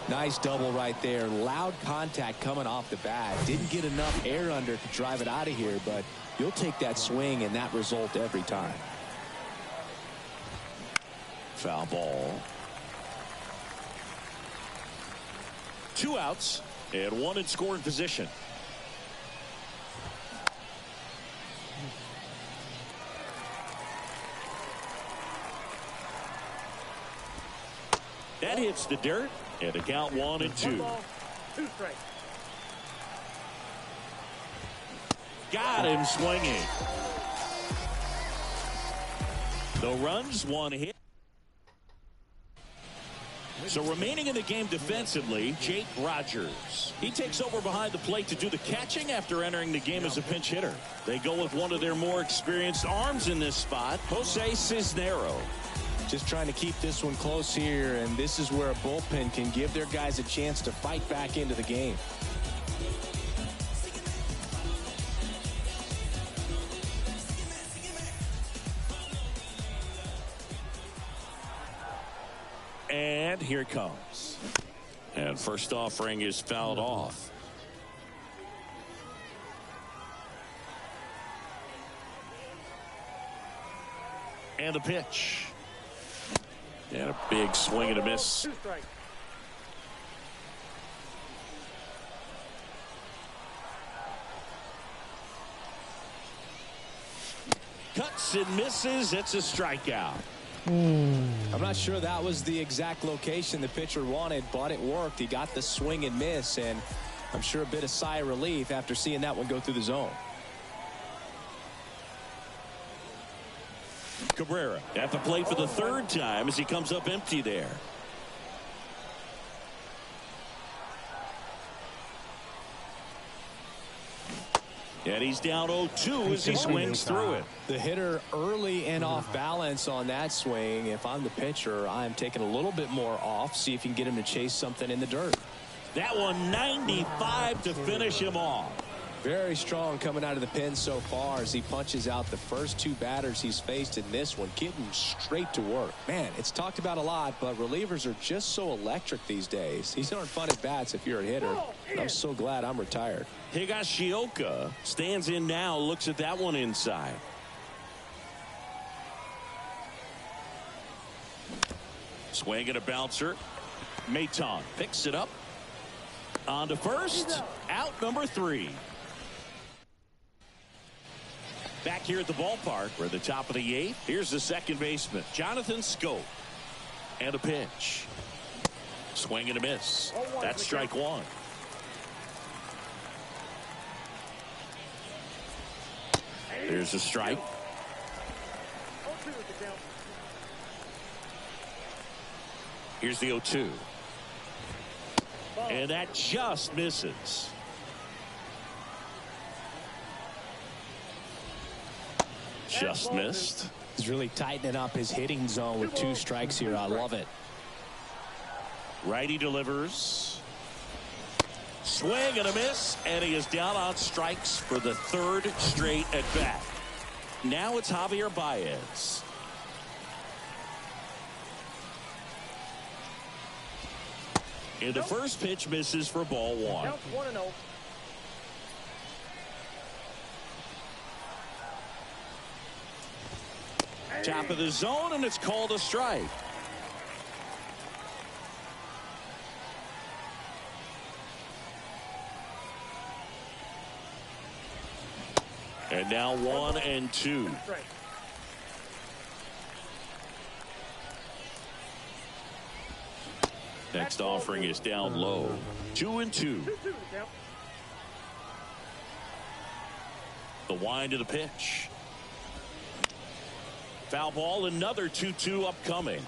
Nice double right there. Loud contact coming off the bat. Didn't get enough air under to drive it out of here, but you'll take that swing and that result every time. Foul ball. 2 outs and 1 in scoring position. That hits the dirt, and a count 1 and 2. 1 ball, 2 strikes. Got him swinging. No runs, 1 hit. So remaining in the game defensively, Jake Rogers. He takes over behind the plate to do the catching after entering the game as a pinch hitter. They go with one of their more experienced arms in this spot, Jose Cisnero. Just trying to keep this one close here, and this is where a bullpen can give their guys a chance to fight back into the game. And here it comes. And first offering is fouled off. And a pitch. And a big swing and a miss. 2 strikes. Cuts and misses. It's a strikeout. I'm not sure that was the exact location the pitcher wanted, but it worked. He got the swing and miss, and I'm sure a bit of sigh of relief after seeing that one go through the zone. Cabrera at the plate for the 3rd time as he comes up empty there. And he's down 0-2 as he swings through it. The hitter early and off balance on that swing. If I'm the pitcher, I'm taking a little bit more off, see if you can get him to chase something in the dirt. That one 95 to finish him off. Very strong coming out of the pen so far as he punches out the first 2 batters he's faced in this one, getting straight to work. Man, it's talked about a lot, but relievers are just so electric these days. These aren't fun at bats if you're a hitter. I'm so glad I'm retired. Higashioka stands in now, looks at that one inside. Swing and a bouncer. Maton picks it up. On to first. Out number 3. Back here at the ballpark, we're at the top of the 8th. Here's the second baseman, Jonathan Scope. And a pitch. Swing and a miss. That's strike 1. There's a strike. 0-2 is the count. Here's the 0-2. And that just misses. Just missed. He's really tightening up his hitting zone with 2 strikes here. I love it. Righty delivers. Swing and a miss, and he is down on strikes for the 3rd straight at bat. Now it's Javier Baez. And the first pitch misses for ball 1. Counts 1-0. Top of the zone, and it's called a strike. And now 1-2. Next offering is down low. 2-2. The wind of the pitch. Foul ball, another 2-2 upcoming.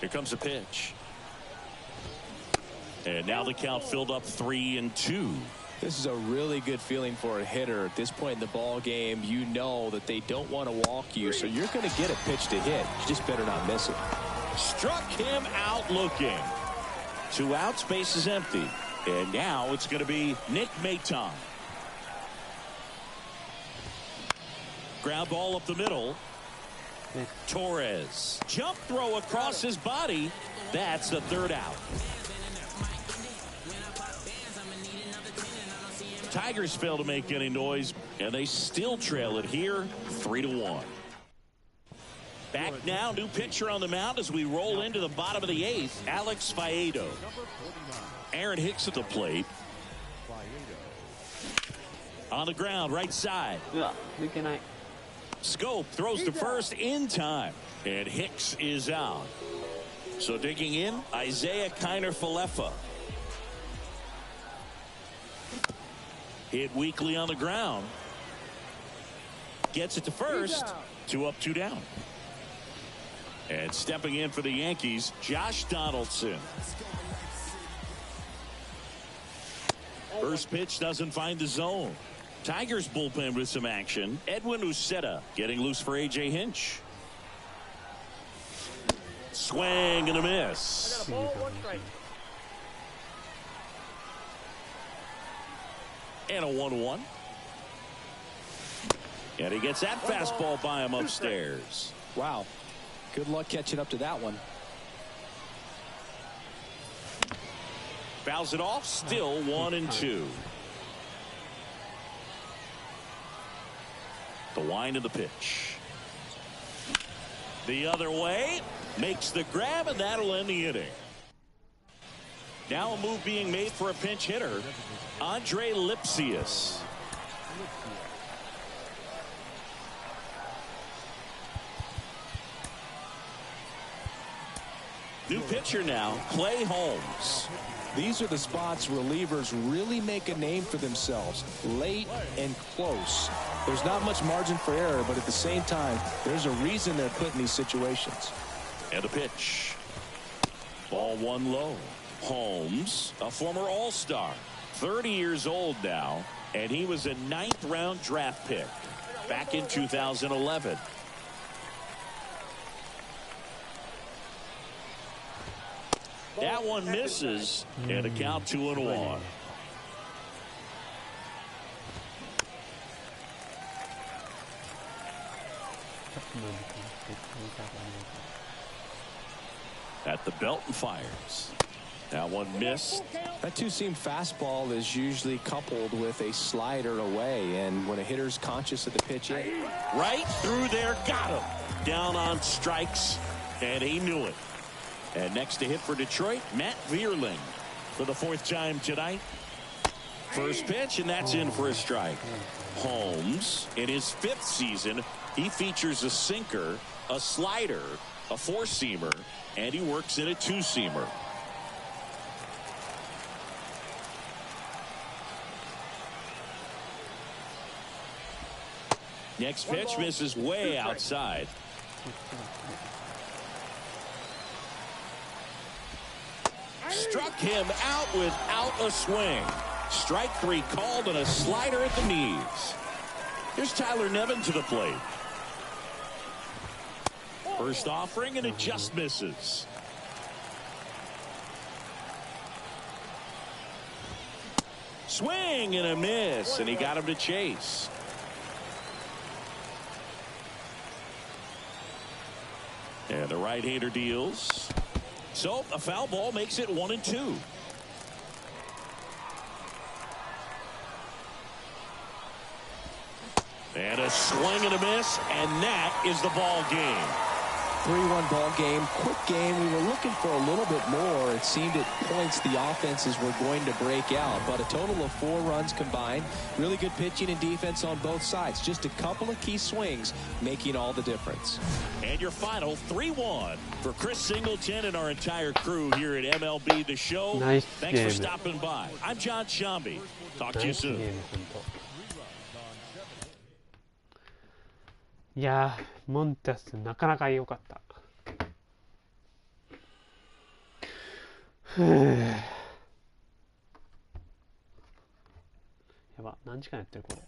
Here comes a pitch. And now the count filled up 3-2. This is a really good feeling for a hitter at this point in the ball game. You know that they don't want to walk you, so you're going to get a pitch to hit. You just better not miss it. Struck him out looking. 2 outs, base is empty. And now it's going to be Nick Maton. Ground ball up the middle. Torres. Jump throw across his body. That's the 3rd out. Tigers fail to make any noise, and they still trail it here 3-1. Back now, new pitcher on the mound as we roll into the bottom of the 8th, Alex Faedo. Aaron Hicks at the plate. On the ground, right side. Scope throws to first in time, and Hicks is out. So digging in, Isaiah Kiner-Falefa. Hit weakly on the ground. Gets it to first. 2 up, 2 down. And stepping in for the Yankees, Josh Donaldson. First pitch doesn't find the zone. Tigers bullpen with some action. Edwin Uceta getting loose for A.J. Hinch. Swing and a miss. I got a ball, 1 strike. And a 1-1. And he gets that fastball by him upstairs. Wow. Good luck catching up to that one. Fouls it off. Still 1-2. The wind of the pitch. The other way. Makes the grab, and that'll end the inning. Now a move being made for a pinch hitter. Andre Lipsius. New pitcher now, Clay Holmes. These are the spots relievers really make a name for themselves. Late and close. There's not much margin for error, but at the same time, there's a reason they're put in these situations. And a pitch. Ball 1 low. Holmes, a former All-Star, 30 years old now, and he was a 9th-round draft pick back in 2011. That one misses, and a count 2-1. At the belt and fires. That one missed. That 2-seam fastball is usually coupled with a slider away, and when a hitter's conscious of the pitch in. Right through there, got him. Down on strikes, and he knew it. And next to hit for Detroit, Matt Vierling for the 4th time tonight. First pitch, and that's in for a strike. Holmes, in his 5th season, he features a sinker, a slider, a 4-seamer, and he works in a 2-seamer. Next pitch misses way outside. Struck him out without a swing. Strike 3 called and a slider at the knees. Here's Tyler Nevin to the plate. First offering, and it just misses. Swing and a miss, and he got him to chase. And the right-hander deals. So a foul ball makes it 1-2. And a swing and a miss, and that is the ball game. 3-1 ball game, quick game. We were looking for a little bit more. It seemed at points the offenses were going to break out, but a total of 4 runs combined. Really good pitching and defense on both sides. Just a couple of key swings making all the difference. And your final 3-1 for Chris Singleton and our entire crew here at MLB The Show. Nice Thanks for game. stopping by. I'm John Shambi. Talk to you soon. いやー、モンタスなかなか良かった。ふぅ。やば、何時間やってるこれ。